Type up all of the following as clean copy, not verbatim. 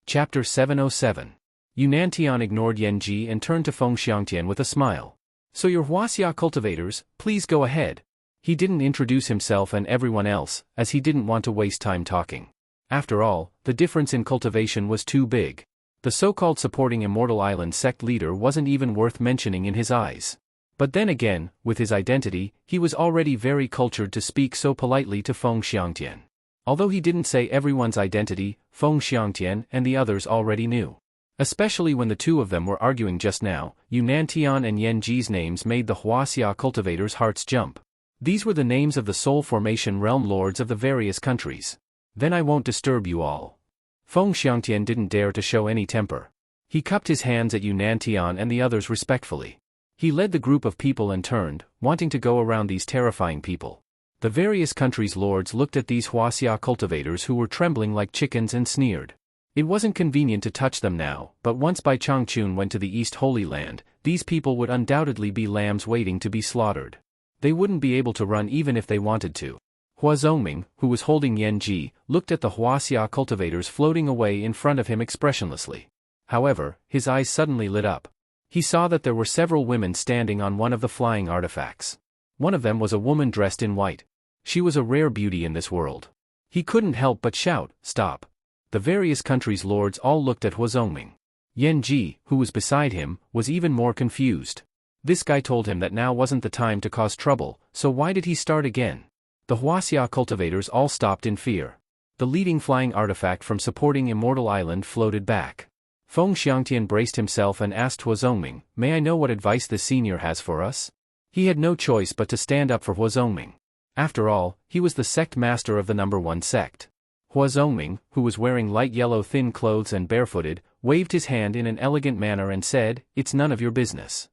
Chapter 707. Yunantian ignored Yanji and turned to Feng Xiangtian with a smile. So you're Huaxia cultivators, please go ahead. He didn't introduce himself and everyone else, as he didn't want to waste time talking. After all, the difference in cultivation was too big. The so-called supporting Immortal Island sect leader wasn't even worth mentioning in his eyes. But then again, with his identity, he was already very cultured to speak so politely to Feng Xiangtian. Although he didn't say everyone's identity, Feng Xiangtian and the others already knew. Especially when the two of them were arguing just now, Yunantian and Yanji's names made the Huaxia cultivators' hearts jump. These were the names of the Soul Formation realm lords of the various countries. Then I won't disturb you all. Feng Xiangtian didn't dare to show any temper. He cupped his hands at Yunantian and the others respectfully. He led the group of people and turned, wanting to go around these terrifying people. The various countries' lords looked at these Huaxia cultivators who were trembling like chickens and sneered. It wasn't convenient to touch them now, but once Bai Changchun went to the East Holy Land, these people would undoubtedly be lambs waiting to be slaughtered. They wouldn't be able to run even if they wanted to. Hua Zongming, who was holding Yanji, looked at the Huaxia cultivators floating away in front of him expressionlessly. However, his eyes suddenly lit up. He saw that there were several women standing on one of the flying artifacts. One of them was a woman dressed in white. She was a rare beauty in this world. He couldn't help but shout, "Stop!" The various countries' lords all looked at Hua Zongming. Yanji, who was beside him, was even more confused. This guy told him that now wasn't the time to cause trouble, so why did he start again? The Huaxia cultivators all stopped in fear. The leading flying artifact from supporting Immortal Island floated back. Feng Xiangtian braced himself and asked Hua Zongming, "May I know what advice this senior has for us?" He had no choice but to stand up for Hua Zongming. After all, he was the sect master of the number one sect. Hua Zongming, who was wearing light yellow thin clothes and barefooted, waved his hand in an elegant manner and said, "It's none of your business."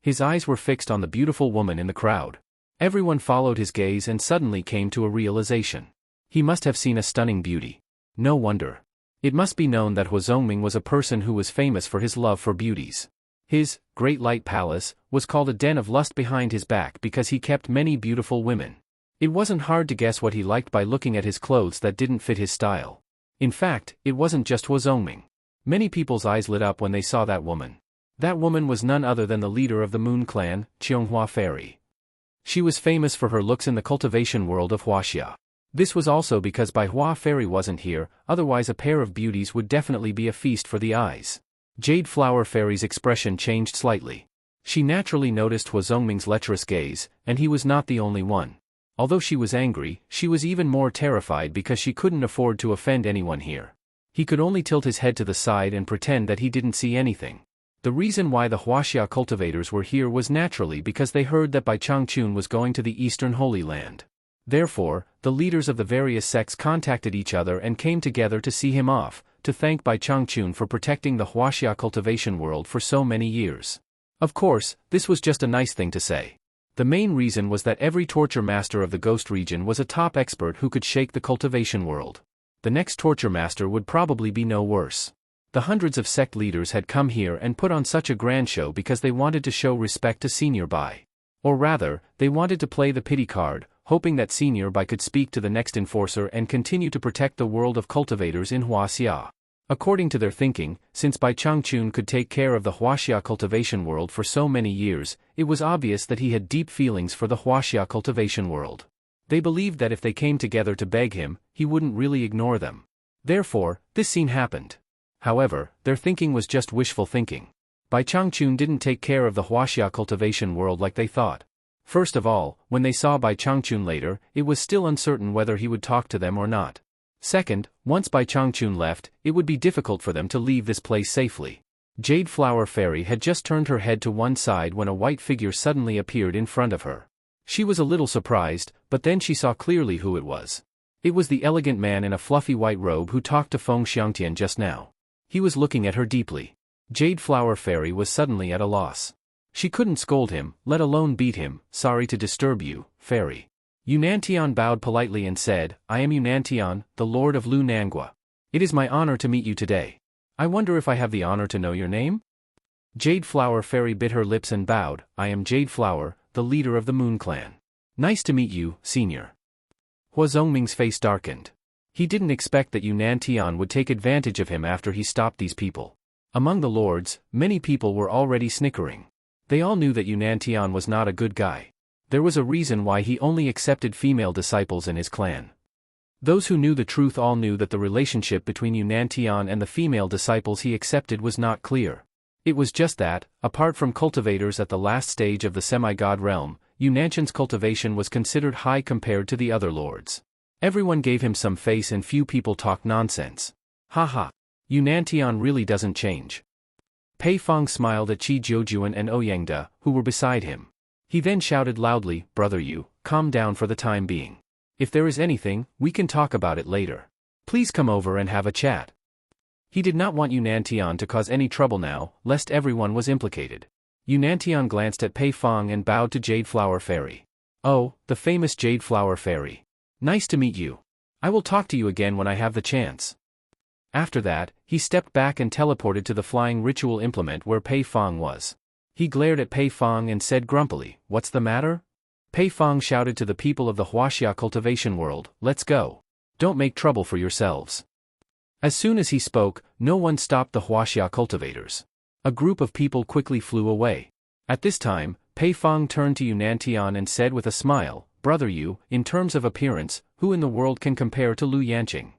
His eyes were fixed on the beautiful woman in the crowd. Everyone followed his gaze and suddenly came to a realization. He must have seen a stunning beauty. No wonder. It must be known that Hua Zongming was a person who was famous for his love for beauties. His Great Light Palace was called a den of lust behind his back because he kept many beautiful women. It wasn't hard to guess what he liked by looking at his clothes that didn't fit his style. In fact, it wasn't just Hua Zongming. Many people's eyes lit up when they saw that woman. That woman was none other than the leader of the Moon Clan, Qianghua Fairy. She was famous for her looks in the cultivation world of Huaxia. This was also because Bai Hua Fairy wasn't here, otherwise a pair of beauties would definitely be a feast for the eyes. Jade Flower Fairy's expression changed slightly. She naturally noticed Hua Zongming's lecherous gaze, and he was not the only one. Although she was angry, she was even more terrified because she couldn't afford to offend anyone here. He could only tilt his head to the side and pretend that he didn't see anything. The reason why the Huaxia cultivators were here was naturally because they heard that Bai Changchun was going to the Eastern Holy Land. Therefore, the leaders of the various sects contacted each other and came together to see him off, to thank Bai Changchun for protecting the Huaxia cultivation world for so many years. Of course, this was just a nice thing to say. The main reason was that every torture master of the Ghost region was a top expert who could shake the cultivation world. The next torture master would probably be no worse. The hundreds of sect leaders had come here and put on such a grand show because they wanted to show respect to Senior Bai. Or rather, they wanted to play the pity card, hoping that Senior Bai could speak to the next enforcer and continue to protect the world of cultivators in Huaxia. According to their thinking, since Bai Changchun could take care of the Huaxia cultivation world for so many years, it was obvious that he had deep feelings for the Huaxia cultivation world. They believed that if they came together to beg him, he wouldn't really ignore them. Therefore, this scene happened. However, their thinking was just wishful thinking. Bai Changchun didn't take care of the Huaxia cultivation world like they thought. First of all, when they saw Bai Changchun later, it was still uncertain whether he would talk to them or not. Second, once Bai Changchun left, it would be difficult for them to leave this place safely. Jade Flower Fairy had just turned her head to one side when a white figure suddenly appeared in front of her. She was a little surprised, but then she saw clearly who it was. It was the elegant man in a fluffy white robe who talked to Feng Xiangtian just now. He was looking at her deeply. Jade Flower Fairy was suddenly at a loss. She couldn't scold him, let alone beat him. "Sorry to disturb you, Fairy." Yunantian bowed politely and said, "I am Yunantian, the Lord of Lu Nangua. It is my honor to meet you today. I wonder if I have the honor to know your name?" Jade Flower Fairy bit her lips and bowed, "I am Jade Flower, the leader of the Moon Clan. Nice to meet you, Senior." Hua Zongming's face darkened. He didn't expect that Yunnan would take advantage of him after he stopped these people. Among the lords, many people were already snickering. They all knew that Yunnan was not a good guy. There was a reason why he only accepted female disciples in his clan. Those who knew the truth all knew that the relationship between Yunnan and the female disciples he accepted was not clear. It was just that, apart from cultivators at the last stage of the semi-god realm, Yunnan's cultivation was considered high compared to the other lords. Everyone gave him some face and few people talked nonsense. Haha. Yunnan really doesn't change. Pei Fong smiled at Qi Jiujuan and Ouyangda, who were beside him. He then shouted loudly, "Brother Yu, calm down for the time being. If there is anything, we can talk about it later. Please come over and have a chat." He did not want Yunnan to cause any trouble now, lest everyone was implicated. Yunnan glanced at Pei Fong and bowed to Jade Flower Fairy. "Oh, the famous Jade Flower Fairy. Nice to meet you. I will talk to you again when I have the chance." After that, he stepped back and teleported to the flying ritual implement where Pei Fong was. He glared at Pei Fong and said grumpily, "What's the matter?" Pei Fong shouted to the people of the Huaxia cultivation world, "Let's go. Don't make trouble for yourselves." As soon as he spoke, no one stopped the Huaxia cultivators. A group of people quickly flew away. At this time, Pei Fong turned to Yunnan and said with a smile, "Brother Yu, in terms of appearance, who in the world can compare to Lu Yanqing?"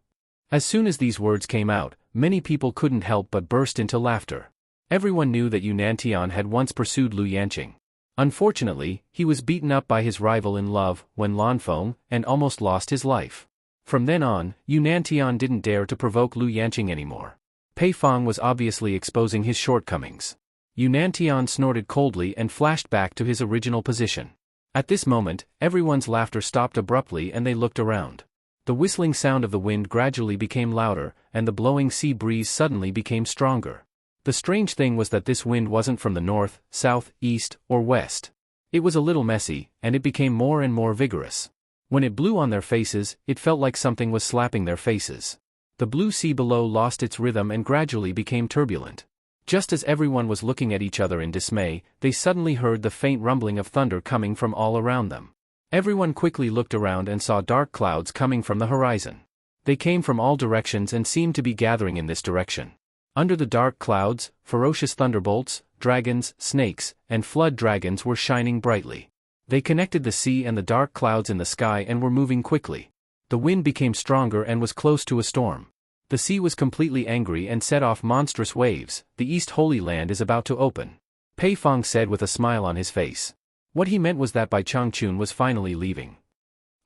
As soon as these words came out, many people couldn't help but burst into laughter. Everyone knew that Yunnan had once pursued Lu Yanqing. Unfortunately, he was beaten up by his rival in love, Wen Lanfeng, and almost lost his life. From then on, Yunnan didn't dare to provoke Lu Yanqing anymore. Pei Fong was obviously exposing his shortcomings. Yunnan snorted coldly and flashed back to his original position. At this moment, everyone's laughter stopped abruptly and they looked around. The whistling sound of the wind gradually became louder, and the blowing sea breeze suddenly became stronger. The strange thing was that this wind wasn't from the north, south, east, or west. It was a little messy, and it became more and more vigorous. When it blew on their faces, it felt like something was slapping their faces. The blue sea below lost its rhythm and gradually became turbulent. Just as everyone was looking at each other in dismay, they suddenly heard the faint rumbling of thunder coming from all around them. Everyone quickly looked around and saw dark clouds coming from the horizon. They came from all directions and seemed to be gathering in this direction. Under the dark clouds, ferocious thunderbolts, dragons, snakes, and flood dragons were shining brightly. They connected the sea and the dark clouds in the sky and were moving quickly. The wind became stronger and was close to a storm. The sea was completely angry and set off monstrous waves. "The East Holy Land is about to open," Pei Fong said with a smile on his face. What he meant was that Bai Changchun was finally leaving.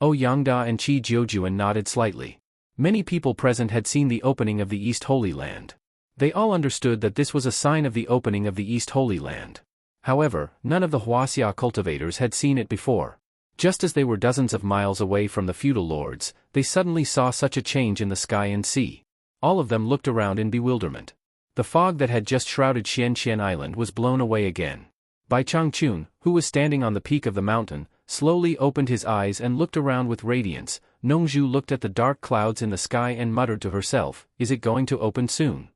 Ouyangda and Qi Jiujuan nodded slightly. Many people present had seen the opening of the East Holy Land. They all understood that this was a sign of the opening of the East Holy Land. However, none of the Huaxia cultivators had seen it before. Just as they were dozens of miles away from the feudal lords, they suddenly saw such a change in the sky and sea. All of them looked around in bewilderment. The fog that had just shrouded Xianxian Island was blown away again. Bai Changchun, who was standing on the peak of the mountain, slowly opened his eyes and looked around with radiance. Nongzhu looked at the dark clouds in the sky and muttered to herself, "Is it going to open soon?"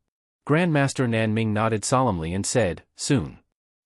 Grandmaster Nanming nodded solemnly and said, "Soon."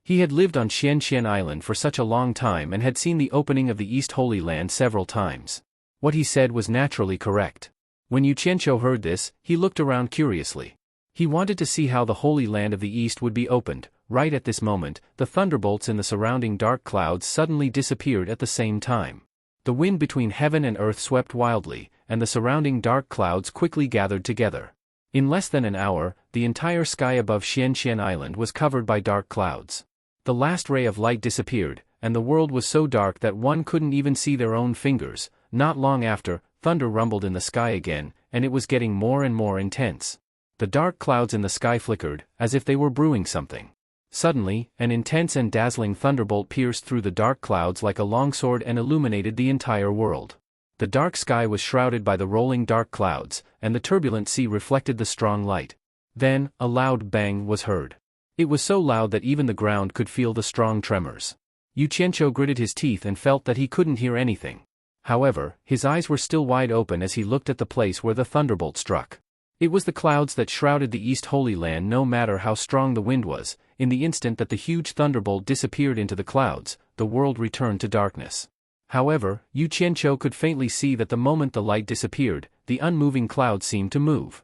He had lived on Xianxian Island for such a long time and had seen the opening of the East Holy Land several times. What he said was naturally correct. When Yu Qianqiu heard this, he looked around curiously. He wanted to see how the Holy Land of the East would be opened. Right at this moment, the thunderbolts in the surrounding dark clouds suddenly disappeared at the same time. The wind between heaven and earth swept wildly, and the surrounding dark clouds quickly gathered together. In less than an hour, the entire sky above Xianxian Island was covered by dark clouds. The last ray of light disappeared, and the world was so dark that one couldn't even see their own fingers. Not long after, thunder rumbled in the sky again, and it was getting more and more intense. The dark clouds in the sky flickered, as if they were brewing something. Suddenly, an intense and dazzling thunderbolt pierced through the dark clouds like a longsword and illuminated the entire world. The dark sky was shrouded by the rolling dark clouds, and the turbulent sea reflected the strong light. Then, a loud bang was heard. It was so loud that even the ground could feel the strong tremors. Yu Qianqiu gritted his teeth and felt that he couldn't hear anything. However, his eyes were still wide open as he looked at the place where the thunderbolt struck. It was the clouds that shrouded the East Holy Land. No matter how strong the wind was, in the instant that the huge thunderbolt disappeared into the clouds, the world returned to darkness. However, Yu Qianqiu could faintly see that the moment the light disappeared, the unmoving clouds seemed to move.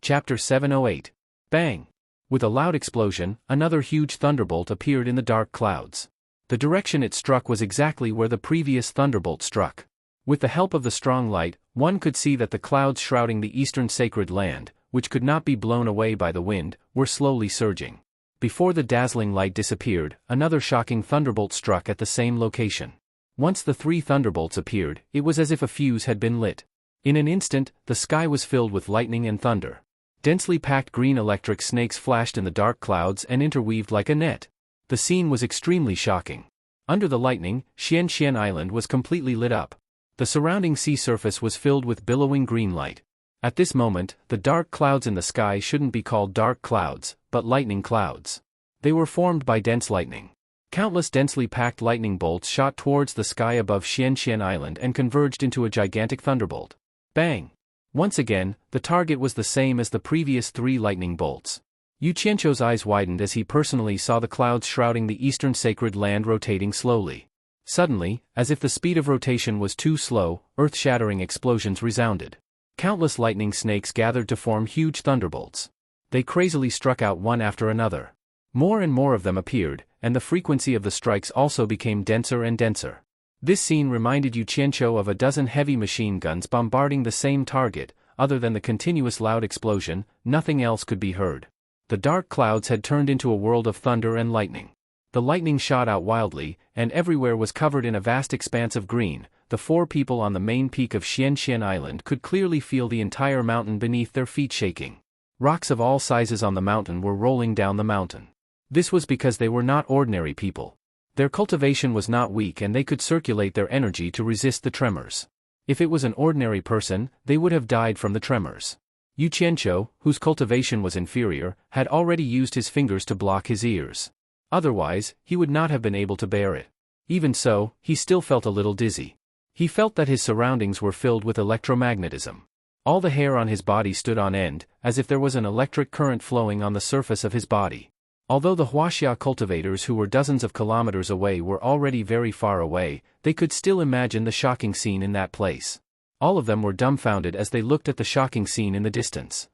Chapter 708. Bang! With a loud explosion, another huge thunderbolt appeared in the dark clouds. The direction it struck was exactly where the previous thunderbolt struck. With the help of the strong light, one could see that the clouds shrouding the eastern sacred land, which could not be blown away by the wind, were slowly surging. Before the dazzling light disappeared, another shocking thunderbolt struck at the same location. Once the 3 thunderbolts appeared, it was as if a fuse had been lit. In an instant, the sky was filled with lightning and thunder. Densely packed green electric snakes flashed in the dark clouds and interweaved like a net. The scene was extremely shocking. Under the lightning, Xian Island was completely lit up. The surrounding sea surface was filled with billowing green light. At this moment, the dark clouds in the sky shouldn't be called dark clouds, but lightning clouds. They were formed by dense lightning. Countless densely packed lightning bolts shot towards the sky above Xian Island and converged into a gigantic thunderbolt. Bang! Once again, the target was the same as the previous 3 lightning bolts. Yu Qianqiu's eyes widened as he personally saw the clouds shrouding the eastern sacred land rotating slowly. Suddenly, as if the speed of rotation was too slow, earth-shattering explosions resounded. Countless lightning snakes gathered to form huge thunderbolts. They crazily struck out one after another. More and more of them appeared, and the frequency of the strikes also became denser and denser. This scene reminded Yu Qianqiu of a dozen heavy machine guns bombarding the same target. Other than the continuous loud explosion, nothing else could be heard. The dark clouds had turned into a world of thunder and lightning. The lightning shot out wildly, and everywhere was covered in a vast expanse of green. The 4 people on the main peak of Xian Island could clearly feel the entire mountain beneath their feet shaking. Rocks of all sizes on the mountain were rolling down the mountain. This was because they were not ordinary people. Their cultivation was not weak and they could circulate their energy to resist the tremors. If it was an ordinary person, they would have died from the tremors. Yu Qianqiu, whose cultivation was inferior, had already used his fingers to block his ears. Otherwise, he would not have been able to bear it. Even so, he still felt a little dizzy. He felt that his surroundings were filled with electromagnetism. All the hair on his body stood on end, as if there was an electric current flowing on the surface of his body. Although the huaxia cultivators who were dozens of kilometers away were already very far away, they could still imagine the shocking scene in that place. All of them were dumbfounded as they looked at the shocking scene in the distance.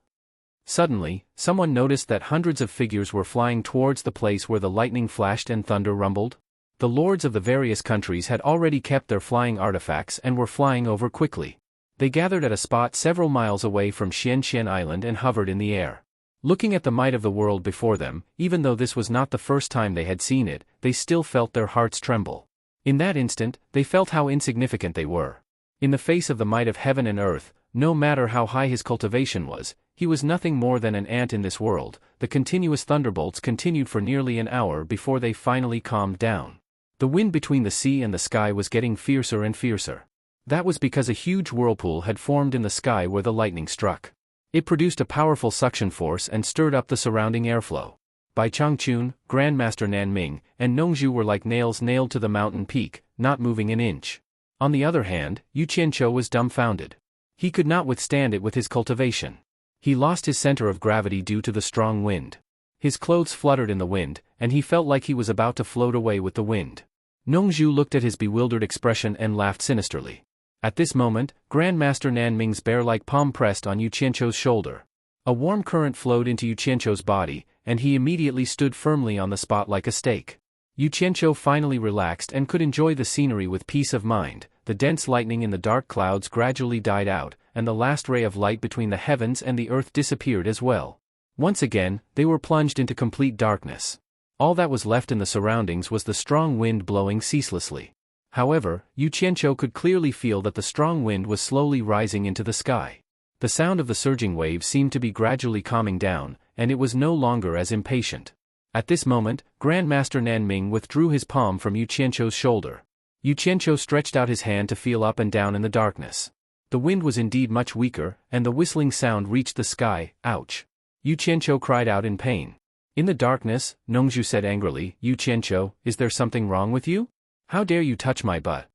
Suddenly, someone noticed that hundreds of figures were flying towards the place where the lightning flashed and thunder rumbled. The lords of the various countries had already kept their flying artifacts and were flying over quickly. They gathered at a spot several miles away from Xian Island and hovered in the air. Looking at the might of the world before them, even though this was not the first time they had seen it, they still felt their hearts tremble. In that instant, they felt how insignificant they were. In the face of the might of heaven and earth, no matter how high his cultivation was, he was nothing more than an ant in this world. The continuous thunderbolts continued for nearly an hour before they finally calmed down. The wind between the sea and the sky was getting fiercer and fiercer. That was because a huge whirlpool had formed in the sky where the lightning struck. It produced a powerful suction force and stirred up the surrounding airflow. Bai Changchun, Grandmaster Nanming, and Nongzhu were like nails nailed to the mountain peak, not moving an inch. On the other hand, Yu Qianqiu was dumbfounded. He could not withstand it with his cultivation. He lost his center of gravity due to the strong wind. His clothes fluttered in the wind, and he felt like he was about to float away with the wind. Nongzhu looked at his bewildered expression and laughed sinisterly. At this moment, Grandmaster Nanming's bear-like palm pressed on Yu Qianqiu's shoulder. A warm current flowed into Yu Qianqiu's body, and he immediately stood firmly on the spot like a stake. Yu Qianqiu finally relaxed and could enjoy the scenery with peace of mind. The dense lightning in the dark clouds gradually died out, and the last ray of light between the heavens and the earth disappeared as well. Once again, they were plunged into complete darkness. All that was left in the surroundings was the strong wind blowing ceaselessly. However, Yu Qianqiu could clearly feel that the strong wind was slowly rising into the sky. The sound of the surging waves seemed to be gradually calming down, and it was no longer as impatient. At this moment, Grandmaster Nanming withdrew his palm from Yu Qianqiu's shoulder. Yu Qianqiu stretched out his hand to feel up and down in the darkness. The wind was indeed much weaker, and the whistling sound reached the sky. Ouch! Yu Qianqiu cried out in pain. In the darkness, Nongzhu said angrily, "Yu Qianqiu, is there something wrong with you? How dare you touch my butt?"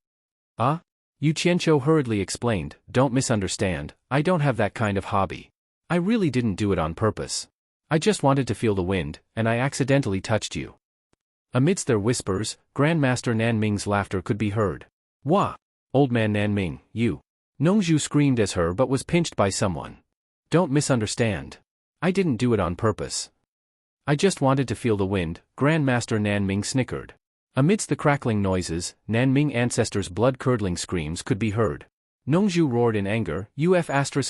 "Ah?" Yu Qianqiu hurriedly explained, "Don't misunderstand, I don't have that kind of hobby. I really didn't do it on purpose. I just wanted to feel the wind, and I accidentally touched you." Amidst their whispers, Grandmaster Nanming's laughter could be heard. "Wah! Old man Nanming, you. Nongzhu screamed as her but was pinched by someone. Don't misunderstand. I didn't do it on purpose. I just wanted to feel the wind, Grandmaster Nanming snickered. Amidst the crackling noises, Nanming ancestors' blood-curdling screams could be heard. Nongzhu roared in anger,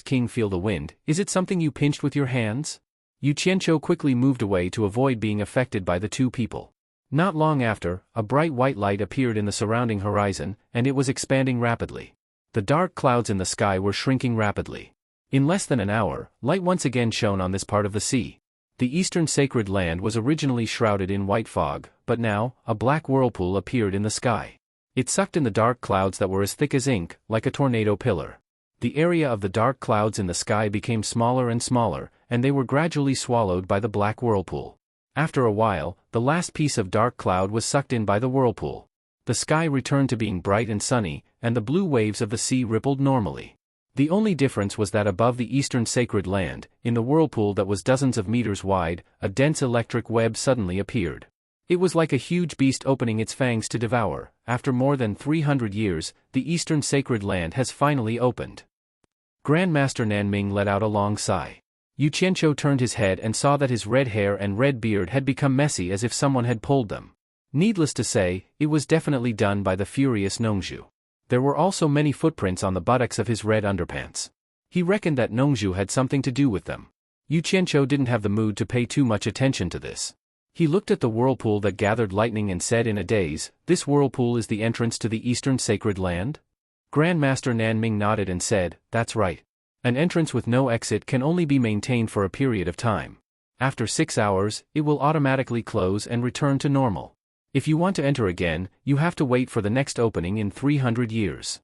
King feel the wind, is it something you pinched with your hands? Yu Qianqiu quickly moved away to avoid being affected by the two people. Not long after, a bright white light appeared in the surrounding horizon, and it was expanding rapidly. The dark clouds in the sky were shrinking rapidly. In less than an hour, light once again shone on this part of the sea. The eastern sacred land was originally shrouded in white fog, but now, a black whirlpool appeared in the sky. It sucked in the dark clouds that were as thick as ink, like a tornado pillar. The area of the dark clouds in the sky became smaller and smaller, and they were gradually swallowed by the black whirlpool. After a while, the last piece of dark cloud was sucked in by the whirlpool. The sky returned to being bright and sunny, and the blue waves of the sea rippled normally. The only difference was that above the eastern sacred land, in the whirlpool that was dozens of meters wide, a dense electric web suddenly appeared. It was like a huge beast opening its fangs to devour. After more than 300 years, the eastern sacred land has finally opened. Grandmaster Nanming let out a long sigh. Yu Qianqiu turned his head and saw that his red hair and red beard had become messy as if someone had pulled them. Needless to say, it was definitely done by the furious Nongzhu. There were also many footprints on the buttocks of his red underpants. He reckoned that Nongzhu had something to do with them. Yu Qianqiu didn't have the mood to pay too much attention to this. He looked at the whirlpool that gathered lightning and said in a daze, "This whirlpool is the entrance to the eastern sacred land?" Grandmaster Nanming nodded and said, "That's right. An entrance with no exit can only be maintained for a period of time. After 6 hours, it will automatically close and return to normal. If you want to enter again, you have to wait for the next opening in 300 years.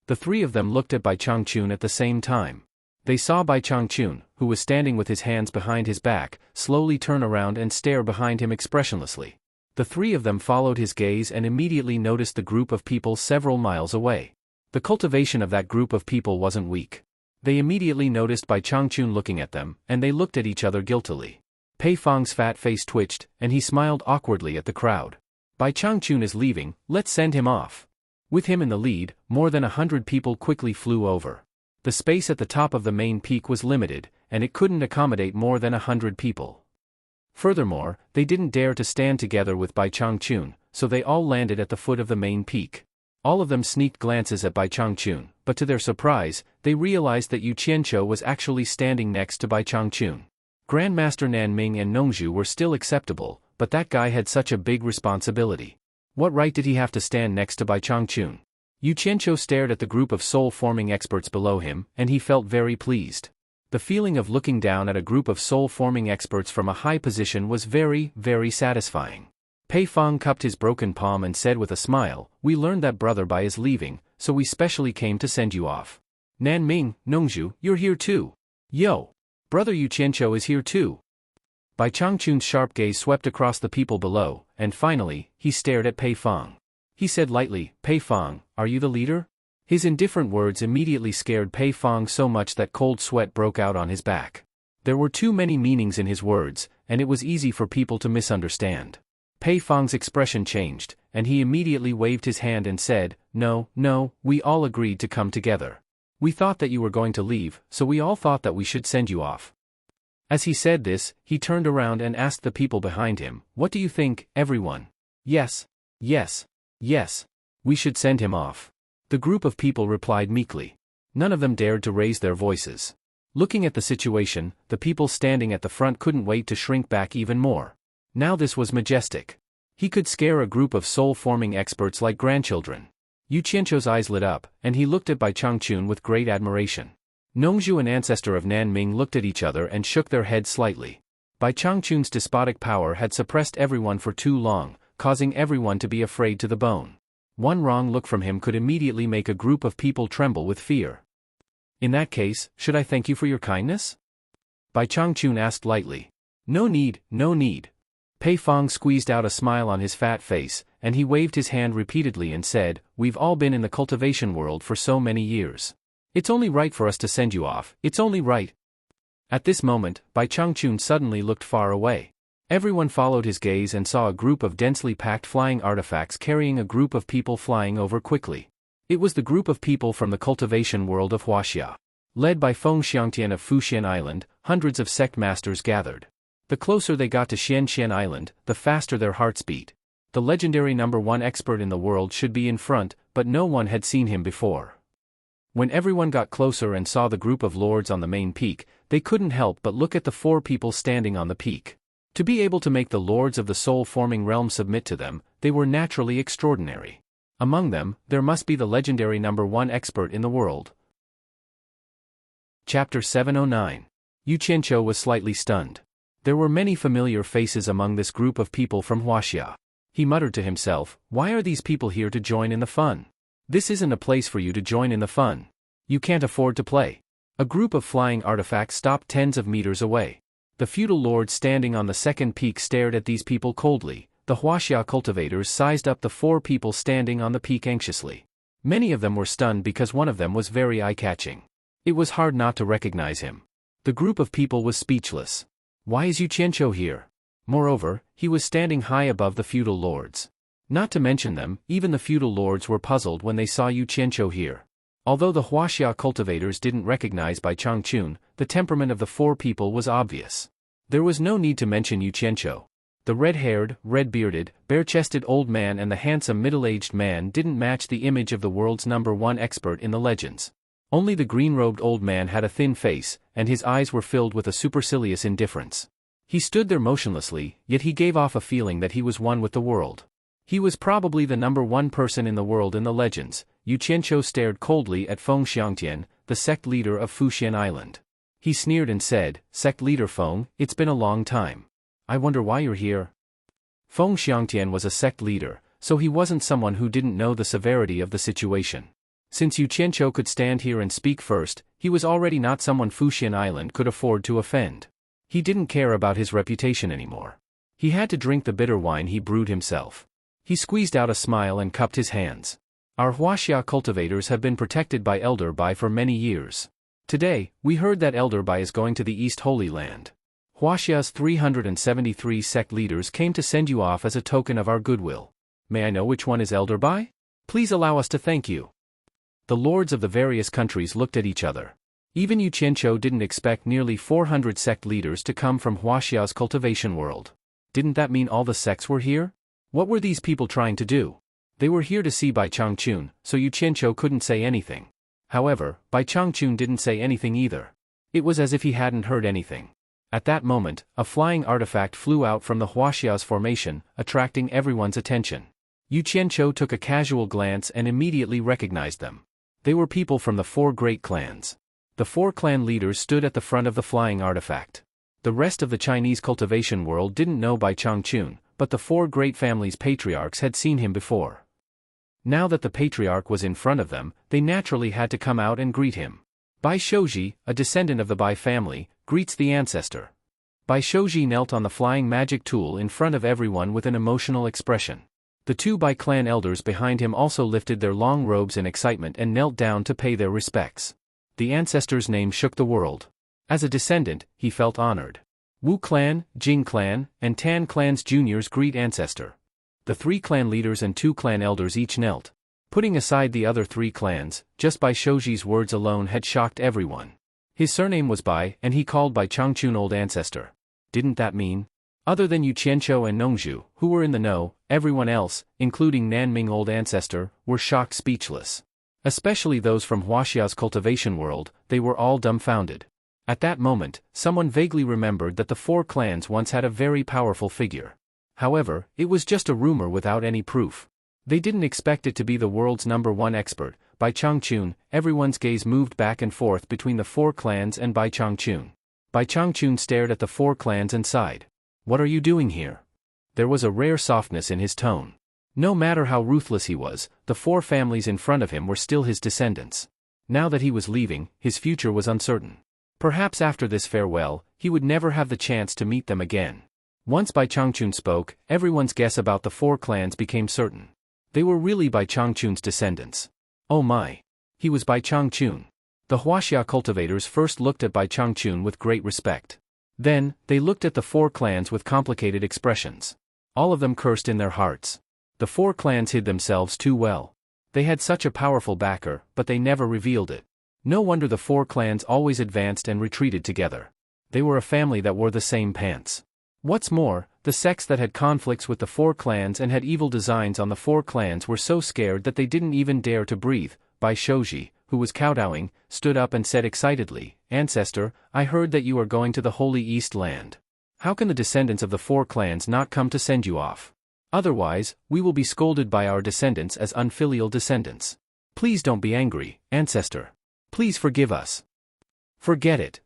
The three of them looked at Bai Changchun at the same time. They saw Bai Changchun, who was standing with his hands behind his back, slowly turn around and stare behind him expressionlessly. The three of them followed his gaze and immediately noticed the group of people several miles away. The cultivation of that group of people wasn't weak. They immediately noticed Bai Changchun looking at them, and they looked at each other guiltily. Pei Fang's fat face twitched, and he smiled awkwardly at the crowd. Bai Changchun is leaving, let's send him off. With him in the lead, more than 100 people quickly flew over. The space at the top of the main peak was limited, and it couldn't accommodate more than 100 people. Furthermore, they didn't dare to stand together with Bai Changchun, so they all landed at the foot of the main peak. All of them sneaked glances at Bai Changchun, but to their surprise, they realized that Yu Qianqiu was actually standing next to Bai Changchun. Grandmaster Nanming and Nongzhu were still acceptable, but that guy had such a big responsibility. What right did he have to stand next to Bai Changchun? Yu Qianqiu stared at the group of soul-forming experts below him, and he felt very pleased. The feeling of looking down at a group of soul-forming experts from a high position was very, very satisfying. Pei Fang cupped his broken palm and said with a smile, "We learned that Brother Bai is leaving, so we specially came to send you off. Nanming, Nongzhu, you're here too. Yo! Brother Yu Qianqiu is here too." Bai Changchun's sharp gaze swept across the people below, and finally, he stared at Pei Fang. He said lightly, "Pei Fang, are you the leader?" His indifferent words immediately scared Pei Fang so much that cold sweat broke out on his back. There were too many meanings in his words, and it was easy for people to misunderstand. Pei Fang's expression changed, and he immediately waved his hand and said, "No, no, we all agreed to come together. We thought that you were going to leave, so we all thought that we should send you off." As he said this, he turned around and asked the people behind him, "What do you think, everyone?" "Yes. Yes. Yes. We should send him off." The group of people replied meekly. None of them dared to raise their voices. Looking at the situation, the people standing at the front couldn't wait to shrink back even more. Now this was majestic. He could scare a group of soul-forming experts like grandchildren. Yu Qianqiu's eyes lit up, and he looked at Bai Changchun with great admiration. Nongzhu, an ancestor of Nanming, looked at each other and shook their heads slightly. Bai Changchun's despotic power had suppressed everyone for too long, causing everyone to be afraid to the bone. One wrong look from him could immediately make a group of people tremble with fear. "In that case, should I thank you for your kindness?" Bai Changchun asked lightly. "No need, no need." Pei Fang squeezed out a smile on his fat face, and he waved his hand repeatedly and said, "We've all been in the cultivation world for so many years. It's only right for us to send you off, it's only right." At this moment, Bai Changchun suddenly looked far away. Everyone followed his gaze and saw a group of densely packed flying artifacts carrying a group of people flying over quickly. It was the group of people from the cultivation world of Huaxia. Led by Feng Xiangtian of Fuxian Island, hundreds of sect masters gathered. The closer they got to Xianxian Island, the faster their hearts beat. The legendary #1 expert in the world should be in front, but no one had seen him before. When everyone got closer and saw the group of lords on the main peak, they couldn't help but look at the 4 people standing on the peak. To be able to make the lords of the soul-forming realm submit to them, they were naturally extraordinary. Among them, there must be the legendary #1 expert in the world. Chapter 709. Yu Qianqiu was slightly stunned. There were many familiar faces among this group of people from Huaxia. He muttered to himself, "Why are these people here to join in the fun? This isn't a place for you to join in the fun. You can't afford to play." A group of flying artifacts stopped tens of meters away. The feudal lords standing on the second peak stared at these people coldly. The Huaxia cultivators sized up the 4 people standing on the peak anxiously. Many of them were stunned because one of them was very eye-catching. It was hard not to recognize him. The group of people was speechless. Why is Yu Qianqiu here? Moreover, he was standing high above the feudal lords. Not to mention them, even the feudal lords were puzzled when they saw Yu Qianqiu here. Although the Huaxia cultivators didn't recognize Bai Changchun, the temperament of the 4 people was obvious. There was no need to mention Yu Qianqiu. The red-haired, red-bearded, bare-chested old man and the handsome middle-aged man didn't match the image of the world's #1 expert in the legends. Only the green-robed old man had a thin face, and his eyes were filled with a supercilious indifference. He stood there motionlessly, yet he gave off a feeling that he was one with the world. He was probably the #1 person in the world in the legends. Yu Qianqiu stared coldly at Feng Xiangtian, the sect leader of Fuxian Island. He sneered and said, "Sect leader Feng, it's been a long time. I wonder why you're here." Feng Xiangtian was a sect leader, so he wasn't someone who didn't know the severity of the situation. Since Yu Qianqiu could stand here and speak first, he was already not someone Fuxian Island could afford to offend. He didn't care about his reputation anymore. He had to drink the bitter wine he brewed himself. He squeezed out a smile and cupped his hands. Our Huaxia cultivators have been protected by Elder Bai for many years. Today, we heard that Elder Bai is going to the East Holy Land. Huaxia's 373 sect leaders came to send you off as a token of our goodwill. May I know which one is Elder Bai? Please allow us to thank you. The lords of the various countries looked at each other. Even Yu Qianqiu didn't expect nearly 400 sect leaders to come from Huaxia's cultivation world. Didn't that mean all the sects were here? What were these people trying to do? They were here to see Bai Changchun, so Yu Qianqiu couldn't say anything. However, Bai Changchun didn't say anything either. It was as if he hadn't heard anything. At that moment, a flying artifact flew out from the Huaxia's formation, attracting everyone's attention. Yu Qianqiu took a casual glance and immediately recognized them. They were people from the 4 great clans. The 4 clan leaders stood at the front of the flying artifact. The rest of the Chinese cultivation world didn't know Bai Changchun, but the 4 great families' patriarchs had seen him before. Now that the patriarch was in front of them, they naturally had to come out and greet him. Bai Shouji, a descendant of the Bai family, greets the ancestor. Bai Shouji knelt on the flying magic tool in front of everyone with an emotional expression. The 2 Bai clan elders behind him also lifted their long robes in excitement and knelt down to pay their respects. The ancestor's name shook the world. As a descendant, he felt honored. Wu clan, Jing clan, and Tan clan's juniors greet ancestor. The 3 clan leaders and 2 clan elders each knelt. Putting aside the other 3 clans, just Bai Shouji's words alone had shocked everyone. His surname was Bai, and he called Bai Changchun old ancestor. Didn't that mean? Other than Yu Qianqiu and Nongzhu, who were in the know, everyone else, including Nanming old ancestor, were shocked speechless. Especially those from Huaxia's cultivation world, they were all dumbfounded. At that moment, someone vaguely remembered that the 4 clans once had a very powerful figure. However, it was just a rumor without any proof. They didn't expect it to be the world's #1 expert, Bai Changchun. Everyone's gaze moved back and forth between the 4 clans and Bai Changchun. Bai Changchun stared at the 4 clans and sighed. "What are you doing here?" There was a rare softness in his tone. No matter how ruthless he was, the 4 families in front of him were still his descendants. Now that he was leaving, his future was uncertain. Perhaps after this farewell, he would never have the chance to meet them again. Once Bai Changchun spoke, everyone's guess about the 4 clans became certain. They were really Bai Changchun's descendants. Oh my! He was Bai Changchun. The Huaxia cultivators first looked at Bai Changchun with great respect. Then, they looked at the 4 clans with complicated expressions. All of them cursed in their hearts. The 4 clans hid themselves too well. They had such a powerful backer, but they never revealed it. No wonder the four clans always advanced and retreated together. They were a family that wore the same pants. What's more, the sects that had conflicts with the four clans and had evil designs on the four clans were so scared that they didn't even dare to breathe. Bai Shoji, who was kowtowing, stood up and said excitedly, "Ancestor, I heard that you are going to the Holy East Land. How can the descendants of the four clans not come to send you off? Otherwise, we will be scolded by our descendants as unfilial descendants. Please don't be angry, Ancestor. Please forgive us." "Forget it."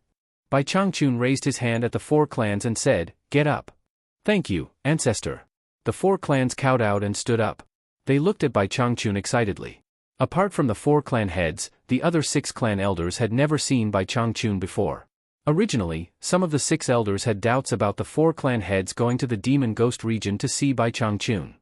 Bai Changchun raised his hand at the four clans and said, "Get up." "Thank you, Ancestor." The four clans kowtowed and stood up. They looked at Bai Changchun excitedly. Apart from the four clan heads, the other 6 clan elders had never seen Bai Changchun before. Originally, some of the 6 elders had doubts about the 4 clan heads going to the demon ghost region to see Bai Changchun.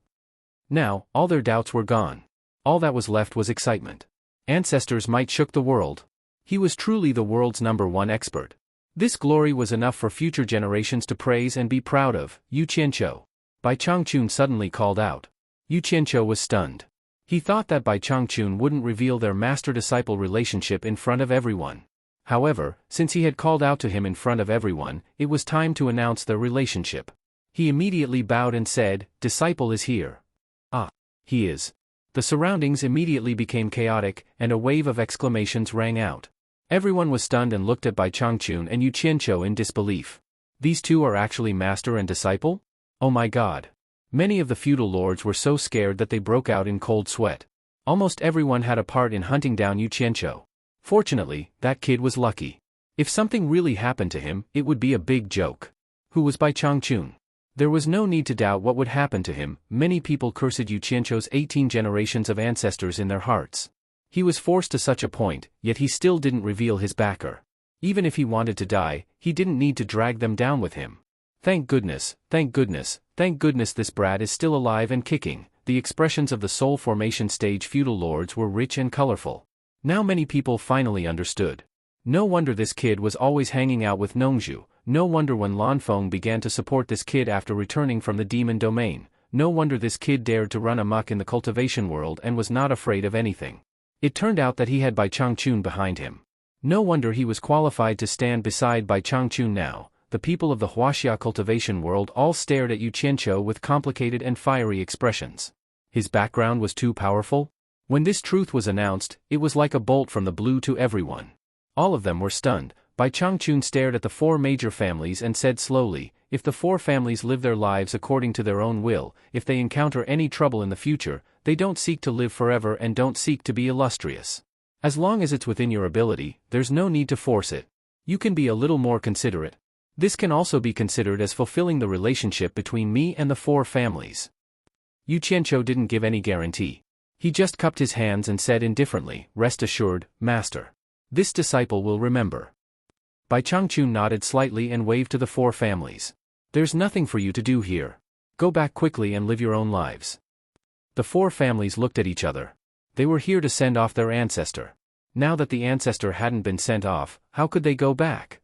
Now, all their doubts were gone. All that was left was excitement. Ancestor's might shook the world. He was truly the world's #1 expert. This glory was enough for future generations to praise and be proud of. "Yu Qianqiu." Bai Changchun suddenly called out. Yu Qianqiu was stunned. He thought that Bai Changchun wouldn't reveal their master-disciple relationship in front of everyone. However, since he had called out to him in front of everyone, it was time to announce their relationship. He immediately bowed and said, "Disciple is here." "Ah, he is." The surroundings immediately became chaotic, and a wave of exclamations rang out. Everyone was stunned and looked at Bai Changchun and Yu Qianqiu in disbelief. These two are actually master and disciple? Oh my god. Many of the feudal lords were so scared that they broke out in cold sweat. Almost everyone had a part in hunting down Yu Qianqiu. Fortunately, that kid was lucky. If something really happened to him, it would be a big joke. Who was Bai Changchun? There was no need to doubt what would happen to him. Many people cursed Yu Qianqiu's 18 generations of ancestors in their hearts. He was forced to such a point, yet he still didn't reveal his backer. Even if he wanted to die, he didn't need to drag them down with him. Thank goodness, thank goodness, thank goodness this brat is still alive and kicking. The expressions of the soul formation stage feudal lords were rich and colorful. Now many people finally understood. No wonder this kid was always hanging out with Nongzhu. No wonder when Lanfeng began to support this kid after returning from the demon domain. No wonder this kid dared to run amok in the cultivation world and was not afraid of anything. It turned out that he had Bai Changchun behind him. No wonder he was qualified to stand beside Bai Changchun now. The people of the Huaxia cultivation world all stared at Yu Qianqiu with complicated and fiery expressions. His background was too powerful? When this truth was announced, it was like a bolt from the blue to everyone. All of them were stunned. Bai Changchun stared at the 4 major families and said slowly, "If the 4 families live their lives according to their own will, if they encounter any trouble in the future, they don't seek to live forever and don't seek to be illustrious. As long as it's within your ability, there's no need to force it. You can be a little more considerate. This can also be considered as fulfilling the relationship between me and the 4 families." Yu Qianqiu didn't give any guarantee. He just cupped his hands and said indifferently, "Rest assured, Master. This disciple will remember." Bai Changchun nodded slightly and waved to the 4 families. "There's nothing for you to do here. Go back quickly and live your own lives." The 4 families looked at each other. They were here to send off their ancestor. Now that the ancestor hadn't been sent off, how could they go back?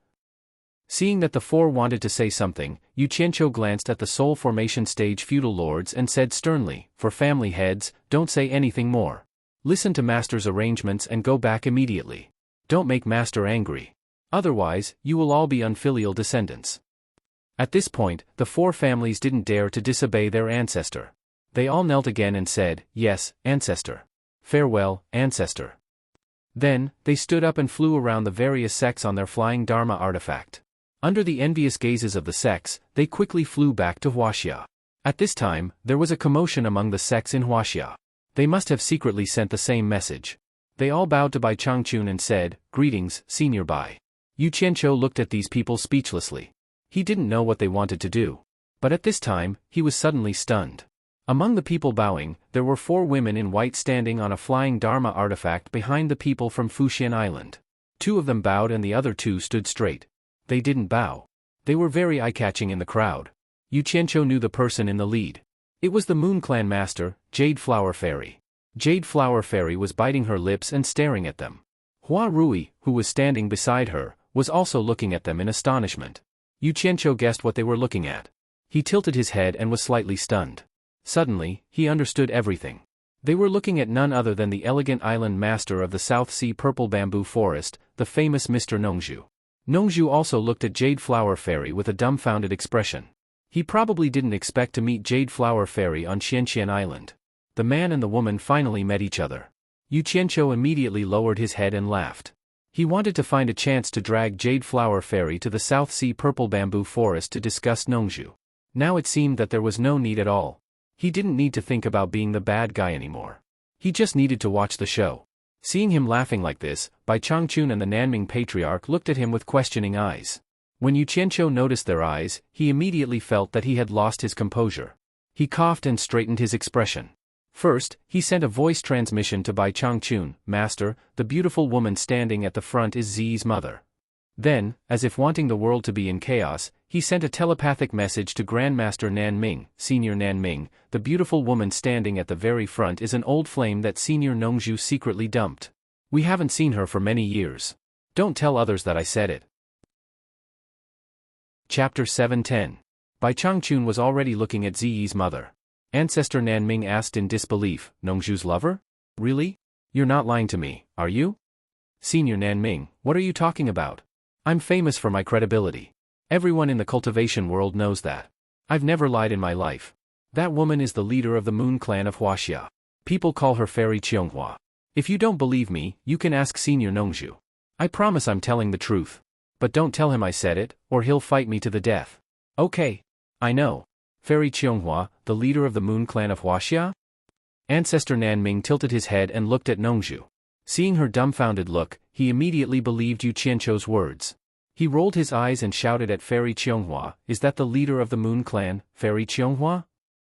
Seeing that the 4 wanted to say something, Yu Qianqiu glanced at the soul formation stage feudal lords and said sternly, "For family heads, don't say anything more. Listen to Master's arrangements and go back immediately. Don't make Master angry. Otherwise, you will all be unfilial descendants." At this point, the 4 families didn't dare to disobey their ancestor. They all knelt again and said, "Yes, Ancestor. Farewell, Ancestor." Then, they stood up and flew around the various sects on their flying Dharma artifact. Under the envious gazes of the sects, they quickly flew back to Huaxia. At this time, there was a commotion among the sects in Huaxia. They must have secretly sent the same message. They all bowed to Bai Changchun and said, "Greetings, Senior Bai." Yu Qianqiu looked at these people speechlessly. He didn't know what they wanted to do. But at this time, he was suddenly stunned. Among the people bowing, there were 4 women in white standing on a flying Dharma artifact behind the people from Fuxian Island. 2 of them bowed and the other 2 stood straight. They didn't bow. They were very eye-catching in the crowd. Yu Qianqiu knew the person in the lead. It was the Moon Clan master, Jade Flower Fairy. Jade Flower Fairy was biting her lips and staring at them. Hua Rui, who was standing beside her, was also looking at them in astonishment. Yu Qianqiu guessed what they were looking at. He tilted his head and was slightly stunned. Suddenly, he understood everything. They were looking at none other than the elegant island master of the South Sea purple bamboo forest, the famous Mr. Nongju. Nongju also looked at Jade Flower Fairy with a dumbfounded expression. He probably didn't expect to meet Jade Flower Fairy on Xianxian Island. The man and the woman finally met each other. Yu Qianqiu immediately lowered his head and laughed. He wanted to find a chance to drag Jade Flower Fairy to the South Sea purple bamboo forest to discuss Nongju. Now it seemed that there was no need at all. He didn't need to think about being the bad guy anymore. He just needed to watch the show. Seeing him laughing like this, Bai Changchun and the Nanming Patriarch looked at him with questioning eyes. When Yu Qianqiu noticed their eyes, he immediately felt that he had lost his composure. He coughed and straightened his expression. First, he sent a voice transmission to Bai Changchun, "Master, the beautiful woman standing at the front is Zi's mother." Then, as if wanting the world to be in chaos, he sent a telepathic message to Grandmaster Nanming, "Senior Nanming, the beautiful woman standing at the very front is an old flame that Senior Nongju secretly dumped. We haven't seen her for many years. Don't tell others that I said it." Chapter 710. Bai Changchun was already looking at Ziyi's mother. Ancestor Nanming asked in disbelief, "Nongju's lover? Really? You're not lying to me, are you?" "Senior Nanming, what are you talking about? I'm famous for my credibility. Everyone in the cultivation world knows that. I've never lied in my life. That woman is the leader of the Moon Clan of Huaxia. People call her Fairy Qianghua. If you don't believe me, you can ask Senior Nongju. I promise I'm telling the truth. But don't tell him I said it, or he'll fight me to the death." "Okay. I know. Fairy Qianghua, the leader of the Moon Clan of Huaxia?" Ancestor Nanming tilted his head and looked at Nongju. Seeing her dumbfounded look, he immediately believed Yu Qianqiu's words. He rolled his eyes and shouted at Fairy Qianghua, "Is that the leader of the Moon Clan, Fairy Qianghua?"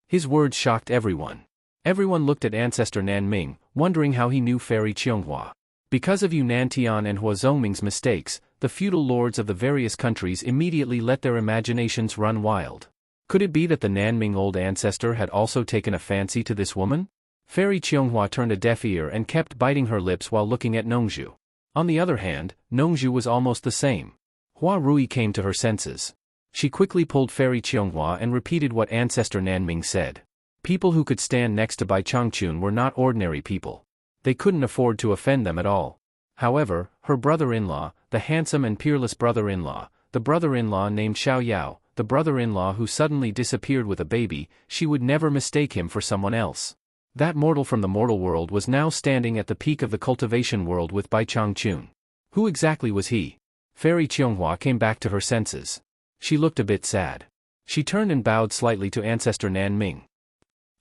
His words shocked everyone. Everyone looked at Ancestor Nanming, wondering how he knew Fairy Qianghua. Because of Yu Nantian and Hua Zongming's mistakes, the feudal lords of the various countries immediately let their imaginations run wild. Could it be that the Nanming old ancestor had also taken a fancy to this woman? Fairy Qianghua turned a deaf ear and kept biting her lips while looking at Nongju. On the other hand, Nongju was almost the same. Hua Rui came to her senses. She quickly pulled Fairy Qianghua and repeated what Ancestor Nanming said. People who could stand next to Bai Changchun were not ordinary people. They couldn't afford to offend them at all. However, her brother-in-law, the handsome and peerless brother-in-law, the brother-in-law named Xiao Yao, the brother-in-law who suddenly disappeared with a baby, she would never mistake him for someone else. That mortal from the mortal world was now standing at the peak of the cultivation world with Bai Changchun. Who exactly was he? Fairy Qianghua came back to her senses. She looked a bit sad. She turned and bowed slightly to Ancestor Nanming.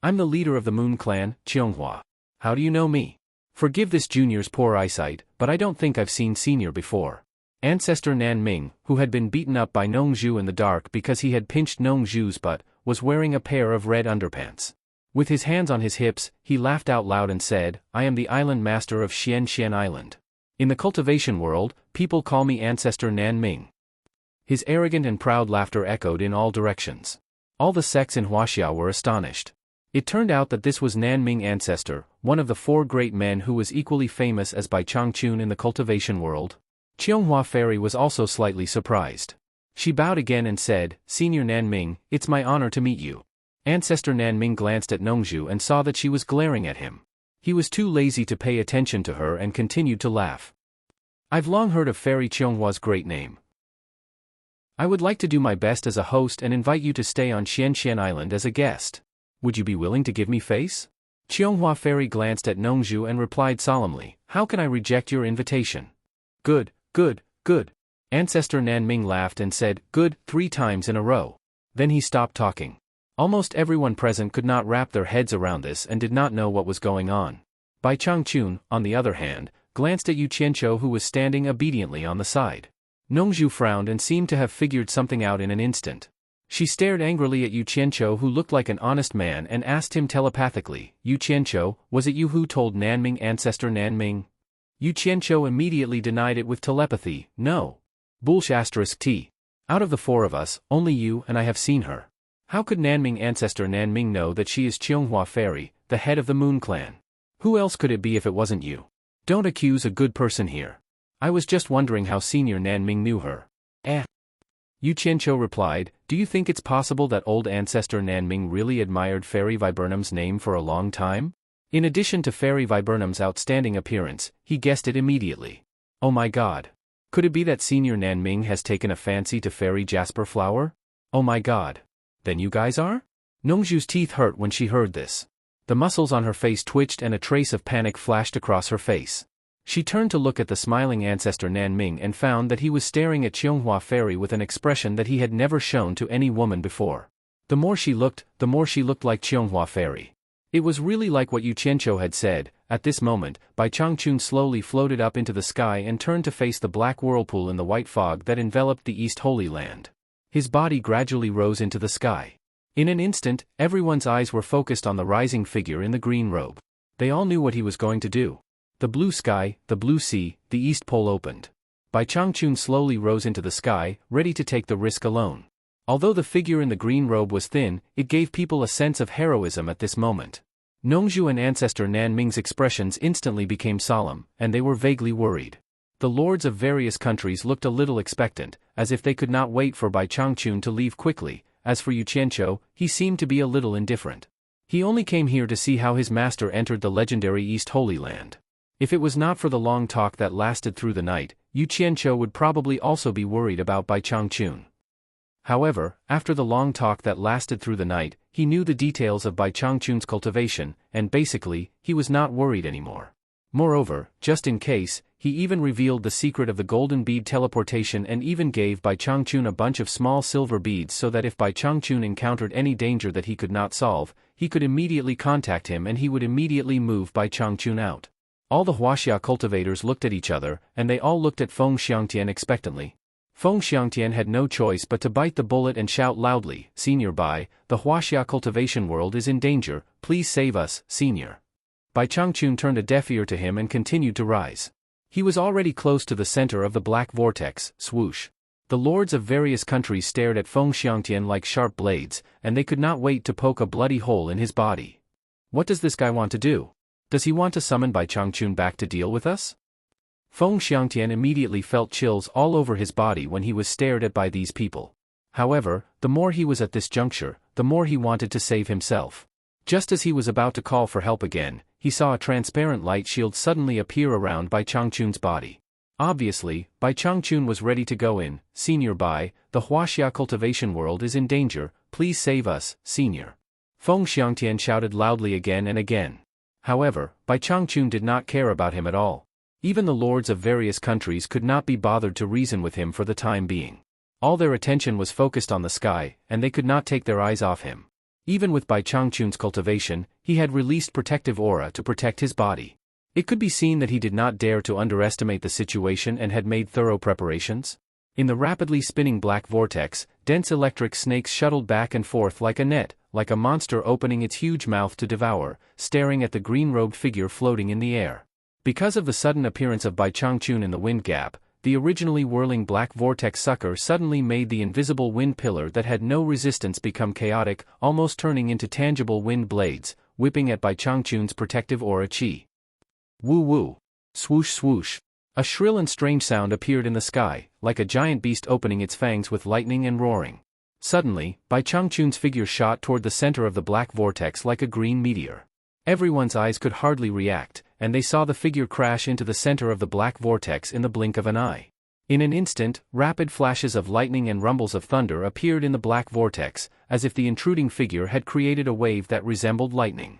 "I'm the leader of the Moon Clan, Qianghua. How do you know me? Forgive this junior's poor eyesight, but I don't think I've seen senior before." Ancestor Nanming, who had been beaten up by Nongju in the dark because he had pinched Nongju's butt, was wearing a pair of red underpants. With his hands on his hips, he laughed out loud and said, "I am the island master of Xianxian Island. In the cultivation world, people call me Ancestor Nanming." His arrogant and proud laughter echoed in all directions. All the sects in Huaxia were astonished. It turned out that this was Nanming Ancestor, one of the four great men who was equally famous as Bai Changchun in the cultivation world. Qianghua Fairy was also slightly surprised. She bowed again and said, "Senior Nanming, it's my honor to meet you." Ancestor Nanming glanced at Nongju and saw that she was glaring at him. He was too lazy to pay attention to her and continued to laugh. "I've long heard of Fairy Qianghua's great name. I would like to do my best as a host and invite you to stay on Xianxian Island as a guest. Would you be willing to give me face?" Qianghua Fairy glanced at Nongju and replied solemnly, "How can I reject your invitation?" "Good, good, good." Ancestor Nanming laughed and said, "Good," 3 times in a row. Then he stopped talking. Almost everyone present could not wrap their heads around this and did not know what was going on. Bai Changchun, on the other hand, glanced at Yu Qianqiu who was standing obediently on the side. Nongju frowned and seemed to have figured something out in an instant. She stared angrily at Yu Qianqiu who looked like an honest man and asked him telepathically, "Yu Qianqiu, was it you who told Nanming Ancestor Nanming?" Yu Qianqiu immediately denied it with telepathy, "No. Bullsh***. T. Out of the 4 of us, only you and I have seen her. How could Nanming Ancestor Nanming know that she is Qianghua Fairy, the head of the Moon Clan? Who else could it be if it wasn't you? Don't accuse a good person here. I was just wondering how Senior Nanming knew her." Yu Qianqiu replied, "Do you think it's possible that old Ancestor Nanming really admired Fairy Viburnum's name for a long time? In addition to Fairy Viburnum's outstanding appearance, he guessed it immediately. Oh my god. Could it be that Senior Nanming has taken a fancy to Fairy Jasper Flower? Oh my god. Then you guys are? Nongju's teeth hurt when she heard this. The muscles on her face twitched and a trace of panic flashed across her face. She turned to look at the smiling ancestor Nanming and found that he was staring at Qianghua Fairy with an expression that he had never shown to any woman before. The more she looked like Qianghua Fairy. It was really like what Yu Qianqiu had said. At this moment, Bai Changchun slowly floated up into the sky and turned to face the black whirlpool in the white fog that enveloped the East Holy Land. His body gradually rose into the sky. In an instant, everyone's eyes were focused on the rising figure in the green robe. They all knew what he was going to do. The blue sky, the blue sea, the East Pole opened. Bai Changchun slowly rose into the sky, ready to take the risk alone. Although the figure in the green robe was thin, it gave people a sense of heroism at this moment. Nongju and ancestor Nanming's expressions instantly became solemn, and they were vaguely worried. The lords of various countries looked a little expectant, as if they could not wait for Bai Changchun to leave quickly. As for Yu Qianqiu, he seemed to be a little indifferent. He only came here to see how his master entered the legendary East Holy Land. If it was not for the long talk that lasted through the night, Yu Qianqiu would probably also be worried about Bai Changchun. However, after the long talk that lasted through the night, he knew the details of Bai Changchun's cultivation, and basically, he was not worried anymore. Moreover, just in case, he even revealed the secret of the golden bead teleportation and even gave Bai Changchun a bunch of small silver beads so that if Bai Changchun encountered any danger that he could not solve, he could immediately contact him and he would immediately move Bai Changchun out. All the Huaxia cultivators looked at each other, and they all looked at Feng Xiangtian expectantly. Feng Xiangtian had no choice but to bite the bullet and shout loudly, "Senior Bai, the Huaxia cultivation world is in danger, please save us, Senior." Bai Changchun turned a deaf ear to him and continued to rise. He was already close to the center of the black vortex, swoosh. The lords of various countries stared at Feng Xiangtian like sharp blades, and they could not wait to poke a bloody hole in his body. What does this guy want to do? Does he want to summon Bai Changchun back to deal with us? Feng Xiangtian immediately felt chills all over his body when he was stared at by these people. However, the more he was at this juncture, the more he wanted to save himself. Just as he was about to call for help again, he saw a transparent light shield suddenly appear around Bai Changchun's body. Obviously, Bai Changchun was ready to go in. "Senior Bai, the Huaxia cultivation world is in danger, please save us, Senior." Feng Xiangtian shouted loudly again and again. However, Bai Changchun did not care about him at all. Even the lords of various countries could not be bothered to reason with him for the time being. All their attention was focused on the sky, and they could not take their eyes off him. Even with Bai Changchun's cultivation, he had released protective aura to protect his body. It could be seen that he did not dare to underestimate the situation and had made thorough preparations. In the rapidly spinning black vortex, dense electric snakes shuttled back and forth like a net, like a monster opening its huge mouth to devour, staring at the green-robed figure floating in the air. Because of the sudden appearance of Bai Changchun in the wind gap, the originally whirling black vortex sucker suddenly made the invisible wind pillar that had no resistance become chaotic, almost turning into tangible wind blades, whipping at Bai Changchun's protective aura chi. Woo woo. Swoosh swoosh. A shrill and strange sound appeared in the sky, like a giant beast opening its fangs with lightning and roaring. Suddenly, Bai Changchun's figure shot toward the center of the black vortex like a green meteor. Everyone's eyes could hardly react, and they saw the figure crash into the center of the black vortex in the blink of an eye. In an instant, rapid flashes of lightning and rumbles of thunder appeared in the black vortex, as if the intruding figure had created a wave that resembled lightning.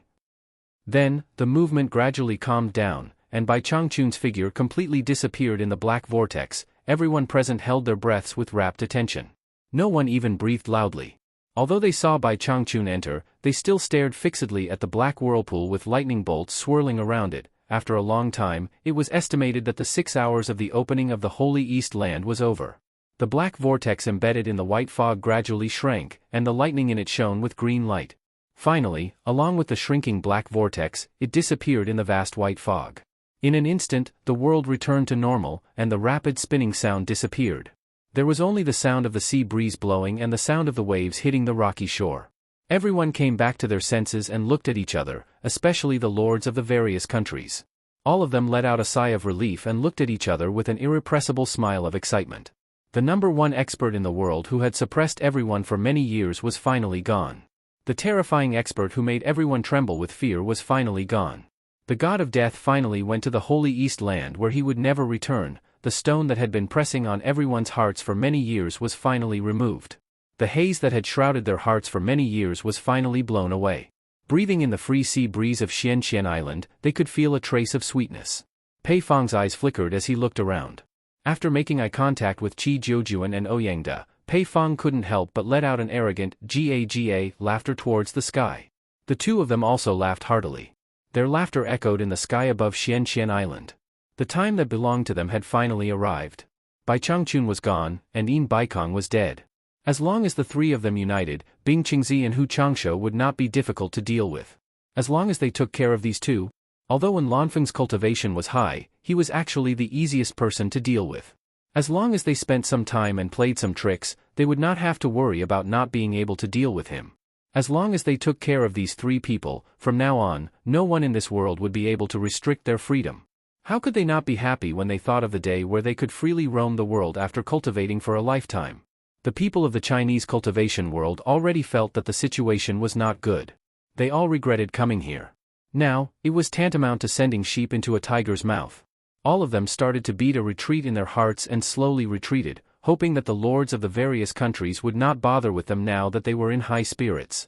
Then, the movement gradually calmed down, and Bai Changchun's figure completely disappeared in the black vortex. Everyone present held their breaths with rapt attention. No one even breathed loudly. Although they saw Bai Changchun enter, they still stared fixedly at the black whirlpool with lightning bolts swirling around it. After a long time, it was estimated that the 6 hours of the opening of the Holy East Land was over. The black vortex embedded in the white fog gradually shrank, and the lightning in it shone with green light. Finally, along with the shrinking black vortex, it disappeared in the vast white fog. In an instant, the world returned to normal, and the rapid spinning sound disappeared. There was only the sound of the sea breeze blowing and the sound of the waves hitting the rocky shore. Everyone came back to their senses and looked at each other, especially the lords of the various countries. All of them let out a sigh of relief and looked at each other with an irrepressible smile of excitement. The #1 expert in the world who had suppressed everyone for many years was finally gone. The terrifying expert who made everyone tremble with fear was finally gone. The god of death finally went to the holy East land where he would never return. The stone that had been pressing on everyone's hearts for many years was finally removed. The haze that had shrouded their hearts for many years was finally blown away. Breathing in the free sea breeze of Xianxian Island, they could feel a trace of sweetness. Pei Fang's eyes flickered as he looked around. After making eye contact with Qi Jiujuan and Ouyangda, Pei Fang couldn't help but let out an arrogant "Ga" laughter towards the sky. The two of them also laughed heartily. Their laughter echoed in the sky above Xianxian Island. The time that belonged to them had finally arrived. Bai Changchun was gone, and Yin Baikong was dead. As long as the three of them united, Bing Qingzi and Hu Changsha would not be difficult to deal with. As long as they took care of these two, although when Lanfeng's cultivation was high, he was actually the easiest person to deal with. As long as they spent some time and played some tricks, they would not have to worry about not being able to deal with him. As long as they took care of these three people, from now on, no one in this world would be able to restrict their freedom. How could they not be happy when they thought of the day where they could freely roam the world after cultivating for a lifetime? The people of the Chinese cultivation world already felt that the situation was not good. They all regretted coming here. Now, it was tantamount to sending sheep into a tiger's mouth. All of them started to beat a retreat in their hearts and slowly retreated, hoping that the lords of the various countries would not bother with them now that they were in high spirits.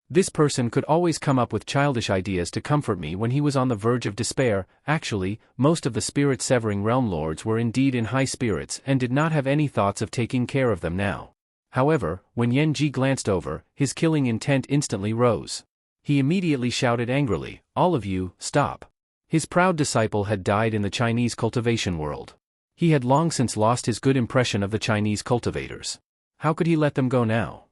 This person could always come up with childish ideas to comfort me when he was on the verge of despair. Actually, most of the spirit-severing realm lords were indeed in high spirits and did not have any thoughts of taking care of them now. However, when Yan Ji glanced over, his killing intent instantly rose. He immediately shouted angrily, "All of you, stop." His proud disciple had died in the Chinese cultivation world. He had long since lost his good impression of the Chinese cultivators. How could he let them go now?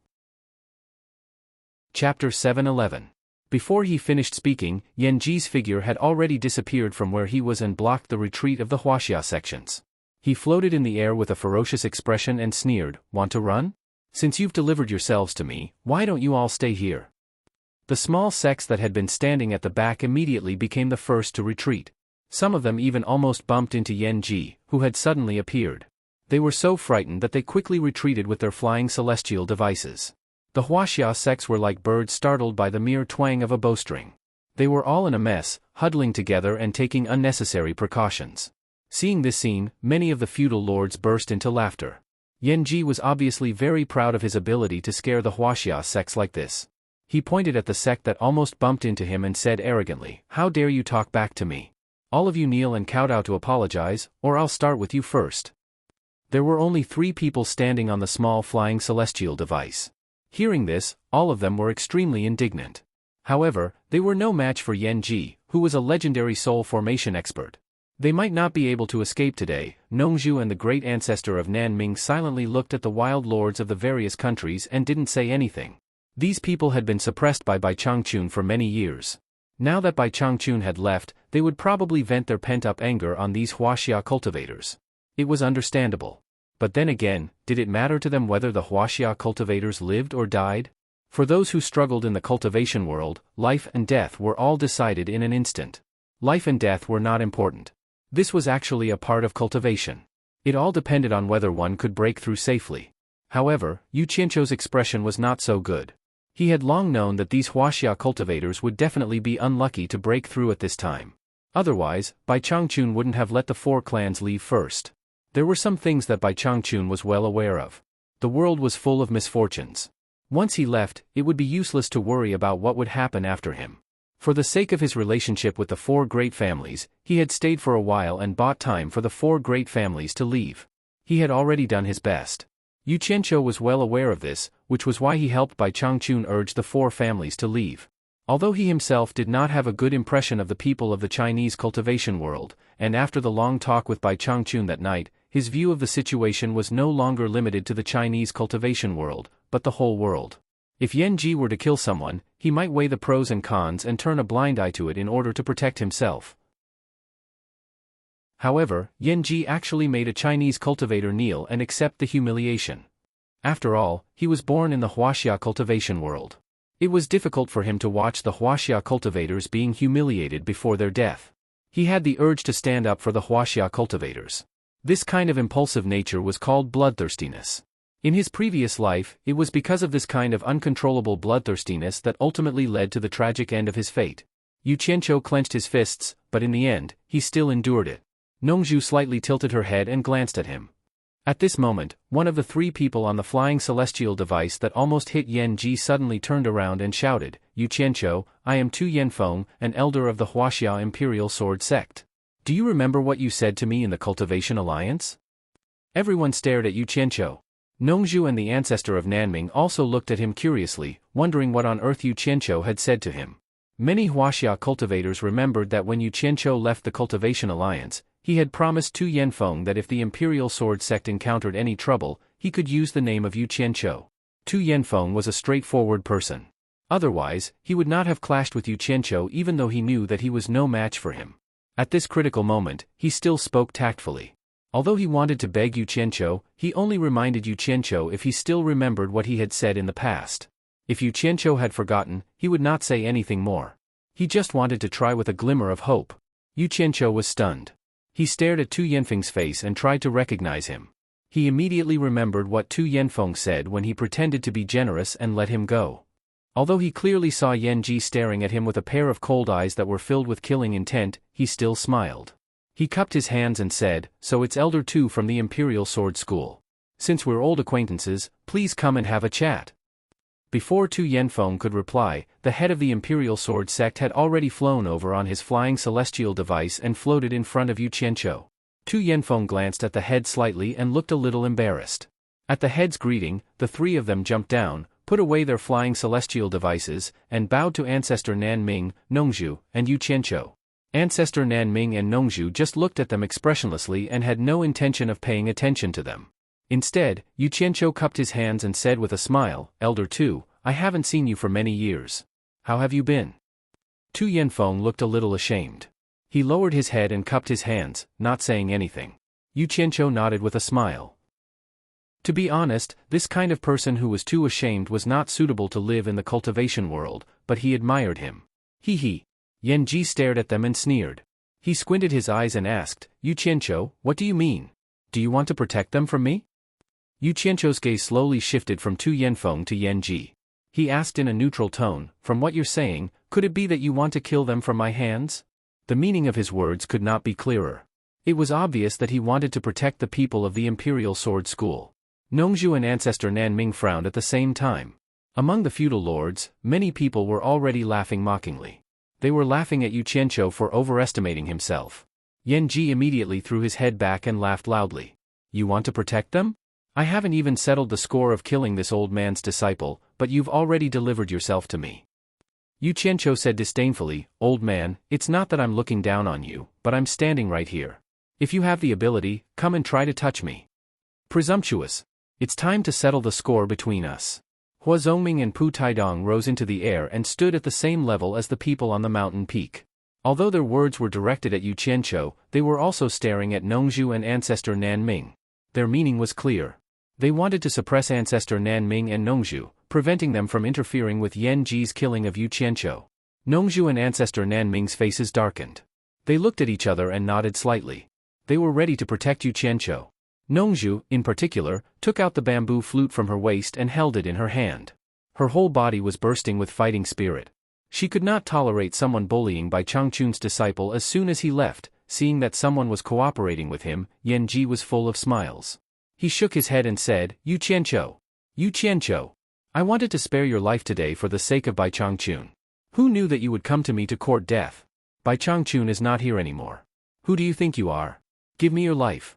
Chapter 7:11. Before he finished speaking, Yan Ji's figure had already disappeared from where he was and blocked the retreat of the Huaxia sections. He floated in the air with a ferocious expression and sneered, "Want to run? Since you've delivered yourselves to me, why don't you all stay here?" The small sects that had been standing at the back immediately became the first to retreat. Some of them even almost bumped into Yan Ji, who had suddenly appeared. They were so frightened that they quickly retreated with their flying celestial devices. The Huaxia sects were like birds startled by the mere twang of a bowstring. They were all in a mess, huddling together and taking unnecessary precautions. Seeing this scene, many of the feudal lords burst into laughter. Yan Ji was obviously very proud of his ability to scare the Huaxia sects like this. He pointed at the sect that almost bumped into him and said arrogantly, "How dare you talk back to me? All of you kneel and kowtow to apologize, or I'll start with you first." There were only 3 people standing on the small flying celestial device. Hearing this, all of them were extremely indignant. However, they were no match for Yan Ji, who was a legendary soul formation expert. They might not be able to escape today. Nongzhu and the great ancestor of Nanming silently looked at the wild lords of the various countries and didn't say anything. These people had been suppressed by Bai Changchun for many years. Now that Bai Changchun had left, they would probably vent their pent-up anger on these Huaxia cultivators. It was understandable. But then again, did it matter to them whether the Huaxia cultivators lived or died? For those who struggled in the cultivation world, life and death were all decided in an instant. Life and death were not important. This was actually a part of cultivation. It all depended on whether one could break through safely. However, Yu Qianqiu's expression was not so good. He had long known that these Huaxia cultivators would definitely be unlucky to break through at this time. Otherwise, Bai Changchun wouldn't have let the 4 clans leave first. There were some things that Bai Changchun was well aware of. The world was full of misfortunes. Once he left, it would be useless to worry about what would happen after him. For the sake of his relationship with the 4 great families, he had stayed for a while and bought time for the 4 great families to leave. He had already done his best. Yu Qianqiu was well aware of this, which was why he helped Bai Changchun urge the 4 families to leave. Although he himself did not have a good impression of the people of the Chinese cultivation world, and after the long talk with Bai Changchun that night, his view of the situation was no longer limited to the Chinese cultivation world, but the whole world. If Yan Ji were to kill someone, he might weigh the pros and cons and turn a blind eye to it in order to protect himself. However, Yan Ji actually made a Chinese cultivator kneel and accept the humiliation. After all, he was born in the Huaxia cultivation world. It was difficult for him to watch the Huaxia cultivators being humiliated before their death. He had the urge to stand up for the Huaxia cultivators. This kind of impulsive nature was called bloodthirstiness. In his previous life, it was because of this kind of uncontrollable bloodthirstiness that ultimately led to the tragic end of his fate. Yu Qianqiu clenched his fists, but in the end, he still endured it. Nongzhu slightly tilted her head and glanced at him. At this moment, one of the three people on the flying celestial device that almost hit Yan Ji suddenly turned around and shouted, "Yu Qianqiu, I am Tu Yanfeng, an elder of the Huaxia Imperial Sword Sect. Do you remember what you said to me in the Cultivation Alliance?" Everyone stared at Yu Qianqiu. Nongzhu and the ancestor of Nanming also looked at him curiously, wondering what on earth Yu Qianqiu had said to him. Many Huaxia cultivators remembered that when Yu Qianqiu left the Cultivation Alliance, he had promised Tu Yanfeng that if the Imperial Sword Sect encountered any trouble, he could use the name of Yu Qianqiu. Tu Yanfeng was a straightforward person. Otherwise, he would not have clashed with Yu Qianqiu even though he knew that he was no match for him. At this critical moment, he still spoke tactfully. Although he wanted to beg Yu Qianqiu, he only reminded Yu Qianqiu if he still remembered what he had said in the past. If Yu Qianqiu had forgotten, he would not say anything more. He just wanted to try with a glimmer of hope. Yu Qianqiu was stunned. He stared at Tu Yanfeng's face and tried to recognize him. He immediately remembered what Tu Yanfeng said when he pretended to be generous and let him go. Although he clearly saw Yan Ji staring at him with a pair of cold eyes that were filled with killing intent, he still smiled. He cupped his hands and said, "So it's Elder Tu from the Imperial Sword School. Since we're old acquaintances, please come and have a chat." Before Tu Yanfeng could reply, the head of the Imperial Sword Sect had already flown over on his flying celestial device and floated in front of Yu Qianqiu. Tu Yanfeng glanced at the head slightly and looked a little embarrassed. At the head's greeting, the three of them jumped down, put away their flying celestial devices, and bowed to Ancestor Nanming, Nongzhu, and Yu Qianqiu. Ancestor Nanming and Nongzhu just looked at them expressionlessly and had no intention of paying attention to them. Instead, Yu Qianqiu cupped his hands and said with a smile, "Elder Tu, I haven't seen you for many years. How have you been?" Tu Yanfeng looked a little ashamed. He lowered his head and cupped his hands, not saying anything. Yu Qianqiu nodded with a smile. To be honest, this kind of person who was too ashamed was not suitable to live in the cultivation world, but he admired him. Hee hee. Yan Ji stared at them and sneered. He squinted his eyes and asked, "Yu Qianqiu, what do you mean? Do you want to protect them from me?" Yu Qianqiu's gaze slowly shifted from Tu Yanfeng to Yan Ji. He asked in a neutral tone, "From what you're saying, could it be that you want to kill them from my hands?" The meaning of his words could not be clearer. It was obvious that he wanted to protect the people of the Imperial Sword School. Nongzhu and Ancestor Nanming frowned at the same time. Among the feudal lords, many people were already laughing mockingly. They were laughing at Yu Qianqiu for overestimating himself. Yan Ji immediately threw his head back and laughed loudly. "You want to protect them? I haven't even settled the score of killing this old man's disciple, but you've already delivered yourself to me." Yu Qianqiu said disdainfully, "Old man, it's not that I'm looking down on you, but I'm standing right here. If you have the ability, come and try to touch me." Presumptuous. It's time to settle the score between us. Hua Zongming and Pu Taidong rose into the air and stood at the same level as the people on the mountain peak. Although their words were directed at Yu Qianqiu, they were also staring at Nongzhu and Ancestor Nanming. Their meaning was clear. They wanted to suppress Ancestor Nanming and Nongzhu, preventing them from interfering with Yan Ji's killing of Yu Qianqiu. Nongzhu and Ancestor Nanming's faces darkened. They looked at each other and nodded slightly. They were ready to protect Yu Qianqiu. Nongzhu, in particular, took out the bamboo flute from her waist and held it in her hand. Her whole body was bursting with fighting spirit. She could not tolerate someone bullying Bai Changchun's disciple. As soon as he left, seeing that someone was cooperating with him, Yan Ji was full of smiles. He shook his head and said, "Yu Qianqiu. Yu Qianqiu. I wanted to spare your life today for the sake of Bai Changchun. Who knew that you would come to me to court death? Bai Changchun is not here anymore. Who do you think you are? Give me your life."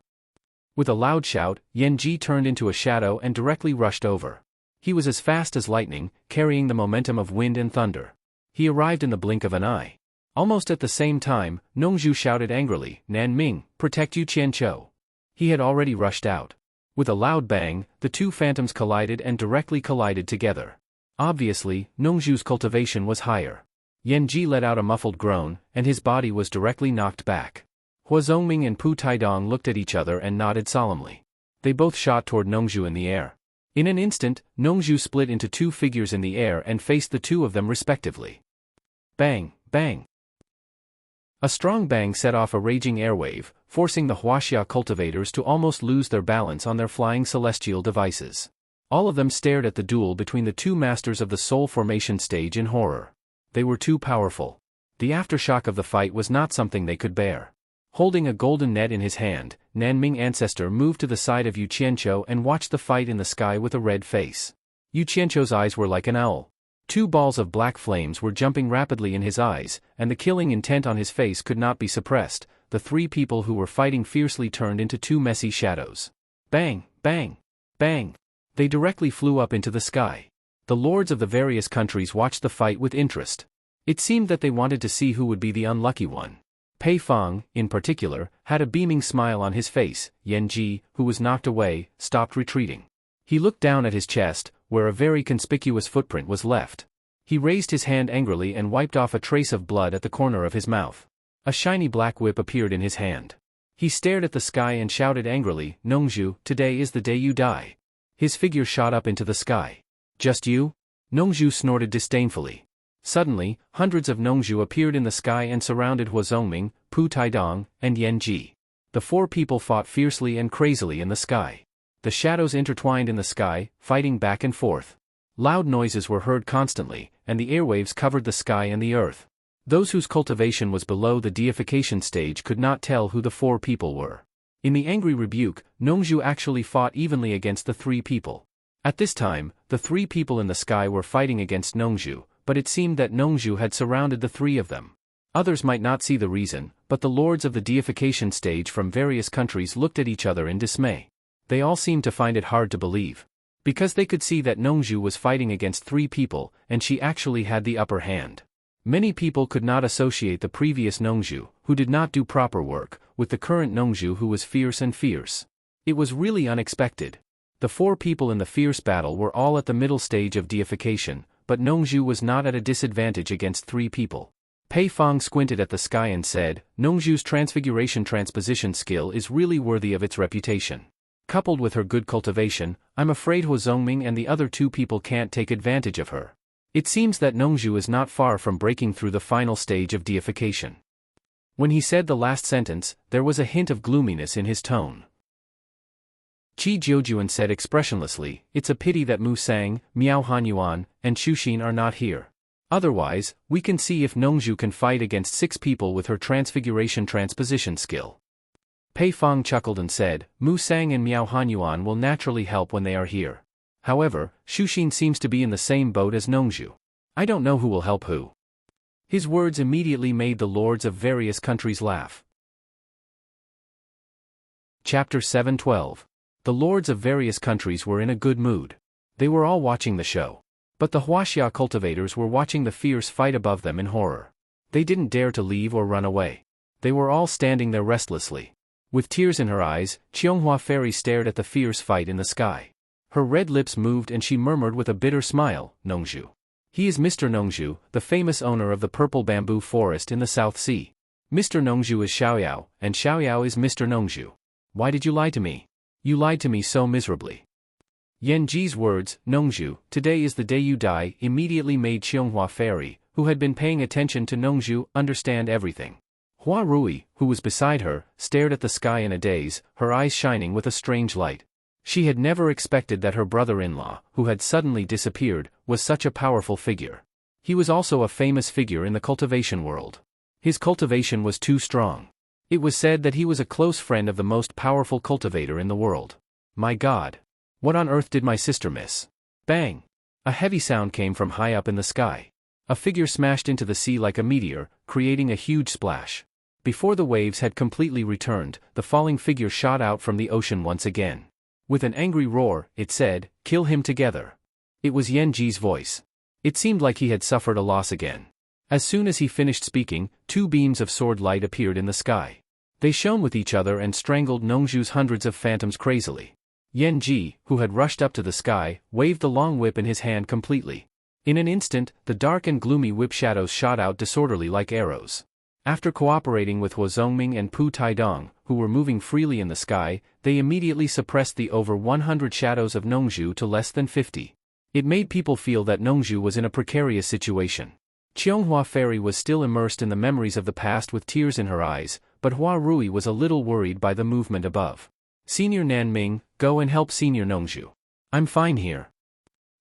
With a loud shout, Yan Ji turned into a shadow and directly rushed over. He was as fast as lightning, carrying the momentum of wind and thunder. He arrived in the blink of an eye. Almost at the same time, Nongzhu shouted angrily, "Nanming, protect Yu Qianqiu." He had already rushed out. With a loud bang, the two phantoms collided and directly collided together. Obviously, Nongzhu's cultivation was higher. Yan Ji let out a muffled groan, and his body was directly knocked back. Hua Zongming and Pu Taidong looked at each other and nodded solemnly. They both shot toward Nongzhu in the air. In an instant, Nongzhu split into two figures in the air and faced the two of them respectively. Bang, bang. A strong bang set off a raging airwave, forcing the Huaxia cultivators to almost lose their balance on their flying celestial devices. All of them stared at the duel between the two masters of the soul formation stage in horror. They were too powerful. The aftershock of the fight was not something they could bear. Holding a golden net in his hand, Nanming Ancestor moved to the side of Yu Qianqiu and watched the fight in the sky with a red face. Yu Qianqiu's eyes were like an owl. Two balls of black flames were jumping rapidly in his eyes, and the killing intent on his face could not be suppressed. The three people who were fighting fiercely turned into two messy shadows. Bang, bang, bang. They directly flew up into the sky. The lords of the various countries watched the fight with interest. It seemed that they wanted to see who would be the unlucky one. Pei Fang, in particular, had a beaming smile on his face. Yan Ji, who was knocked away, stopped retreating. He looked down at his chest, where a very conspicuous footprint was left. He raised his hand angrily and wiped off a trace of blood at the corner of his mouth. A shiny black whip appeared in his hand. He stared at the sky and shouted angrily, "Nongzhu, today is the day you die." His figure shot up into the sky. "Just you?" Nongzhu snorted disdainfully. Suddenly, hundreds of Nongzhu appeared in the sky and surrounded Huazongming, Pu Taidong, and Yan Ji. The four people fought fiercely and crazily in the sky. The shadows intertwined in the sky, fighting back and forth. Loud noises were heard constantly, and the airwaves covered the sky and the earth. Those whose cultivation was below the deification stage could not tell who the four people were. In the angry rebuke, Nongzhu actually fought evenly against the three people. At this time, the three people in the sky were fighting against Nongzhu, but it seemed that Nongzhu had surrounded the three of them. Others might not see the reason, but the lords of the deification stage from various countries looked at each other in dismay. They all seemed to find it hard to believe. Because they could see that Nongzhu was fighting against three people, and she actually had the upper hand. Many people could not associate the previous Nongzhu, who did not do proper work, with the current Nongzhu who was fierce. It was really unexpected. The four people in the fierce battle were all at the middle stage of deification, but Nongzhu was not at a disadvantage against three people. Pei Fang squinted at the sky and said, "Nongzhu's transfiguration transposition skill is really worthy of its reputation. Coupled with her good cultivation, I'm afraid Huazongming and the other two people can't take advantage of her. It seems that Nongzhu is not far from breaking through the final stage of deification." When he said the last sentence, there was a hint of gloominess in his tone. Qi Jiujuan said expressionlessly, "It's a pity that Mu Sang, Miao Hanyuan, and Xuxin are not here. Otherwise, we can see if Nongzhu can fight against 6 people with her transfiguration transposition skill." Pei Fang chuckled and said, "Mu Sang and Miao Hanyuan will naturally help when they are here. However, Xuxin seems to be in the same boat as Nongzhu. I don't know who will help who." His words immediately made the lords of various countries laugh. Chapter 7:12. The lords of various countries were in a good mood. They were all watching the show. But the Huaxia cultivators were watching the fierce fight above them in horror. They didn't dare to leave or run away. They were all standing there restlessly. With tears in her eyes, Qianghua Fairy stared at the fierce fight in the sky. Her red lips moved and she murmured with a bitter smile, "Nongzhu. He is Mr. Nongzhu, the famous owner of the purple bamboo forest in the South Sea. Mr. Nongzhu is Xiaoyao, and Xiaoyao is Mr. Nongzhu. Why did you lie to me? You lied to me so miserably." Yan Ji's words, "Nongzhu, today is the day you die," immediately made Qianghua Fairy, who had been paying attention to Nongzhu, understand everything. Hua Rui, who was beside her, stared at the sky in a daze, her eyes shining with a strange light. She had never expected that her brother-in-law, who had suddenly disappeared, was such a powerful figure. He was also a famous figure in the cultivation world. His cultivation was too strong. It was said that he was a close friend of the most powerful cultivator in the world. My God! What on earth did my sister miss? Bang! A heavy sound came from high up in the sky. A figure smashed into the sea like a meteor, creating a huge splash. Before the waves had completely returned, the falling figure shot out from the ocean once again. With an angry roar, it said, "Kill him together." It was Yan Ji's voice. It seemed like he had suffered a loss again. As soon as he finished speaking, 2 beams of sword light appeared in the sky. They shone with each other and strangled Nongzhu's hundreds of phantoms crazily. Yan Ji, who had rushed up to the sky, waved the long whip in his hand completely. In an instant, the dark and gloomy whip shadows shot out disorderly like arrows. After cooperating with Huazongming and Pu Taidong, who were moving freely in the sky, they immediately suppressed the over 100 shadows of Nongzhu to less than 50. It made people feel that Nongzhu was in a precarious situation. Qianghua Fairy was still immersed in the memories of the past with tears in her eyes, but Hua Rui was a little worried by the movement above. Senior Nanming, go and help Senior Nongzhu. I'm fine here,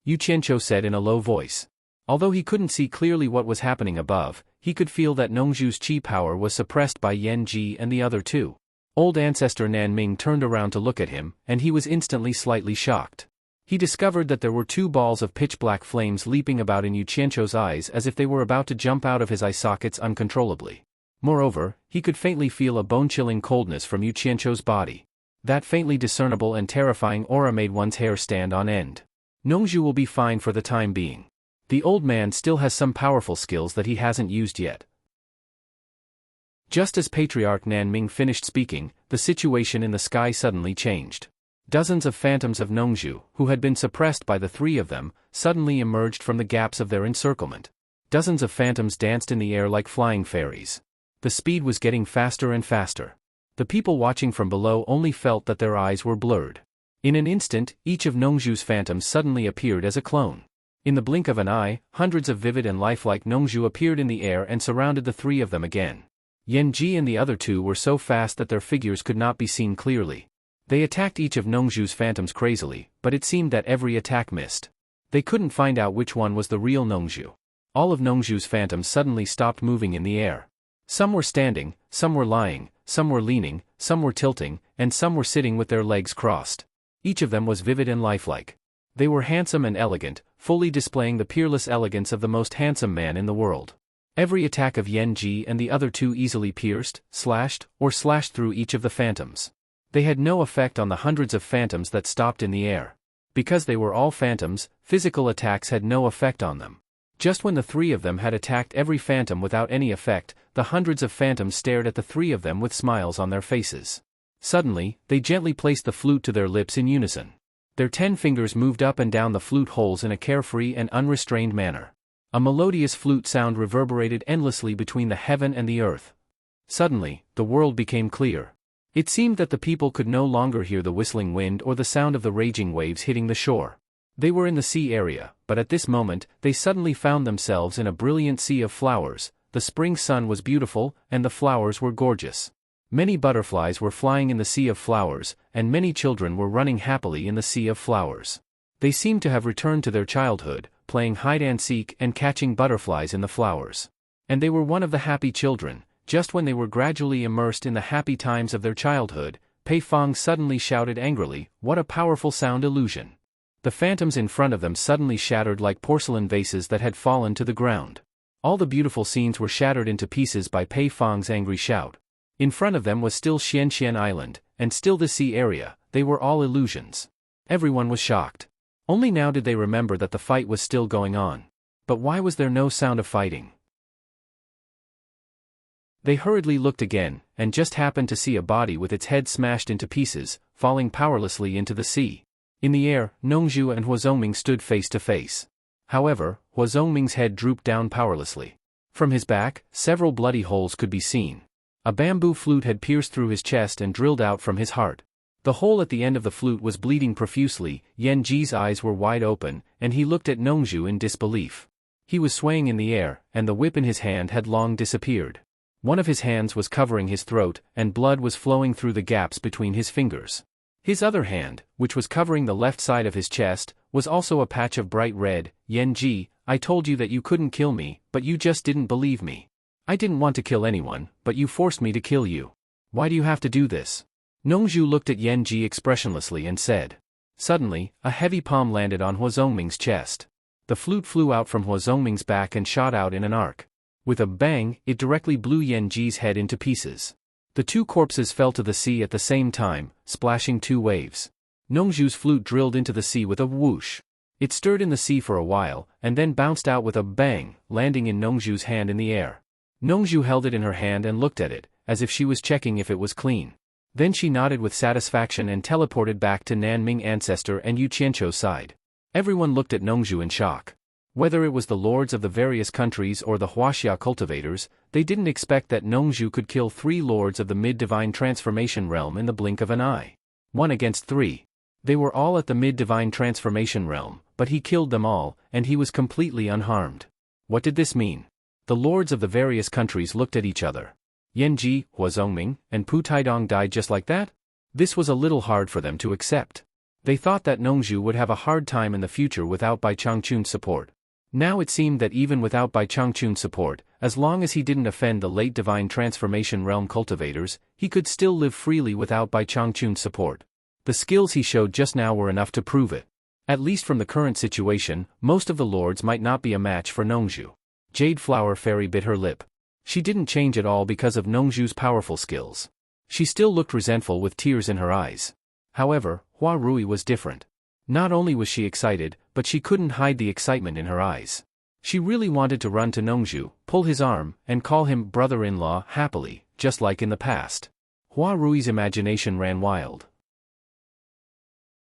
Yu Qianqiu said in a low voice. Although he couldn't see clearly what was happening above, he could feel that Nongzhu's qi power was suppressed by Yan Ji and the other two. Old ancestor Nanming turned around to look at him, and he was instantly slightly shocked. He discovered that there were two balls of pitch-black flames leaping about in Yu Qianqiu's eyes as if they were about to jump out of his eye sockets uncontrollably. Moreover, he could faintly feel a bone-chilling coldness from Yu Qianqiu's body. That faintly discernible and terrifying aura made one's hair stand on end. Nongzhu will be fine for the time being. The old man still has some powerful skills that he hasn't used yet. Just as Patriarch Nanming finished speaking, the situation in the sky suddenly changed. Dozens of phantoms of Nongzhu, who had been suppressed by the three of them, suddenly emerged from the gaps of their encirclement. Dozens of phantoms danced in the air like flying fairies. The speed was getting faster and faster. The people watching from below only felt that their eyes were blurred. In an instant, each of Nongzhu's phantoms suddenly appeared as a clone. In the blink of an eye, hundreds of vivid and lifelike Nongzhu appeared in the air and surrounded the three of them again. Yan Ji and the other two were so fast that their figures could not be seen clearly. They attacked each of Nongzhu's phantoms crazily, but it seemed that every attack missed. They couldn't find out which one was the real Nongzhu. All of Nongzhu's phantoms suddenly stopped moving in the air. Some were standing, some were lying, some were leaning, some were tilting, and some were sitting with their legs crossed. Each of them was vivid and lifelike. They were handsome and elegant, fully displaying the peerless elegance of the most handsome man in the world. Every attack of Yan Ji and the other two easily pierced, slashed through each of the phantoms. They had no effect on the hundreds of phantoms that stopped in the air. Because they were all phantoms, physical attacks had no effect on them. Just when the three of them had attacked every phantom without any effect, the hundreds of phantoms stared at the three of them with smiles on their faces. Suddenly, they gently placed the flute to their lips in unison. Their 10 fingers moved up and down the flute holes in a carefree and unrestrained manner. A melodious flute sound reverberated endlessly between the heaven and the earth. Suddenly, the world became clear. It seemed that the people could no longer hear the whistling wind or the sound of the raging waves hitting the shore. They were in the sea area, but at this moment, they suddenly found themselves in a brilliant sea of flowers. The spring sun was beautiful, and the flowers were gorgeous. Many butterflies were flying in the sea of flowers, and many children were running happily in the sea of flowers. They seemed to have returned to their childhood, playing hide-and-seek and catching butterflies in the flowers. And they were one of the happy children. Just when they were gradually immersed in the happy times of their childhood, Pei Fong suddenly shouted angrily, "What a powerful sound illusion!" The phantoms in front of them suddenly shattered like porcelain vases that had fallen to the ground. All the beautiful scenes were shattered into pieces by Pei Fong's angry shout. In front of them was still Xianxian Island, and still the sea area. They were all illusions. Everyone was shocked. Only now did they remember that the fight was still going on. But why was there no sound of fighting? They hurriedly looked again, and just happened to see a body with its head smashed into pieces, falling powerlessly into the sea. In the air, Nongzhu and Hua Zongming stood face to face. However, Hua Zongming's head drooped down powerlessly. From his back, several bloody holes could be seen. A bamboo flute had pierced through his chest and drilled out from his heart. The hole at the end of the flute was bleeding profusely. Yan Ji's eyes were wide open, and he looked at Nongzhu in disbelief. He was swaying in the air, and the whip in his hand had long disappeared. One of his hands was covering his throat, and blood was flowing through the gaps between his fingers. His other hand, which was covering the left side of his chest, was also a patch of bright red. "Yan Ji, I told you that you couldn't kill me, but you just didn't believe me. I didn't want to kill anyone, but you forced me to kill you. Why do you have to do this?" Nongzhu looked at Yan Ji expressionlessly and said. Suddenly, a heavy palm landed on Hua Zongming's chest. The flute flew out from Hua Zongming's back and shot out in an arc. With a bang, it directly blew Yan Ji's head into pieces. The two corpses fell to the sea at the same time, splashing 2 waves. Nongzhu's flute drilled into the sea with a whoosh. It stirred in the sea for a while, and then bounced out with a bang, landing in Nongzhu's hand in the air. Nongzhu held it in her hand and looked at it, as if she was checking if it was clean. Then she nodded with satisfaction and teleported back to Nanming ancestor and Yu Qianqiu's side. Everyone looked at Nongzhu in shock. Whether it was the lords of the various countries or the Huaxia cultivators, they didn't expect that Nongzhu could kill 3 lords of the mid-divine transformation realm in the blink of an eye. 1 against 3. They were all at the mid-divine transformation realm, but he killed them all, and he was completely unharmed. What did this mean? The lords of the various countries looked at each other. Yanji, Hua Zongming, and Pu Taidong died just like that? This was a little hard for them to accept. They thought that Nongzhu would have a hard time in the future without Bai Changchun's support. Now it seemed that even without Bai Changchun's support, as long as he didn't offend the late divine transformation realm cultivators, he could still live freely without Bai Changchun's support. The skills he showed just now were enough to prove it. At least from the current situation, most of the lords might not be a match for Nongzhu. Jade Flower Fairy bit her lip. She didn't change at all because of Nongzhu's powerful skills. She still looked resentful with tears in her eyes. However, Hua Rui was different. Not only was she excited, but she couldn't hide the excitement in her eyes. She really wanted to run to Nongzhu, pull his arm, and call him brother-in-law happily, just like in the past. Hua Rui's imagination ran wild.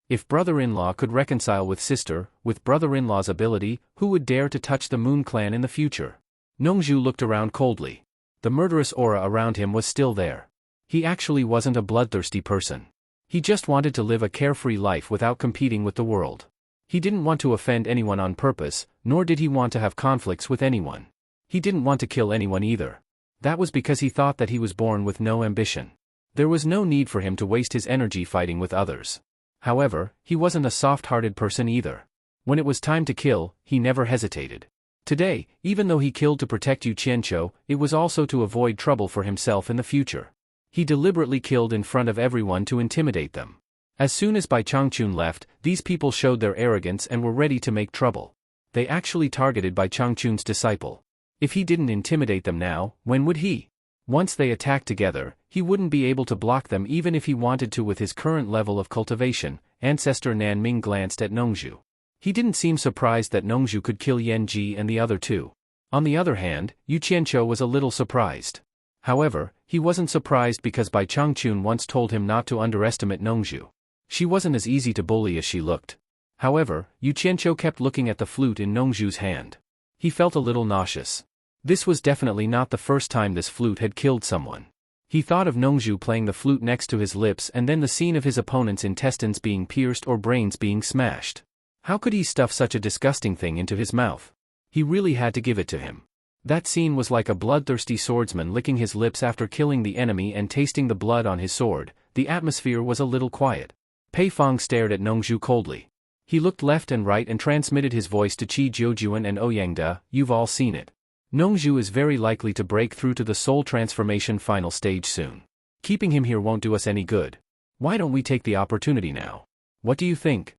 If brother-in-law could reconcile with sister, with brother-in-law's ability, who would dare to touch the Moon Clan in the future? Nongzhu looked around coldly. The murderous aura around him was still there. He actually wasn't a bloodthirsty person. He just wanted to live a carefree life without competing with the world. He didn't want to offend anyone on purpose, nor did he want to have conflicts with anyone. He didn't want to kill anyone either. That was because he thought that he was born with no ambition. There was no need for him to waste his energy fighting with others. However, he wasn't a soft-hearted person either. When it was time to kill, he never hesitated. Today, even though he killed to protect Yu Qianqiu, it was also to avoid trouble for himself in the future. He deliberately killed in front of everyone to intimidate them. As soon as Bai Changchun left, these people showed their arrogance and were ready to make trouble. They actually targeted Bai Changchun's disciple. If he didn't intimidate them now, when would he? Once they attacked together, he wouldn't be able to block them even if he wanted to with his current level of cultivation. Ancestor Nanming glanced at Nongzhu. He didn't seem surprised that Nongzhu could kill Yanji and the other two. On the other hand, Yu Qianqiu was a little surprised. However, he wasn't surprised because Bai Changchun once told him not to underestimate Nongzhu. She wasn't as easy to bully as she looked. However, Yu Qianqiu kept looking at the flute in Nongzhu's hand. He felt a little nauseous. This was definitely not the first time this flute had killed someone. He thought of Nongzhu playing the flute next to his lips and then the scene of his opponent's intestines being pierced or brains being smashed. How could he stuff such a disgusting thing into his mouth? He really had to give it to him. That scene was like a bloodthirsty swordsman licking his lips after killing the enemy and tasting the blood on his sword. The atmosphere was a little quiet. Pei Fong stared at Nongzhu coldly. He looked left and right and transmitted his voice to Qi Jiujuan and Ouyangda. You've all seen it. Nongzhu is very likely to break through to the soul transformation final stage soon. Keeping him here won't do us any good. Why don't we take the opportunity now? What do you think?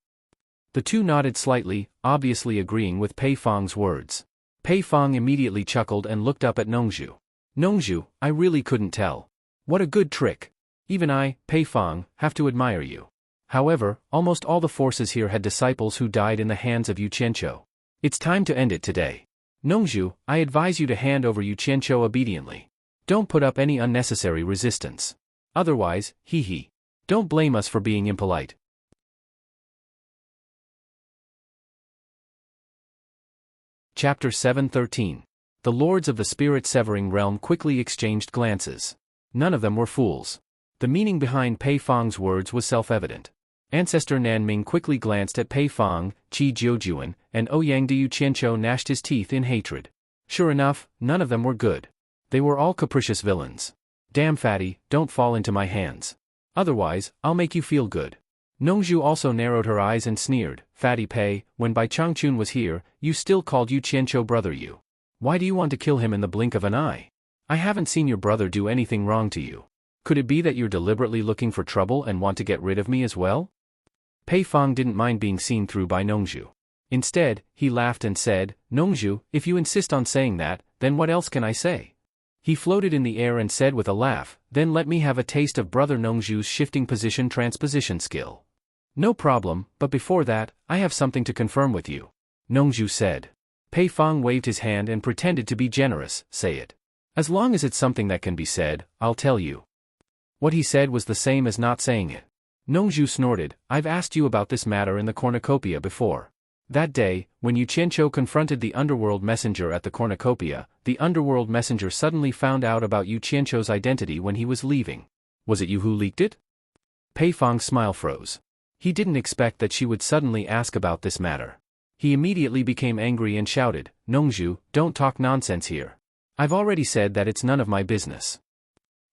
The two nodded slightly, obviously agreeing with Pei Fong's words. Pei Fong immediately chuckled and looked up at Nongzhu. Nongzhu, I really couldn't tell. What a good trick. Even I, Pei Fong, have to admire you. However, almost all the forces here had disciples who died in the hands of Yu Qianqiu. It's time to end it today. Nongzhu, I advise you to hand over Yu Qianqiu obediently. Don't put up any unnecessary resistance. Otherwise, hee. Don't blame us for being impolite. Chapter 7:13. The lords of the spirit-severing realm quickly exchanged glances. None of them were fools. The meaning behind Pei Fong's words was self-evident. Ancestor Nanming quickly glanced at Pei Fong, Qi Jiujuan, and Ouyangda. Yu Qianqiu gnashed his teeth in hatred. Sure enough, none of them were good. They were all capricious villains. Damn fatty, don't fall into my hands. Otherwise, I'll make you feel good. Nongzhu also narrowed her eyes and sneered. Fatty Pei, when Bai Changchun was here, you still called Yu Qianqiu brother you. Why do you want to kill him in the blink of an eye? I haven't seen your brother do anything wrong to you. Could it be that you're deliberately looking for trouble and want to get rid of me as well? Pei Fong didn't mind being seen through by Nongzhu. Instead, he laughed and said, Nongzhu, if you insist on saying that, then what else can I say? He floated in the air and said with a laugh, then let me have a taste of brother Nongzhu's shifting position transposition skill. No problem, but before that, I have something to confirm with you. Nongzhu said. Pei Fong waved his hand and pretended to be generous. Say it. As long as it's something that can be said, I'll tell you. What he said was the same as not saying it. Nongzhu snorted, I've asked you about this matter in the cornucopia before. That day, when Yu Qianqiu confronted the underworld messenger at the cornucopia, the underworld messenger suddenly found out about Yu Qianqiu's identity when he was leaving. Was it you who leaked it? Pei Fong's smile froze. He didn't expect that she would suddenly ask about this matter. He immediately became angry and shouted, Nongzhu, don't talk nonsense here. I've already said that it's none of my business.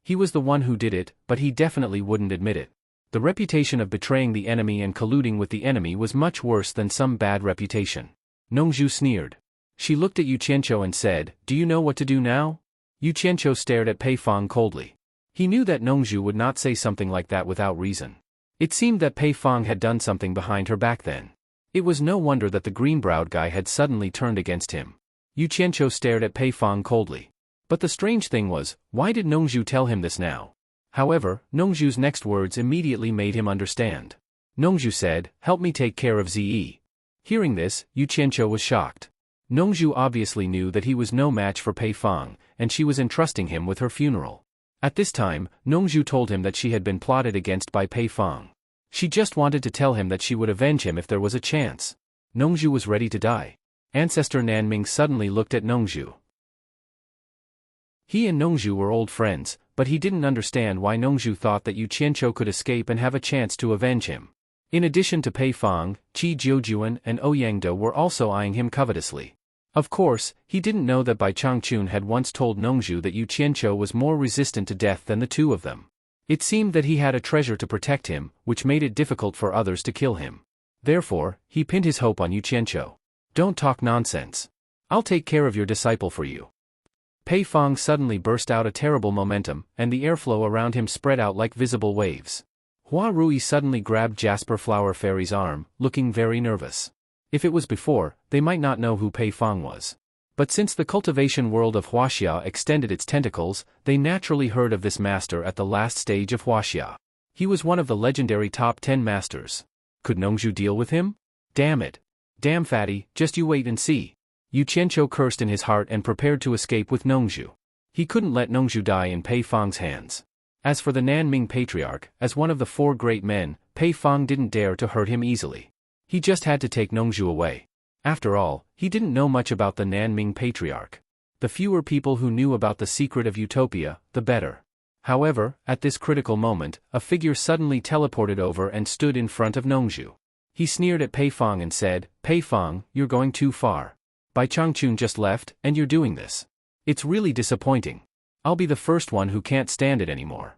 He was the one who did it, but he definitely wouldn't admit it. The reputation of betraying the enemy and colluding with the enemy was much worse than some bad reputation. Nongzhu sneered. She looked at Yu Qianqiu and said, "Do you know what to do now?" Yu Qianqiu stared at Pei Fang coldly. He knew that Nongzhu would not say something like that without reason. It seemed that Pei Fang had done something behind her back then. It was no wonder that the green-browed guy had suddenly turned against him. Yu Qianqiu stared at Pei Fang coldly. But the strange thing was, why did Nongzhu tell him this now? However, Nongzhu's next words immediately made him understand. Nongzhu said, "Help me take care of Zi." Hearing this, Yu Qianqiu was shocked. Nongzhu obviously knew that he was no match for Pei Fang, and she was entrusting him with her funeral. At this time, Nongzhu told him that she had been plotted against by Pei Fang. She just wanted to tell him that she would avenge him if there was a chance. Nongzhu was ready to die. Ancestor Nanming suddenly looked at Nongzhu. He and Nongzhu were old friends, but he didn't understand why Nongzhu thought that Yu Qianqiu could escape and have a chance to avenge him. In addition to Pei Fang, Qi Jiujuan and Ouyangde were also eyeing him covetously. Of course, he didn't know that Bai Changchun had once told Nongzhu that Yu Qianqiu was more resistant to death than the two of them. It seemed that he had a treasure to protect him, which made it difficult for others to kill him. Therefore, he pinned his hope on Yu Qianqiu. "Don't talk nonsense. I'll take care of your disciple for you." Pei Fang suddenly burst out a terrible momentum, and the airflow around him spread out like visible waves. Hua Rui suddenly grabbed Jasper Flower Fairy's arm, looking very nervous. If it was before, they might not know who Pei Fang was. But since the cultivation world of Huaxia extended its tentacles, they naturally heard of this master at the last stage of Huaxia. He was one of the legendary top 10 masters. Could Nongzhu deal with him? Damn it. Damn fatty, just you wait and see. Yu Qianqiu cursed in his heart and prepared to escape with Nongzhu. He couldn't let Nongzhu die in Pei Fang's hands. As for the Nanming Patriarch, as one of the 4 great men, Pei Fang didn't dare to hurt him easily. He just had to take Nongzhu away. After all, he didn't know much about the Nanming Patriarch. The fewer people who knew about the secret of Utopia, the better. However, at this critical moment, a figure suddenly teleported over and stood in front of Nongzhu. He sneered at Pei Fang and said, "Pei Fang, you're going too far. Bai Changchun just left, and you're doing this. It's really disappointing. I'll be the first one who can't stand it anymore."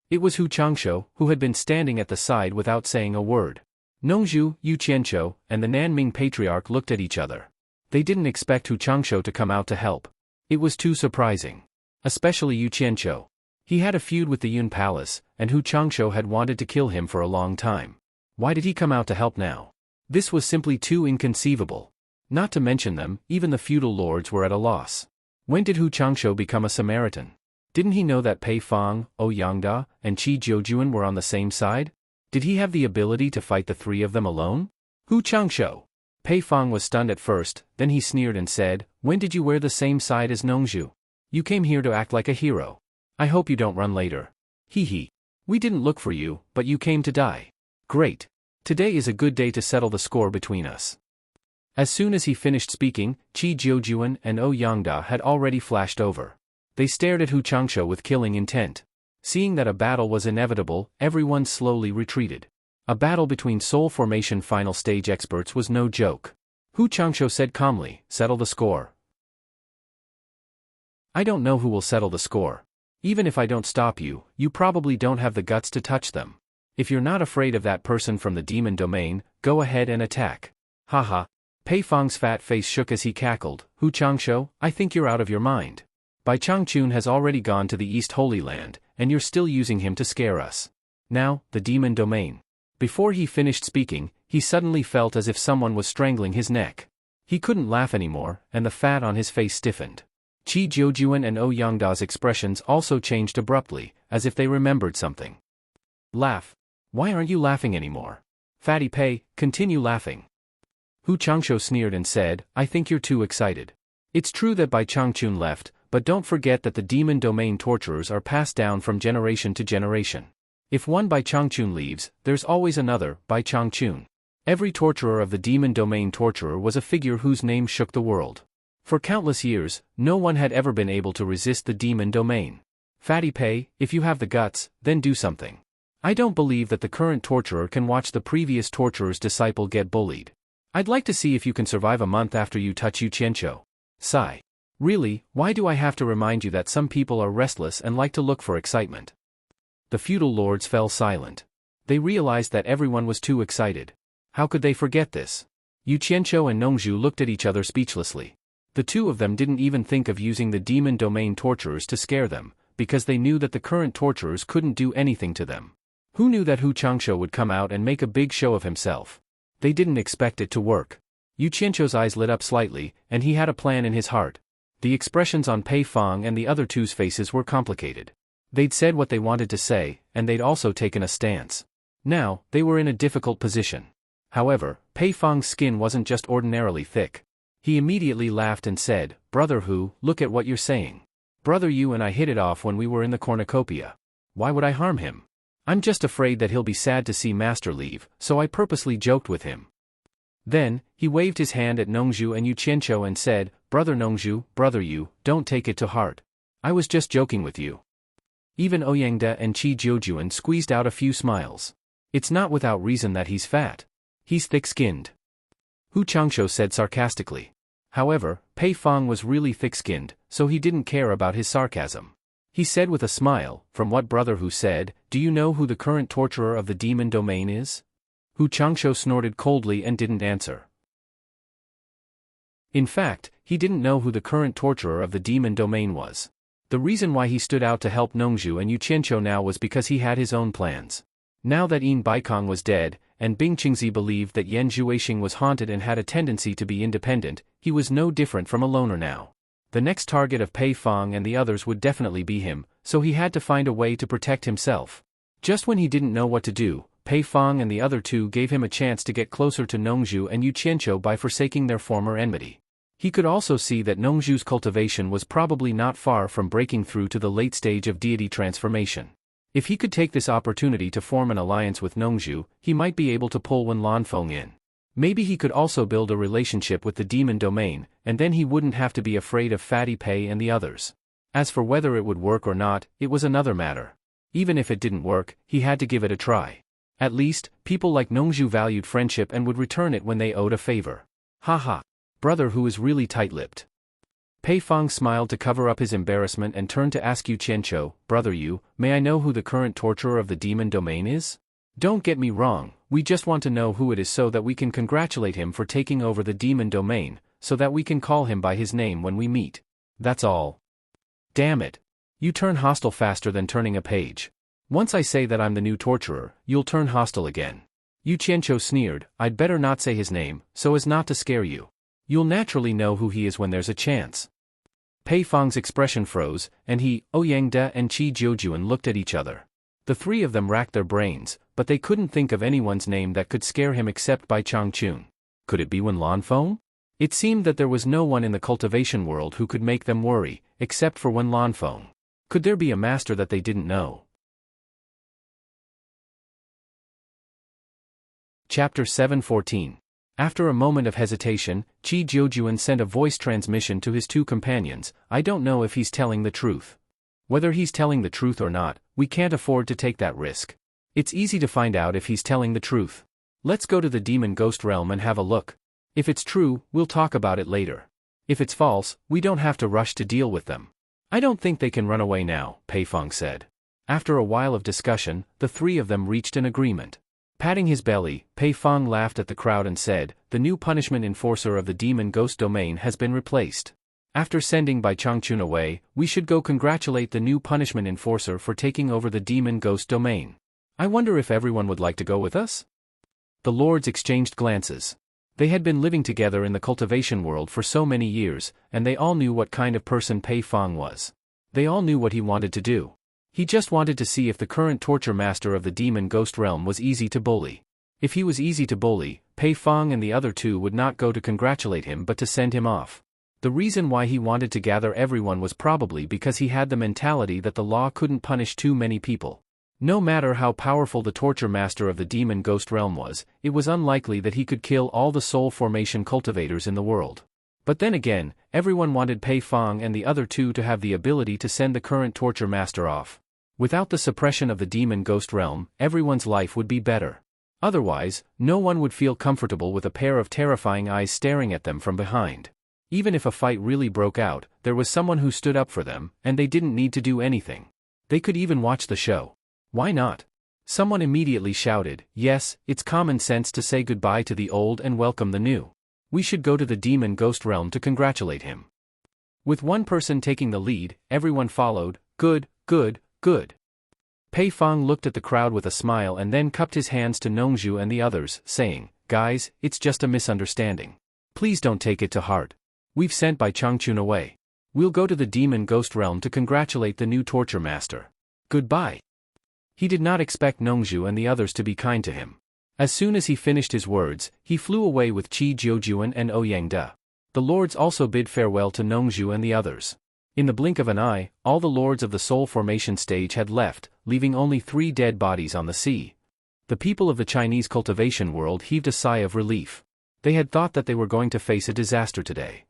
It was Hu Changshou, who had been standing at the side without saying a word. Nongzhu, Yu Qianqiu, and the Nanming Patriarch looked at each other. They didn't expect Hu Changshou to come out to help. It was too surprising. Especially Yu Qianqiu. He had a feud with the Yun Palace, and Hu Changshou had wanted to kill him for a long time. Why did he come out to help now? This was simply too inconceivable. Not to mention them, even the feudal lords were at a loss. When did Hu Changshou become a Samaritan? Didn't he know that Pei Fang, Ouyangde, and Qi Jiujuan were on the same side? Did he have the ability to fight the 3 of them alone? Hu Changshou. Pei Fang was stunned at first, then he sneered and said, "When did you wear the same side as Nongzhu? You came here to act like a hero. I hope you don't run later. Hee hee. We didn't look for you, but you came to die. Great. Today is a good day to settle the score between us." As soon as he finished speaking, Qi Jiujuan and Ouyangde had already flashed over. They stared at Hu Changshou with killing intent. Seeing that a battle was inevitable, everyone slowly retreated. A battle between Soul Formation final stage experts was no joke. Hu Changshou said calmly, "Settle the score." "I don't know who will settle the score. Even if I don't stop you, you probably don't have the guts to touch them. If you're not afraid of that person from the demon domain, go ahead and attack." Haha. Pei Fang's fat face shook as he cackled, "Hu Changshou, I think you're out of your mind. Bai Changchun has already gone to the East Holy Land, and you're still using him to scare us. Now, the demon domain." Before he finished speaking, he suddenly felt as if someone was strangling his neck. He couldn't laugh anymore, and the fat on his face stiffened. Qi Jiujuan and Ouyangda's expressions also changed abruptly, as if they remembered something. "Laugh. Why aren't you laughing anymore? Fatty Pei, continue laughing." Hu Changshou sneered and said, "I think you're too excited. It's true that Bai Changchun left, but don't forget that the demon domain torturers are passed down from generation to generation. If one Bai Changchun leaves, there's always another Bai Changchun. Every torturer of the demon domain torturer was a figure whose name shook the world. For countless years, no one had ever been able to resist the demon domain. Fatty Pei, if you have the guts, then do something. I don't believe that the current torturer can watch the previous torturer's disciple get bullied. I'd like to see if you can survive a month after you touch Yu Qianqiu." Sigh. Really, why do I have to remind you that some people are restless and like to look for excitement? The feudal lords fell silent. They realized that everyone was too excited. How could they forget this? Yu Qianqiu and Nongzhu looked at each other speechlessly. The two of them didn't even think of using the demon domain torturers to scare them, because they knew that the current torturers couldn't do anything to them. Who knew that Hu Changshu would come out and make a big show of himself? They didn't expect it to work. Yu Qianqiu's eyes lit up slightly, and he had a plan in his heart. The expressions on Pei Fong and the other two's faces were complicated. They'd said what they wanted to say, and they'd also taken a stance. Now, they were in a difficult position. However, Pei Fong's skin wasn't just ordinarily thick. He immediately laughed and said, "Brother Hu, look at what you're saying. Brother Yu and I hit it off when we were in the cornucopia. Why would I harm him? I'm just afraid that he'll be sad to see Master leave, so I purposely joked with him." Then, he waved his hand at Nongzhu and Yu Qianqiu and said, "Brother Nongzhu, Brother Yu, don't take it to heart. I was just joking with you." Even Ouyangde and Qi Jiujuan squeezed out a few smiles. It's not without reason that he's fat. He's thick-skinned. Hu Changshu said sarcastically. However, Pei Fong was really thick-skinned, so he didn't care about his sarcasm. He said with a smile, "From what Brother Hu said, do you know who the current torturer of the demon domain is?" Hu Changshu snorted coldly and didn't answer. In fact, he didn't know who the current torturer of the demon domain was. The reason why he stood out to help Nongzhu and Yu Qianqiu now was because he had his own plans. Now that Yin Baikong was dead, and Bing Qingzi believed that Yan Zhuixing was haunted and had a tendency to be independent, he was no different from a loner now. The next target of Pei Fong and the others would definitely be him, so he had to find a way to protect himself. Just when he didn't know what to do, Pei Fong and the other two gave him a chance to get closer to Nongzhu and Yu Qianqiu by forsaking their former enmity. He could also see that Nongzhu's cultivation was probably not far from breaking through to the late stage of deity transformation. If he could take this opportunity to form an alliance with Nongzhu, he might be able to pull Wen Lanfeng in. Maybe he could also build a relationship with the demon domain, and then he wouldn't have to be afraid of Fatty Pei and the others. As for whether it would work or not, it was another matter. Even if it didn't work, he had to give it a try. At least, people like Nongzhu valued friendship and would return it when they owed a favor. Haha. Brother Hu is really tight-lipped. Pei Fong smiled to cover up his embarrassment and turned to ask Yu Qianqiu, "Brother Yu, may I know who the current torturer of the demon domain is? Don't get me wrong, we just want to know who it is so that we can congratulate him for taking over the demon domain, so that we can call him by his name when we meet. That's all." Damn it. You turn hostile faster than turning a page. Once I say that I'm the new torturer, you'll turn hostile again. Yu Qianqiu sneered, "I'd better not say his name, so as not to scare you. You'll naturally know who he is when there's a chance." Pei Fong's expression froze, and he, Ouyangde and Qi Jiujuan looked at each other. The three of them racked their brains, but they couldn't think of anyone's name that could scare him except Bai Changchun. Could it be Wen Lanfeng? It seemed that there was no one in the cultivation world who could make them worry, except for Wen Lanfeng. Could there be a master that they didn't know? Chapter 714. After a moment of hesitation, Qi Jiujuan sent a voice transmission to his two companions. "I don't know if he's telling the truth. Whether he's telling the truth or not, we can't afford to take that risk. It's easy to find out if he's telling the truth. Let's go to the demon ghost realm and have a look. If it's true, we'll talk about it later. If it's false, we don't have to rush to deal with them." "I don't think they can run away now," Pei Fong said. After a while of discussion, the three of them reached an agreement. Patting his belly, Pei Fong laughed at the crowd and said, "The new punishment enforcer of the demon ghost domain has been replaced. After sending Bai Changchun away, we should go congratulate the new punishment enforcer for taking over the demon ghost domain. I wonder if everyone would like to go with us?" The lords exchanged glances. They had been living together in the cultivation world for so many years, and they all knew what kind of person Pei Fong was. They all knew what he wanted to do. He just wanted to see if the current torture master of the demon ghost realm was easy to bully. If he was easy to bully, Pei Fong and the other two would not go to congratulate him but to send him off. The reason why he wanted to gather everyone was probably because he had the mentality that the law couldn't punish too many people. No matter how powerful the torture master of the demon ghost realm was, it was unlikely that he could kill all the soul formation cultivators in the world. But then again, everyone wanted Pei Fong and the other two to have the ability to send the current torture master off. Without the suppression of the demon ghost realm, everyone's life would be better. Otherwise, no one would feel comfortable with a pair of terrifying eyes staring at them from behind. Even if a fight really broke out, there was someone who stood up for them, and they didn't need to do anything. They could even watch the show. Why not? Someone immediately shouted, yes, it's common sense to say goodbye to the old and welcome the new. We should go to the demon ghost realm to congratulate him. With one person taking the lead, everyone followed. Good, good, good. Pei Fang looked at the crowd with a smile and then cupped his hands to Nongzhu and the others, saying, guys, it's just a misunderstanding. Please don't take it to heart. We've sent Bai Changchun away. We'll go to the demon ghost realm to congratulate the new torture master. Goodbye. He did not expect Nongzhu and the others to be kind to him. As soon as he finished his words, he flew away with Qi Jiujuan and Ouyang. The lords also bid farewell to Nongzhu and the others. In the blink of an eye, all the lords of the soul formation stage had left, leaving only 3 dead bodies on the sea. The people of the Chinese cultivation world heaved a sigh of relief. They had thought that they were going to face a disaster today.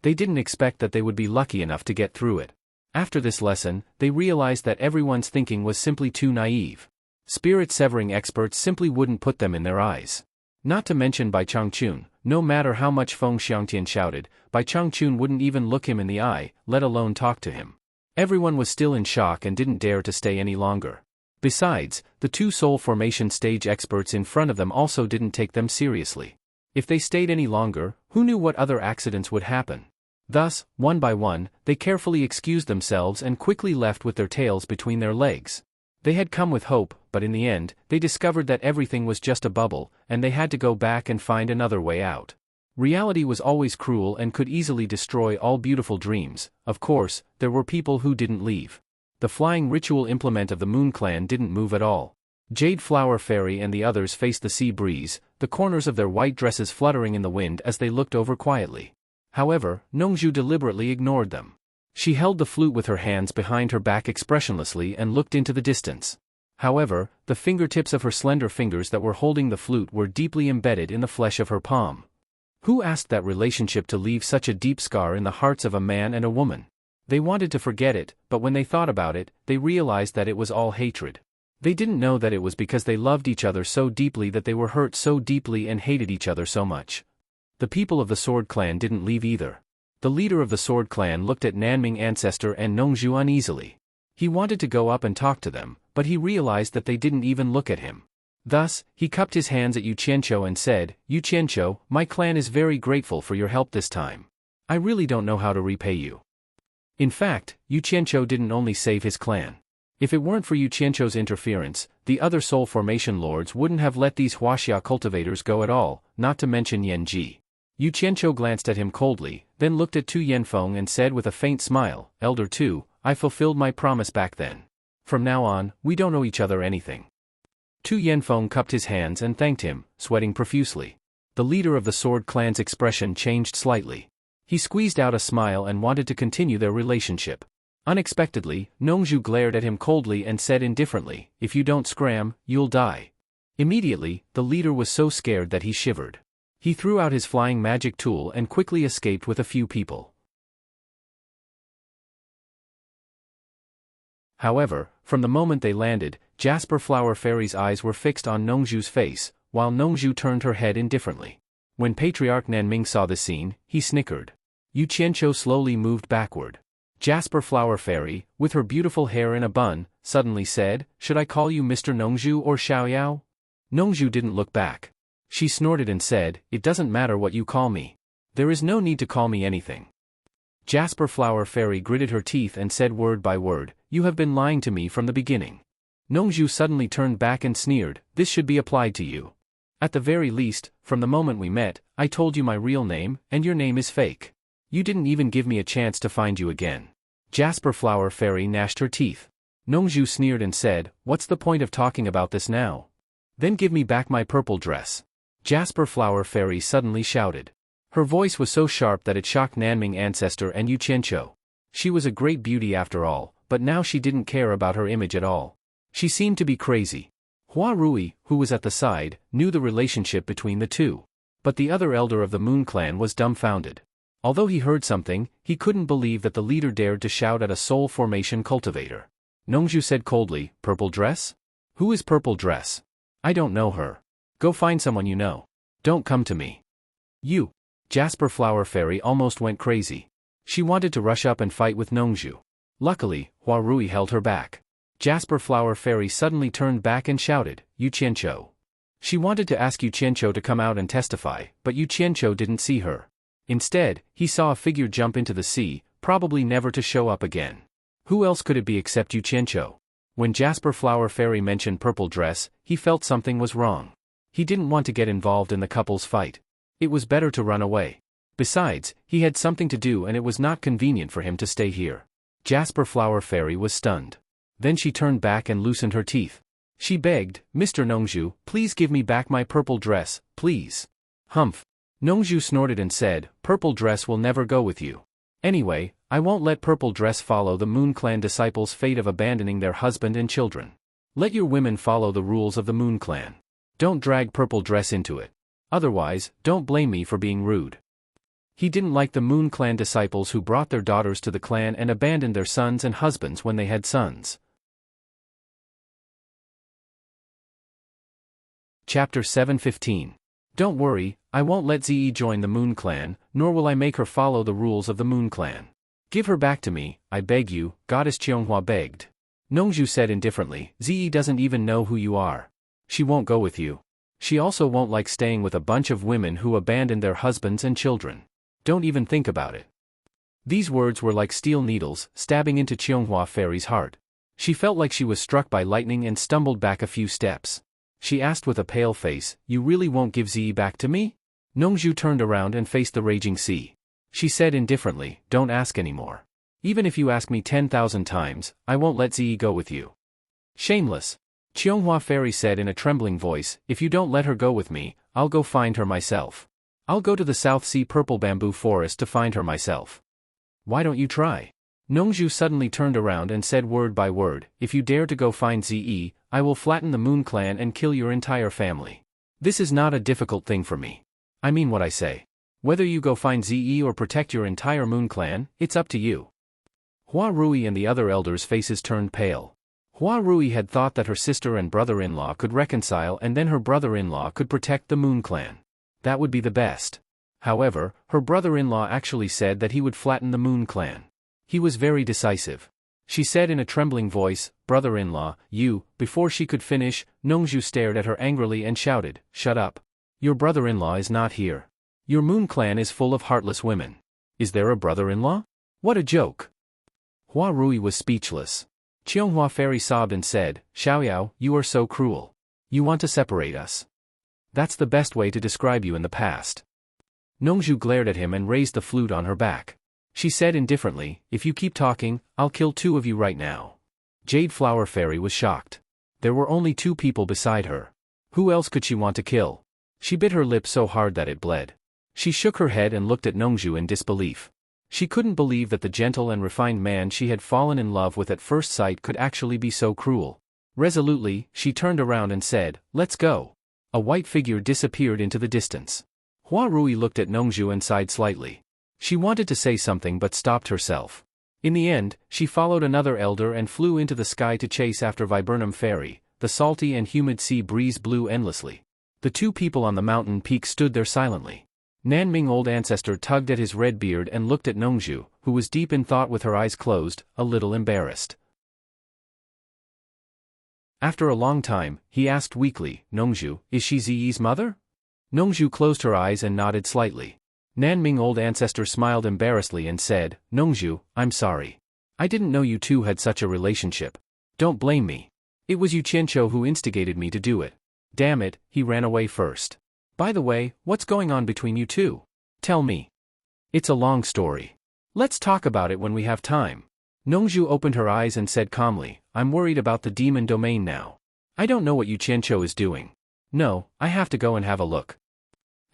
They didn't expect that they would be lucky enough to get through it. After this lesson, they realized that everyone's thinking was simply too naive. Spirit-severing experts simply wouldn't put them in their eyes. Not to mention Bai Changchun, no matter how much Feng Xiangtian shouted, Bai Changchun wouldn't even look him in the eye, let alone talk to him. Everyone was still in shock and didn't dare to stay any longer. Besides, the 2 soul formation stage experts in front of them also didn't take them seriously. If they stayed any longer, who knew what other accidents would happen? Thus, one by one, they carefully excused themselves and quickly left with their tails between their legs. They had come with hope, but in the end, they discovered that everything was just a bubble, and they had to go back and find another way out. Reality was always cruel and could easily destroy all beautiful dreams. Of course, there were people who didn't leave. The flying ritual implement of the Moon Clan didn't move at all. Jade Flower Fairy and the others faced the sea breeze, the corners of their white dresses fluttering in the wind as they looked over quietly. However, Nongzhu deliberately ignored them. She held the flute with her hands behind her back expressionlessly and looked into the distance. However, the fingertips of her slender fingers that were holding the flute were deeply embedded in the flesh of her palm. Who asked that relationship to leave such a deep scar in the hearts of a man and a woman? They wanted to forget it, but when they thought about it, they realized that it was all hatred. They didn't know that it was because they loved each other so deeply that they were hurt so deeply and hated each other so much. The people of the Sword Clan didn't leave either. The leader of the Sword Clan looked at Nanming Ancestor and Nongzhu uneasily. He wanted to go up and talk to them, but he realized that they didn't even look at him. Thus, he cupped his hands at Yu Qianqiu and said, Yu Qianqiu, my clan is very grateful for your help this time. I really don't know how to repay you. In fact, Yu Qianqiu didn't only save his clan. If it weren't for Yu Qianqiu's interference, the other soul formation lords wouldn't have let these Huaxia cultivators go at all, not to mention Yan Ji. Yu Qianqiu glanced at him coldly, then looked at Tu Yanfeng and said with a faint smile, Elder Tu, I fulfilled my promise back then. From now on, we don't owe each other anything. Tu Yanfeng cupped his hands and thanked him, sweating profusely. The leader of the Sword Clan's expression changed slightly. He squeezed out a smile and wanted to continue their relationship. Unexpectedly, Nongzhu glared at him coldly and said indifferently, If you don't scram, you'll die. Immediately, the leader was so scared that he shivered. He threw out his flying magic tool and quickly escaped with a few people. However, from the moment they landed, Jasper Flower Fairy's eyes were fixed on Nongzhu's face, while Nongzhu turned her head indifferently. When Patriarch Nanming saw the scene, he snickered. Yu Qianqiu slowly moved backward. Jasper Flower Fairy, with her beautiful hair in a bun, suddenly said, Should I call you Mr. Nongzhu or Xiaoyao? Nongzhu didn't look back. She snorted and said, It doesn't matter what you call me. There is no need to call me anything. Jasper Flower Fairy gritted her teeth and said word by word, You have been lying to me from the beginning. Nongzhu suddenly turned back and sneered, This should be applied to you. At the very least, from the moment we met, I told you my real name, and your name is fake. You didn't even give me a chance to find you again. Jasper Flower Fairy gnashed her teeth. Nongzhu sneered and said, What's the point of talking about this now? Then give me back my purple dress. Jasper Flower Fairy suddenly shouted. Her voice was so sharp that it shocked Nanming Ancestor and Yu Qianqiu. She was a great beauty after all, but now she didn't care about her image at all. She seemed to be crazy. Hua Rui, who was at the side, knew the relationship between the two. But the other elder of the Moon Clan was dumbfounded. Although he heard something, he couldn't believe that the leader dared to shout at a soul formation cultivator. Nongzhu said coldly, Purple dress? Who is Purple dress? I don't know her. Go find someone you know. Don't come to me. You. Jasper Flower Fairy almost went crazy. She wanted to rush up and fight with Nongju. Luckily, Hua Rui held her back. Jasper Flower Fairy suddenly turned back and shouted, Yu Qianqiu. She wanted to ask Yu Qianqiu to come out and testify, but Yu Qianqiu didn't see her. Instead, he saw a figure jump into the sea, probably never to show up again. Who else could it be except Yu Qianqiu? When Jasper Flower Fairy mentioned purple dress, he felt something was wrong. He didn't want to get involved in the couple's fight. It was better to run away. Besides, he had something to do and it was not convenient for him to stay here. Jasper Flower Fairy was stunned. Then she turned back and loosened her teeth. She begged, Mr. Nongju, please give me back my purple dress, please. Humph. Nongju snorted and said, purple dress will never go with you. Anyway, I won't let purple dress follow the Moon Clan disciples' fate of abandoning their husband and children. Let your women follow the rules of the Moon Clan. Don't drag purple dress into it. Otherwise, don't blame me for being rude. He didn't like the Moon Clan disciples who brought their daughters to the clan and abandoned their sons and husbands when they had sons. Chapter 7:15. Don't worry, I won't let Zi join the Moon Clan, nor will I make her follow the rules of the Moon Clan. Give her back to me, I beg you, Goddess Qianghua begged. Nongju said indifferently, Zi doesn't even know who you are. She won't go with you. She also won't like staying with a bunch of women who abandoned their husbands and children. Don't even think about it. These words were like steel needles, stabbing into Qianghua Fairy's heart. She felt like she was struck by lightning and stumbled back a few steps. She asked with a pale face, you really won't give Zi back to me? Nongju turned around and faced the raging sea. She said indifferently, don't ask anymore. Even if you ask me 10,000 times, I won't let Zi go with you. Shameless. Qianghua Fairy said in a trembling voice, if you don't let her go with me, I'll go find her myself. I'll go to the South Sea Purple Bamboo Forest to find her myself. Why don't you try? Nongju suddenly turned around and said word by word, if you dare to go find Zi, I will flatten the Moon Clan and kill your entire family. This is not a difficult thing for me. I mean what I say. Whether you go find Zi or protect your entire Moon Clan, it's up to you. Hua Rui and the other elders' faces turned pale. Hua Rui had thought that her sister and brother-in-law could reconcile and then her brother-in-law could protect the Moon Clan. That would be the best. However, her brother-in-law actually said that he would flatten the Moon Clan. He was very decisive. She said in a trembling voice, brother-in-law, you, before she could finish, Nongju stared at her angrily and shouted, shut up. Your brother-in-law is not here. Your Moon Clan is full of heartless women. Is there a brother-in-law? What a joke. Hua Rui was speechless. Qianghua Fairy sobbed and said, Xiaoyao, you are so cruel. You want to separate us. That's the best way to describe you in the past. Nongju glared at him and raised the flute on her back. She said indifferently, if you keep talking, I'll kill two of you right now. Jade Flower Fairy was shocked. There were only two people beside her. Who else could she want to kill? She bit her lip so hard that it bled. She shook her head and looked at Nongju in disbelief. She couldn't believe that the gentle and refined man she had fallen in love with at first sight could actually be so cruel. Resolutely, she turned around and said, let's go. A white figure disappeared into the distance. Hua Rui looked at Nongju and sighed slightly. She wanted to say something but stopped herself. In the end, she followed another elder and flew into the sky to chase after Viburnum Fairy. The salty and humid sea breeze blew endlessly. The two people on the mountain peak stood there silently. Nanming Old Ancestor tugged at his red beard and looked at Nongju, who was deep in thought with her eyes closed, a little embarrassed. After a long time, he asked weakly, Nongju, is she Ziyi's mother? Nongju closed her eyes and nodded slightly. Nanming Old Ancestor smiled embarrassedly and said, Nongju, I'm sorry. I didn't know you two had such a relationship. Don't blame me. It was Yu Qianqiu who instigated me to do it. Damn it, he ran away first. By the way, what's going on between you two? Tell me. It's a long story. Let's talk about it when we have time. Nongju opened her eyes and said calmly, I'm worried about the demon domain now. I don't know what Yu Qianqiu is doing. No, I have to go and have a look.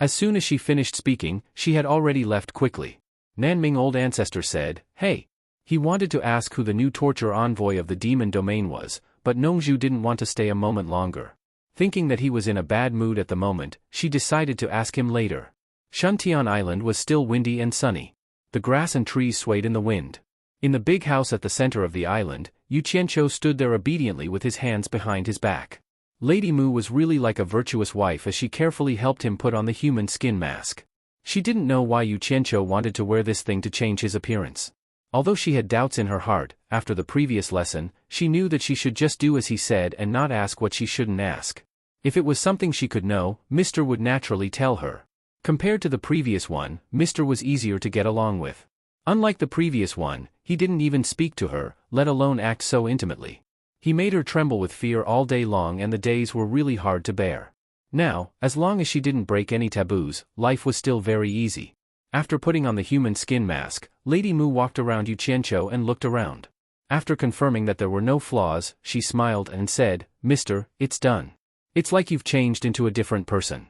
As soon as she finished speaking, she had already left quickly. Nanming Old Ancestor said, hey. He wanted to ask who the new torture envoy of the demon domain was, but Nongju didn't want to stay a moment longer. Thinking that he was in a bad mood at the moment, she decided to ask him later. Shuntian Island was still windy and sunny. The grass and trees swayed in the wind. In the big house at the center of the island, Yu Qianqiu stood there obediently with his hands behind his back. Lady Mu was really like a virtuous wife as she carefully helped him put on the human skin mask. She didn't know why Yu Qianqiu wanted to wear this thing to change his appearance. Although she had doubts in her heart, after the previous lesson, she knew that she should just do as he said and not ask what she shouldn't ask. If it was something she could know, Mr. would naturally tell her. Compared to the previous one, Mr. was easier to get along with. Unlike the previous one, he didn't even speak to her, let alone act so intimately. He made her tremble with fear all day long, and the days were really hard to bear. Now, as long as she didn't break any taboos, life was still very easy. After putting on the human skin mask, Lady Mu walked around Yu Qianqiu and looked around. After confirming that there were no flaws, she smiled and said, "Mister, it's done. It's like you've changed into a different person."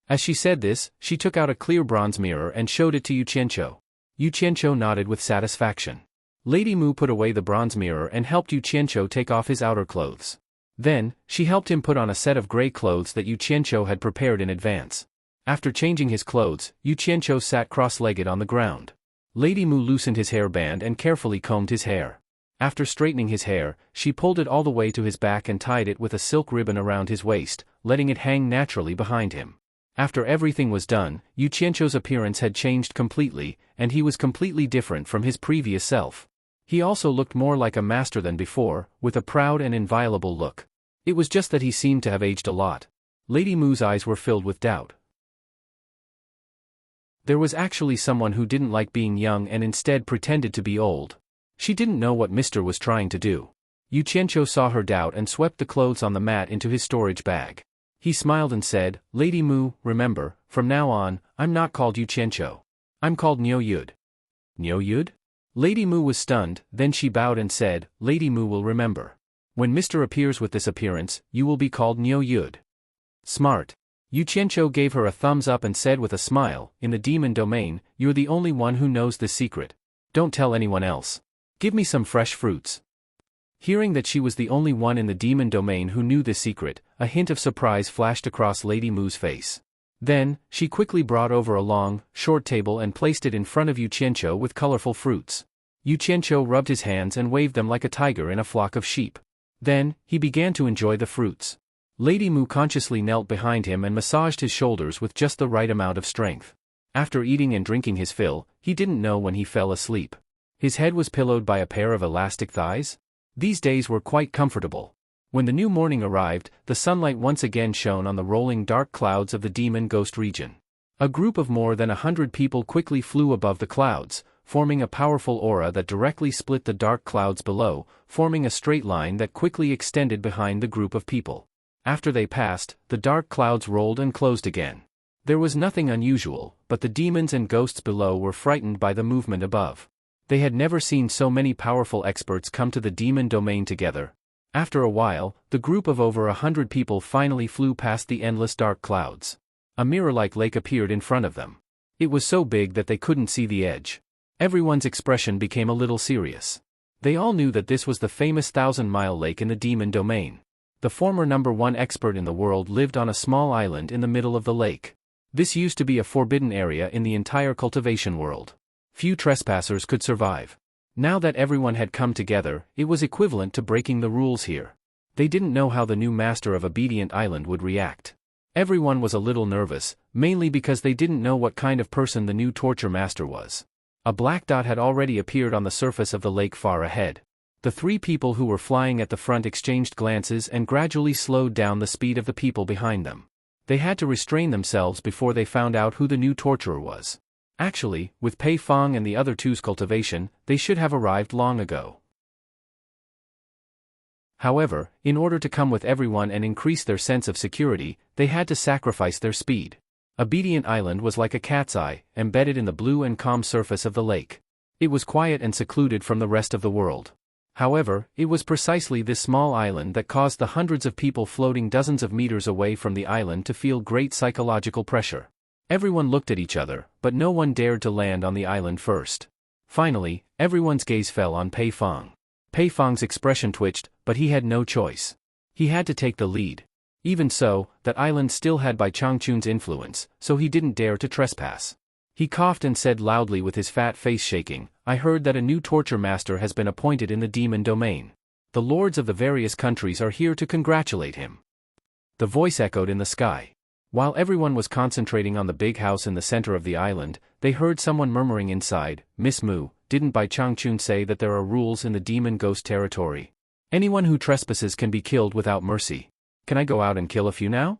As she said this, she took out a clear bronze mirror and showed it to Yu Qianqiu. Yu Qianqiu nodded with satisfaction. Lady Mu put away the bronze mirror and helped Yu Qianqiu take off his outer clothes. Then, she helped him put on a set of gray clothes that Yu Qianqiu had prepared in advance. After changing his clothes, Yu Qianqiu sat cross-legged on the ground. Lady Mu loosened his hairband and carefully combed his hair. After straightening his hair, she pulled it all the way to his back and tied it with a silk ribbon around his waist, letting it hang naturally behind him. After everything was done, Yu Qianqiu's appearance had changed completely, and he was completely different from his previous self. He also looked more like a master than before, with a proud and inviolable look. It was just that he seemed to have aged a lot. Lady Mu's eyes were filled with doubt. There was actually someone who didn't like being young and instead pretended to be old. She didn't know what Mr. was trying to do. Yu Qianqiu saw her doubt and swept the clothes on the mat into his storage bag. He smiled and said, "Lady Mu, remember, from now on, I'm not called Yu Qianqiu. I'm called Niu Yud." Niu Yud? Lady Mu was stunned, then she bowed and said, "Lady Mu will remember. When Mr. appears with this appearance, you will be called Niu Yud." Smart. Yu Qianqiu gave her a thumbs up and said with a smile, "In the demon domain, you're the only one who knows this secret. Don't tell anyone else. Give me some fresh fruits." Hearing that she was the only one in the demon domain who knew this secret, a hint of surprise flashed across Lady Mu's face. Then, she quickly brought over a long, short table and placed it in front of Yu Qianqiu with colorful fruits. Yu Qianqiu rubbed his hands and waved them like a tiger in a flock of sheep. Then, he began to enjoy the fruits. Lady Mu consciously knelt behind him and massaged his shoulders with just the right amount of strength. After eating and drinking his fill, he didn't know when he fell asleep. His head was pillowed by a pair of elastic thighs. These days were quite comfortable. When the new morning arrived, the sunlight once again shone on the rolling dark clouds of the demon ghost region. A group of more than 100 people quickly flew above the clouds, forming a powerful aura that directly split the dark clouds below, forming a straight line that quickly extended behind the group of people. After they passed, the dark clouds rolled and closed again. There was nothing unusual, but the demons and ghosts below were frightened by the movement above. They had never seen so many powerful experts come to the demon domain together. After a while, the group of over 100 people finally flew past the endless dark clouds. A mirror-like lake appeared in front of them. It was so big that they couldn't see the edge. Everyone's expression became a little serious. They all knew that this was the famous 1,000-mile lake in the demon domain. The former #1 expert in the world lived on a small island in the middle of the lake. This used to be a forbidden area in the entire cultivation world. Few trespassers could survive. Now that everyone had come together, it was equivalent to breaking the rules here. They didn't know how the new master of Obedient Island would react. Everyone was a little nervous, mainly because they didn't know what kind of person the new torture master was. A black dot had already appeared on the surface of the lake far ahead. The three people who were flying at the front exchanged glances and gradually slowed down the speed of the people behind them. They had to restrain themselves before they found out who the new torturer was. Actually, with Pei Fong and the other two's cultivation, they should have arrived long ago. However, in order to come with everyone and increase their sense of security, they had to sacrifice their speed. Obedient Island was like a cat's eye, embedded in the blue and calm surface of the lake. It was quiet and secluded from the rest of the world. However, it was precisely this small island that caused the hundreds of people floating dozens of meters away from the island to feel great psychological pressure. Everyone looked at each other, but no one dared to land on the island first. Finally, everyone's gaze fell on Pei Fong. Pei Fong's expression twitched, but he had no choice. He had to take the lead. Even so, that island still had Bai Changchun's influence, so he didn't dare to trespass. He coughed and said loudly with his fat face shaking, "I heard that a new torture master has been appointed in the demon domain. The lords of the various countries are here to congratulate him." The voice echoed in the sky. While everyone was concentrating on the big house in the center of the island, they heard someone murmuring inside, "Miss Mu, didn't Bai Changchun say that there are rules in the demon ghost territory? Anyone who trespasses can be killed without mercy. Can I go out and kill a few now?"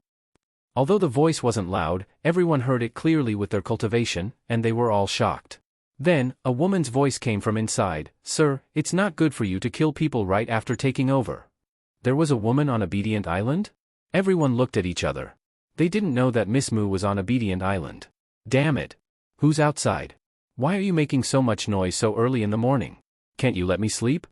Although the voice wasn't loud, everyone heard it clearly with their cultivation, and they were all shocked. Then, a woman's voice came from inside, "Sir, it's not good for you to kill people right after taking over." There was a woman on Obedient Island? Everyone looked at each other. They didn't know that Miss Mu was on Obedient Island. Damn it. Who's outside? Why are you making so much noise so early in the morning? Can't you let me sleep?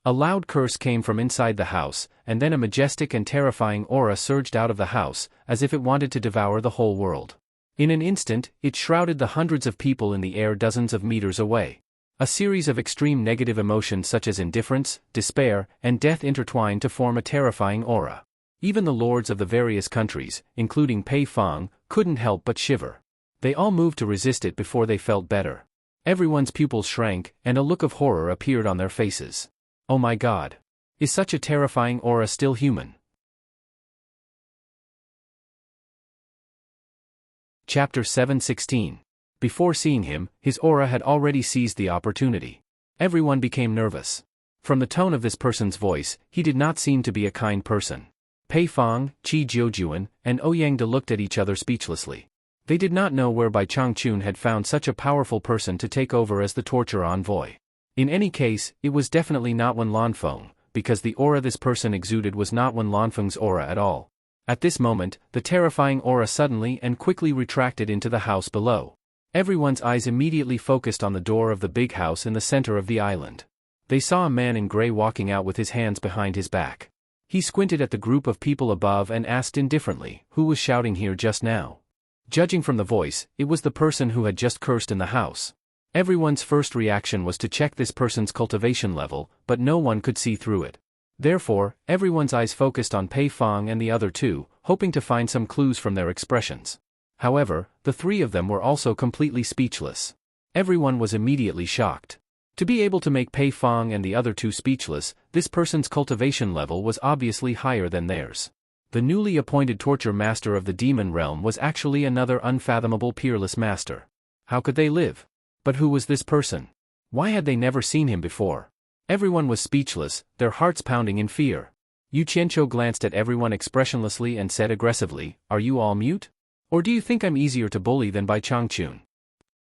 A loud curse came from inside the house, and then a majestic and terrifying aura surged out of the house, as if it wanted to devour the whole world. In an instant, it shrouded the hundreds of people in the air dozens of meters away. A series of extreme negative emotions such as indifference, despair, and death intertwined to form a terrifying aura. Even the lords of the various countries, including Pei Fang, couldn't help but shiver. They all moved to resist it before they felt better. Everyone's pupils shrank, and a look of horror appeared on their faces. Oh my God! Is such a terrifying aura still human? Chapter 7:16. Before seeing him, his aura had already seized the opportunity. Everyone became nervous. From the tone of this person's voice, he did not seem to be a kind person. Pei Fang, Qi Jiujuan, and Ouyang looked at each other speechlessly. They did not know where Bai Changchun had found such a powerful person to take over as the torture envoy. In any case, it was definitely not Wen Lanfeng, because the aura this person exuded was not Wen Lanfeng's aura at all. At this moment, the terrifying aura suddenly and quickly retracted into the house below. Everyone's eyes immediately focused on the door of the big house in the center of the island. They saw a man in gray walking out with his hands behind his back. He squinted at the group of people above and asked indifferently, "Who was shouting here just now?" Judging from the voice, it was the person who had just cursed in the house. Everyone's first reaction was to check this person's cultivation level, but no one could see through it. Therefore, everyone's eyes focused on Pei Fang and the other two, hoping to find some clues from their expressions. However, the three of them were also completely speechless. Everyone was immediately shocked. To be able to make Pei Fang and the other two speechless, this person's cultivation level was obviously higher than theirs. The newly appointed torture master of the demon realm was actually another unfathomable peerless master. How could they live? But who was this person? Why had they never seen him before? Everyone was speechless, their hearts pounding in fear. Yu Qianqiu glanced at everyone expressionlessly and said aggressively, "Are you all mute? Or do you think I'm easier to bully than Bai Changchun?"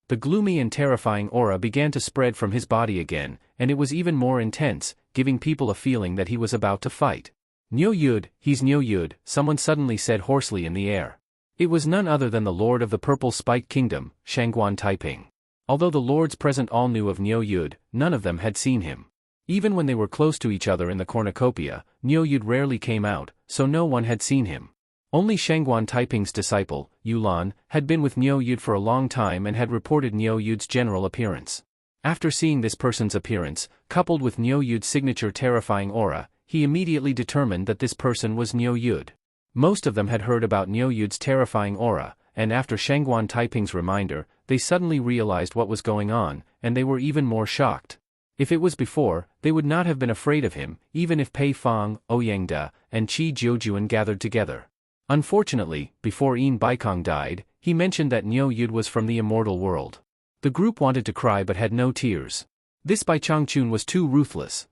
The gloomy and terrifying aura began to spread from his body again, and it was even more intense, giving people a feeling that he was about to fight. "Niu Yud, he's Niu Yud," someone suddenly said hoarsely in the air. It was none other than the lord of the Purple Spike Kingdom, Shangguan Taiping. Although the lords present all knew of Niu Yud, none of them had seen him. Even when they were close to each other in the cornucopia, Niu Yud rarely came out, so no one had seen him. Only Shangguan Taiping's disciple, Yulan, had been with Niu Yud for a long time and had reported Niu Yud's general appearance. After seeing this person's appearance, coupled with Niu Yud's signature terrifying aura, he immediately determined that this person was Niu Yud. Most of them had heard about Niu Yud's terrifying aura, and after Shangguan Taiping's reminder, they suddenly realized what was going on, and they were even more shocked. If it was before, they would not have been afraid of him, even if Pei Fang, Ouyang and Qi Jiujuan gathered together. Unfortunately, before Yin Baikong died, he mentioned that Niu Yud was from the immortal world. The group wanted to cry but had no tears. This Bai Changchun was too ruthless.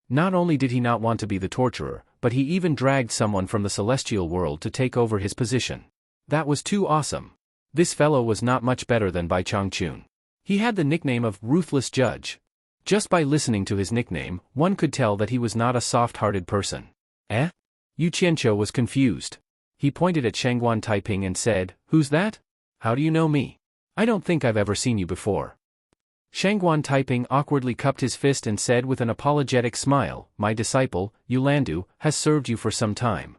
Not only did he not want to be the torturer, but he even dragged someone from the celestial world to take over his position. That was too awesome. This fellow was not much better than Bai Changchun. He had the nickname of Ruthless Judge. Just by listening to his nickname, one could tell that he was not a soft-hearted person. Eh? Yu Qianqiu was confused. He pointed at Shangguan Taiping and said, "Who's that? How do you know me? I don't think I've ever seen you before." Shangguan Taiping awkwardly cupped his fist and said with an apologetic smile, "My disciple, Yulandu, has served you for some time."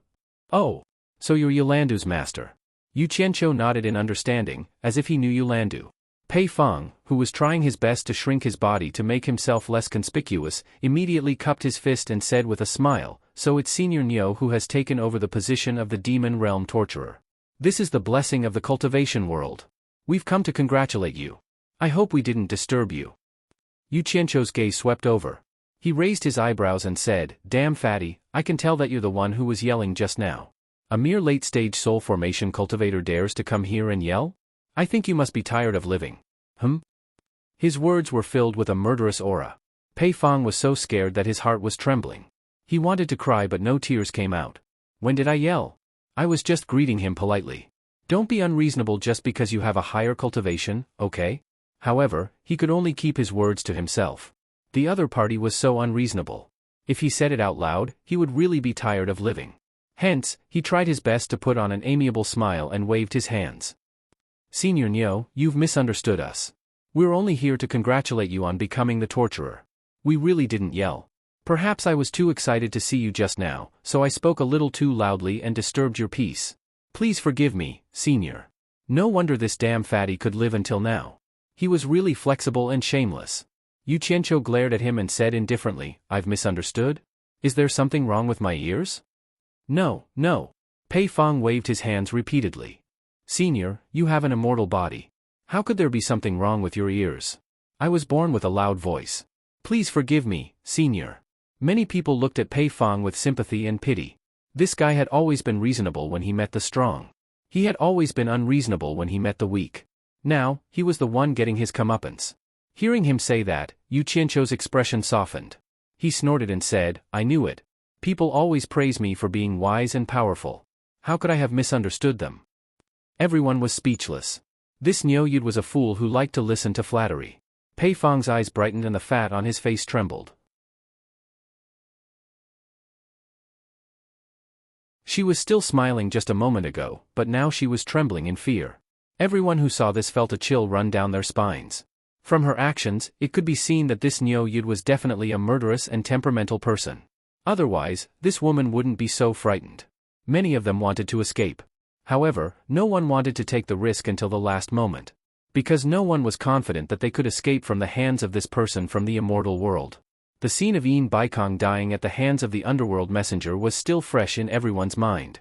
"Oh, so you're Yulandu's master." Yu Qianqiu nodded in understanding, as if he knew Yulandu. Pei Fang, who was trying his best to shrink his body to make himself less conspicuous, immediately cupped his fist and said with a smile, "So it's Senior Niu who has taken over the position of the demon realm torturer. This is the blessing of the cultivation world. We've come to congratulate you. I hope we didn't disturb you." Yu Qianqiu's gaze swept over. He raised his eyebrows and said, "Damn fatty, I can tell that you're the one who was yelling just now." A mere late-stage soul formation cultivator dares to come here and yell? I think you must be tired of living. His words were filled with a murderous aura. Pei Fong was so scared that his heart was trembling. He wanted to cry but no tears came out. When did I yell? I was just greeting him politely. Don't be unreasonable just because you have a higher cultivation, okay? However, he could only keep his words to himself. The other party was so unreasonable. If he said it out loud, he would really be tired of living. Hence, he tried his best to put on an amiable smile and waved his hands. Senior Nyo, you've misunderstood us. We're only here to congratulate you on becoming the torturer. We really didn't yell. Perhaps I was too excited to see you just now, so I spoke a little too loudly and disturbed your peace. Please forgive me, Senior. No wonder this damn fatty could live until now. He was really flexible and shameless. Yu Qianqiu glared at him and said indifferently, I've misunderstood? Is there something wrong with my ears? No, no. Pei Fong waved his hands repeatedly. Senior, you have an immortal body. How could there be something wrong with your ears? I was born with a loud voice. Please forgive me, Senior. Many people looked at Pei Fong with sympathy and pity. This guy had always been reasonable when he met the strong. He had always been unreasonable when he met the weak. Now, he was the one getting his comeuppance. Hearing him say that, Yu Qianqiu's expression softened. He snorted and said, I knew it. People always praise me for being wise and powerful. How could I have misunderstood them? Everyone was speechless. This Nyo Yud was a fool who liked to listen to flattery. Pei Fong's eyes brightened and the fat on his face trembled. She was still smiling just a moment ago, but now she was trembling in fear. Everyone who saw this felt a chill run down their spines. From her actions, it could be seen that this Nyo Yud was definitely a murderous and temperamental person. Otherwise, this woman wouldn't be so frightened. Many of them wanted to escape. However, no one wanted to take the risk until the last moment. Because no one was confident that they could escape from the hands of this person from the immortal world. The scene of Yin Baikong dying at the hands of the underworld messenger was still fresh in everyone's mind.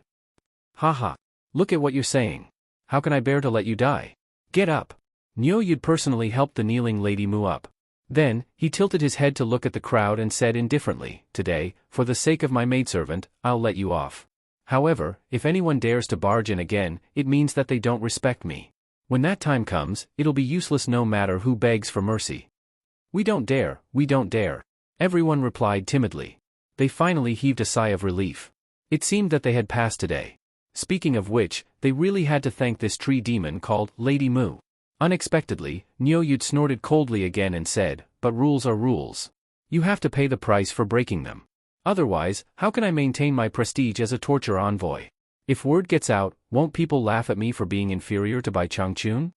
Haha. Look at what you're saying. How can I bear to let you die? Get up. Nyo Yud personally helped the kneeling Lady Mu up. Then, he tilted his head to look at the crowd and said indifferently, Today, for the sake of my maidservant, I'll let you off. However, if anyone dares to barge in again, it means that they don't respect me. When that time comes, it'll be useless no matter who begs for mercy. We don't dare, we don't dare. Everyone replied timidly. They finally heaved a sigh of relief. It seemed that they had passed today. Speaking of which, they really had to thank this tree demon called Lady Mu. Unexpectedly, Nyo Yud snorted coldly again and said, But rules are rules. You have to pay the price for breaking them. Otherwise, how can I maintain my prestige as a torture envoy? If word gets out, won't people laugh at me for being inferior to Bai Changchun?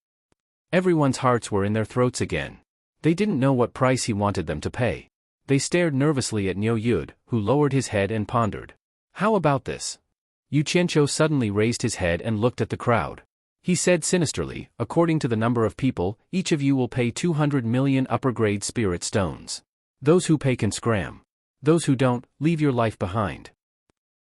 Everyone's hearts were in their throats again. They didn't know what price he wanted them to pay. They stared nervously at Nyo Yud, who lowered his head and pondered. How about this? Yu Qianqiu suddenly raised his head and looked at the crowd. He said sinisterly, according to the number of people, each of you will pay 200 million upper-grade spirit stones. Those who pay can scram. Those who don't, leave your life behind.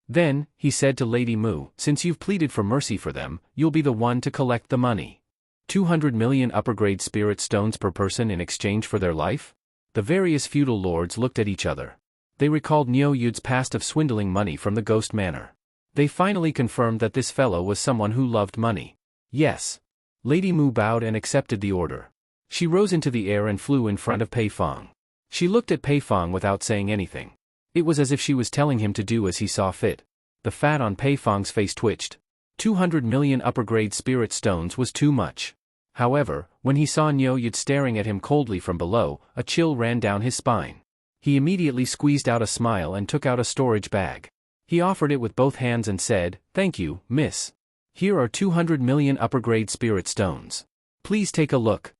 Then, he said to Lady Mu, since you've pleaded for mercy for them, you'll be the one to collect the money. 200 million upper-grade spirit stones per person in exchange for their life? The various feudal lords looked at each other. They recalled Nyo Yud's past of swindling money from the ghost manor. They finally confirmed that this fellow was someone who loved money. Yes. Lady Mu bowed and accepted the order. She rose into the air and flew in front of Pei Fong. She looked at Pei Fong without saying anything. It was as if she was telling him to do as he saw fit. The fat on Pei Fong's face twitched. 200 million upper-grade spirit stones was too much. However, when he saw Nyo Yud staring at him coldly from below, a chill ran down his spine. He immediately squeezed out a smile and took out a storage bag. He offered it with both hands and said, Thank you, miss. Here are 200 million upper-grade spirit stones. Please take a look.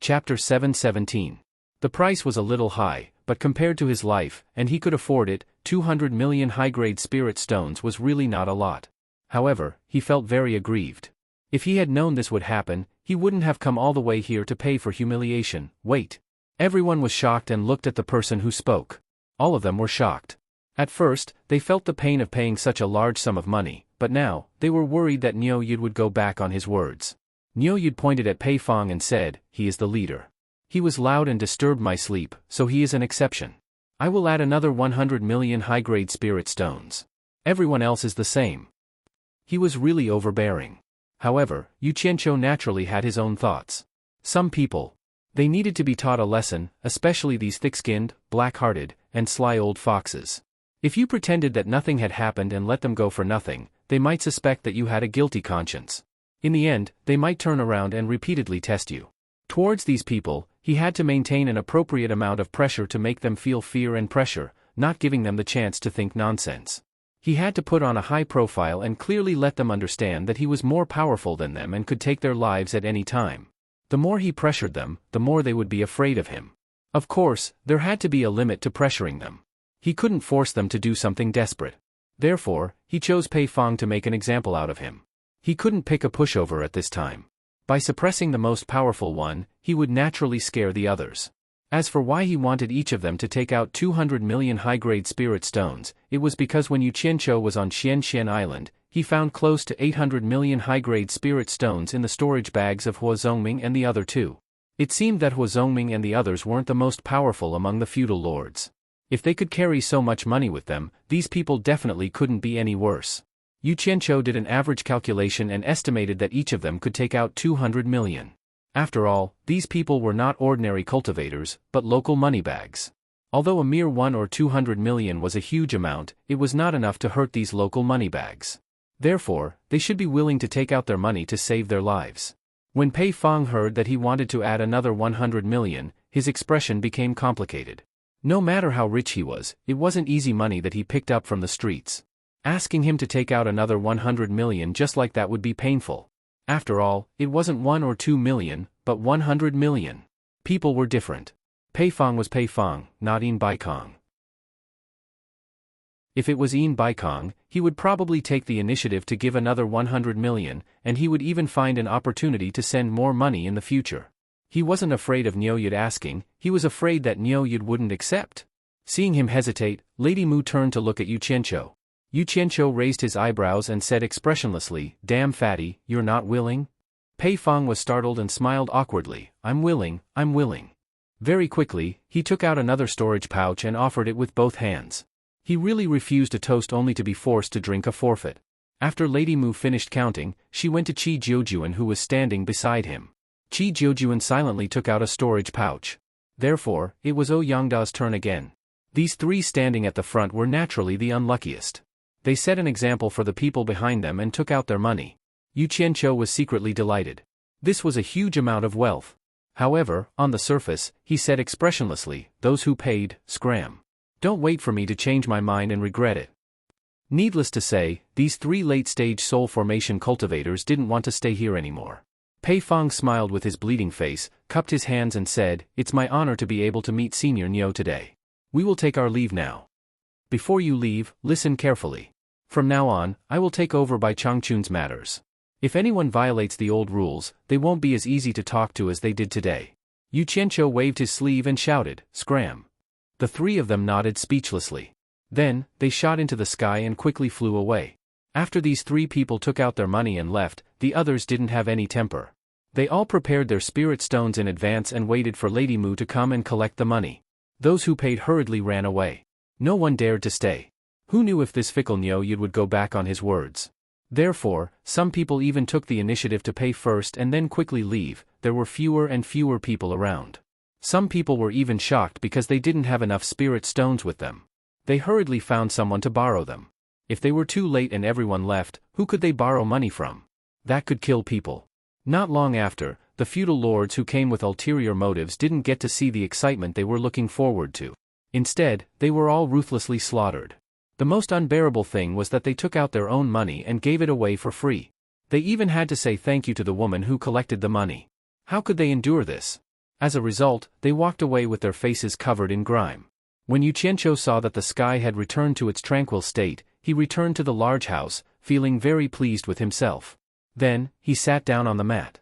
Chapter 717. The price was a little high, but compared to his life, and he could afford it, 200 million high-grade spirit stones was really not a lot. However, he felt very aggrieved. If he had known this would happen, he wouldn't have come all the way here to pay for humiliation. Wait. Everyone was shocked and looked at the person who spoke. All of them were shocked. At first, they felt the pain of paying such a large sum of money, but now, they were worried that Nyo Yud would go back on his words. Nyo Yud pointed at Pei Fong and said, He is the leader. He was loud and disturbed my sleep, so he is an exception. I will add another 100 million high-grade spirit stones. Everyone else is the same. He was really overbearing. However, Yu Qianqiu naturally had his own thoughts. Some people, they needed to be taught a lesson, especially these thick-skinned, black-hearted, and sly old foxes. If you pretended that nothing had happened and let them go for nothing, they might suspect that you had a guilty conscience. In the end, they might turn around and repeatedly test you. Towards these people, he had to maintain an appropriate amount of pressure to make them feel fear and pressure, not giving them the chance to think nonsense. He had to put on a high profile and clearly let them understand that he was more powerful than them and could take their lives at any time. The more he pressured them, the more they would be afraid of him. Of course, there had to be a limit to pressuring them. He couldn't force them to do something desperate. Therefore, he chose Pei Fong to make an example out of him. He couldn't pick a pushover at this time. By suppressing the most powerful one, he would naturally scare the others. As for why he wanted each of them to take out 200 million high-grade spirit stones, it was because when Yu Qianqiu was on Xianxian Island, he found close to 800 million high-grade spirit stones in the storage bags of Hua Zongming and the other two. It seemed that Hua Zongming and the others weren't the most powerful among the feudal lords. If they could carry so much money with them, these people definitely couldn't be any worse. Yu Qianqiu did an average calculation and estimated that each of them could take out 200 million. After all, these people were not ordinary cultivators, but local moneybags. Although a mere 1 or 200 million was a huge amount, it was not enough to hurt these local moneybags. Therefore, they should be willing to take out their money to save their lives. When Pei Fong heard that he wanted to add another 100 million, his expression became complicated. No matter how rich he was, it wasn't easy money that he picked up from the streets. Asking him to take out another 100 million just like that would be painful. After all, it wasn't 1 or 2 million, but 100 million. People were different. Pei Fong was Pei Fong, not Yin Baikong. If it was Yin Baikong, he would probably take the initiative to give another 100 million, and he would even find an opportunity to send more money in the future. He wasn't afraid of Niu Yud asking, he was afraid that Niu Yud wouldn't accept. Seeing him hesitate, Lady Mu turned to look at Yu Qianqiu. Yu Qianqiu raised his eyebrows and said expressionlessly, "Damn fatty, you're not willing?" Pei Fong was startled and smiled awkwardly, I'm willing." Very quickly, he took out another storage pouch and offered it with both hands. He really refused a toast only to be forced to drink a forfeit. After Lady Mu finished counting, she went to Qi Jiujuan who was standing beside him. Qi Jiujuan silently took out a storage pouch. Therefore, it was O Yangda's turn again. These three standing at the front were naturally the unluckiest. They set an example for the people behind them and took out their money. Yu Qianqiu was secretly delighted. This was a huge amount of wealth. However, on the surface, he said expressionlessly, "Those who paid, scram. Don't wait for me to change my mind and regret it." Needless to say, these three late-stage soul formation cultivators didn't want to stay here anymore. Pei Fong smiled with his bleeding face, cupped his hands and said, "It's my honor to be able to meet Senior Niu today. We will take our leave now. Before you leave, listen carefully. From now on, I will take over by Changchun's matters. If anyone violates the old rules, they won't be as easy to talk to as they did today." Yu Qianqiu waved his sleeve and shouted, "Scram!" The three of them nodded speechlessly. Then, they shot into the sky and quickly flew away. After these three people took out their money and left, the others didn't have any temper. They all prepared their spirit stones in advance and waited for Lady Mu to come and collect the money. Those who paid hurriedly ran away. No one dared to stay. Who knew if this fickle Niu Yud would go back on his words? Therefore, some people even took the initiative to pay first and then quickly leave. There were fewer and fewer people around. Some people were even shocked because they didn't have enough spirit stones with them. They hurriedly found someone to borrow them. If they were too late and everyone left, who could they borrow money from? That could kill people. Not long after, the feudal lords who came with ulterior motives didn't get to see the excitement they were looking forward to. Instead, they were all ruthlessly slaughtered. The most unbearable thing was that they took out their own money and gave it away for free. They even had to say thank you to the woman who collected the money. How could they endure this? As a result, they walked away with their faces covered in grime. When Yu Qianqiu saw that the sky had returned to its tranquil state, he returned to the large house, feeling very pleased with himself. Then, he sat down on the mat.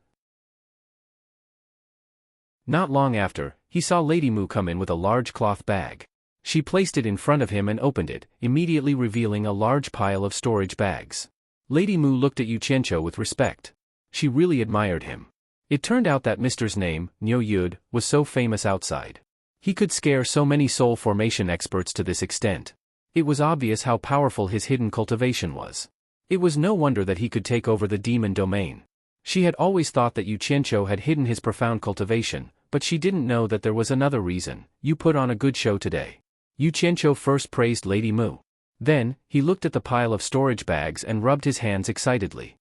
Not long after, he saw Lady Mu come in with a large cloth bag. She placed it in front of him and opened it, immediately revealing a large pile of storage bags. Lady Mu looked at Yu Qianqiu with respect. She really admired him. It turned out that Mr.'s name, Niu Yud, was so famous outside. He could scare so many soul formation experts to this extent. It was obvious how powerful his hidden cultivation was. It was no wonder that he could take over the demon domain. She had always thought that Yu Qianqiu had hidden his profound cultivation, but she didn't know that there was another reason. You put on a good show today. Yu Qianqiu first praised Lady Mu. Then, he looked at the pile of storage bags and rubbed his hands excitedly.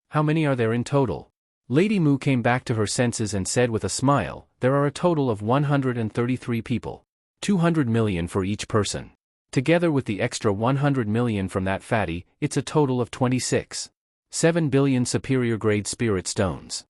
How many are there in total? Lady Mu came back to her senses and said with a smile, there are a total of 133 people. 200 million for each person. Together with the extra 100 million from that fatty, it's a total of 26.7 billion superior-grade spirit stones.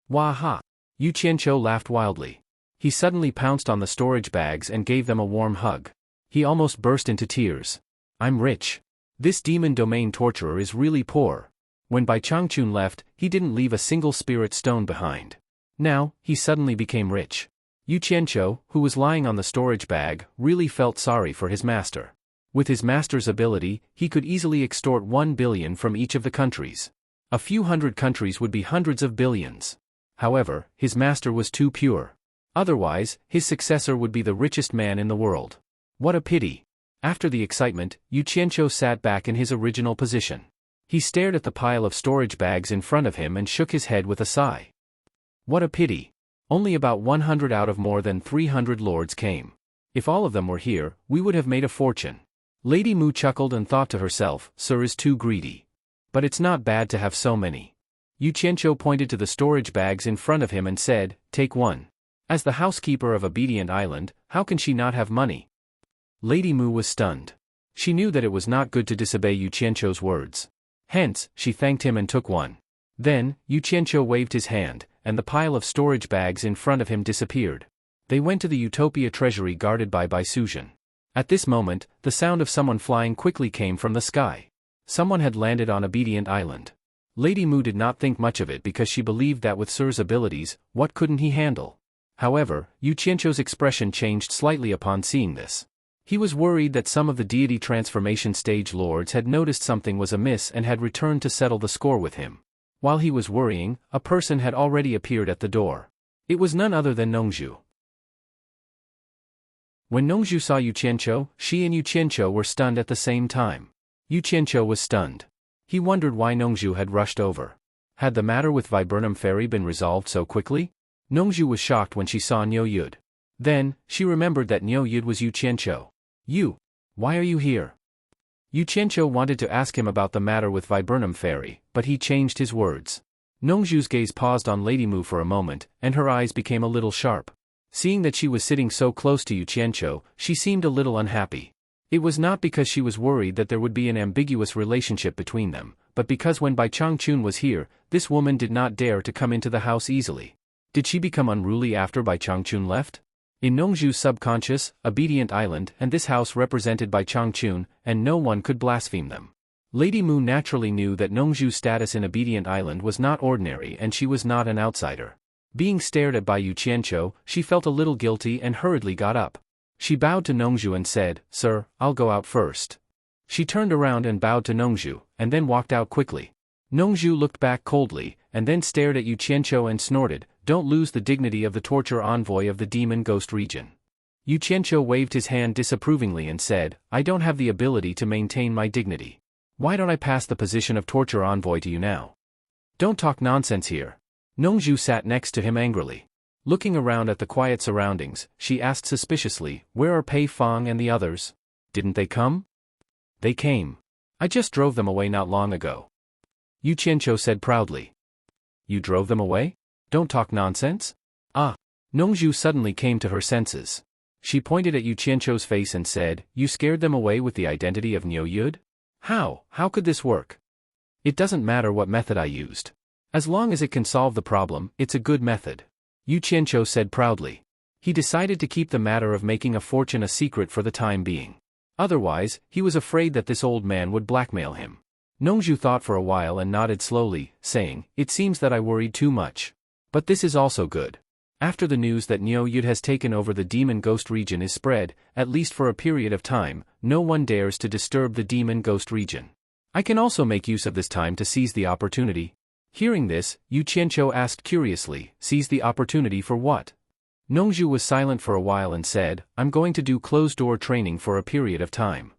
Wah-ha! Yu Qianqiu laughed wildly. He suddenly pounced on the storage bags and gave them a warm hug. He almost burst into tears. I'm rich. This demon domain torturer is really poor. When Bai Changchun left, he didn't leave a single spirit stone behind. Now, he suddenly became rich. Yu Qianqiu, who was lying on the storage bag, really felt sorry for his master. With his master's ability, he could easily extort 1 billion from each of the countries. A few hundred countries would be hundreds of billions. However, his master was too pure. Otherwise, his successor would be the richest man in the world. What a pity. After the excitement, Yu Qianqiu sat back in his original position. He stared at the pile of storage bags in front of him and shook his head with a sigh. What a pity. Only about 100 out of more than 300 lords came. If all of them were here, we would have made a fortune. Lady Mu chuckled and thought to herself, Sir is too greedy. But it's not bad to have so many. Yu Qianqiu pointed to the storage bags in front of him and said, take one. As the housekeeper of Obedient Island, how can she not have money? Lady Mu was stunned. She knew that it was not good to disobey Yu Qianqiu's words. Hence, she thanked him and took one. Then, Yu Qianqiu waved his hand, and the pile of storage bags in front of him disappeared. They went to the Utopia treasury guarded by Bai Suzhen. At this moment, the sound of someone flying quickly came from the sky. Someone had landed on Obedient Island. Lady Mu did not think much of it because she believed that with Sir's abilities, what couldn't he handle? However, Yu Qianqiu's expression changed slightly upon seeing this. He was worried that some of the deity transformation stage lords had noticed something was amiss and had returned to settle the score with him. While he was worrying, a person had already appeared at the door. It was none other than Nongzhu. When Nongzhu saw Yu Qianqiu, she and Yu Qianqiu were stunned at the same time. Yu Qianqiu was stunned. He wondered why Nongzhu had rushed over. Had the matter with Viburnum Fairy been resolved so quickly? Nongzhu was shocked when she saw Niu Yud. Then, she remembered that Niu Yud was Yu Qianqiu. You. Why are you here? Yu Qianqiu wanted to ask him about the matter with Viburnum Fairy, but he changed his words. Nongzhu's gaze paused on Lady Mu for a moment, and her eyes became a little sharp. Seeing that she was sitting so close to Yu Qianqiu, she seemed a little unhappy. It was not because she was worried that there would be an ambiguous relationship between them, but because when Bai Changchun was here, this woman did not dare to come into the house easily. Did she become unruly after Bai Changchun left? In Nongzhu's subconscious, Obedient Island and this house represented by Changchun, and no one could blaspheme them. Lady Mu naturally knew that Nongzhu's status in Obedient Island was not ordinary and she was not an outsider. Being stared at by Yu Qianqiu, she felt a little guilty and hurriedly got up. She bowed to Nongzhu and said, Sir, I'll go out first. She turned around and bowed to Nongzhu, and then walked out quickly. Nongzhu looked back coldly, and then stared at Yu Qianqiu and snorted, Don't lose the dignity of the torture envoy of the demon ghost region. Yu Qianqiu waved his hand disapprovingly and said, I don't have the ability to maintain my dignity. Why don't I pass the position of torture envoy to you now? Don't talk nonsense here. Nongzhu sat next to him angrily. Looking around at the quiet surroundings, she asked suspiciously, Where are Pei Fang and the others? Didn't they come? They came. I just drove them away not long ago. Yu Qianqiu said proudly. You drove them away? Don't talk nonsense? Ah. Nongzhu suddenly came to her senses. She pointed at Yu Qianqiu's face and said, You scared them away with the identity of Niu Yud? How? How could this work? It doesn't matter what method I used. As long as it can solve the problem, it's a good method. Yu Qianqiu said proudly. He decided to keep the matter of making a fortune a secret for the time being. Otherwise, he was afraid that this old man would blackmail him. Nongzhu thought for a while and nodded slowly, saying, It seems that I worried too much. But this is also good. After the news that Niu Yud has taken over the demon ghost region is spread, at least for a period of time, no one dares to disturb the demon ghost region. I can also make use of this time to seize the opportunity. Hearing this, Yu Qianqiu asked curiously, Seize the opportunity for what? Nongju was silent for a while and said, I'm going to do closed-door training for a period of time.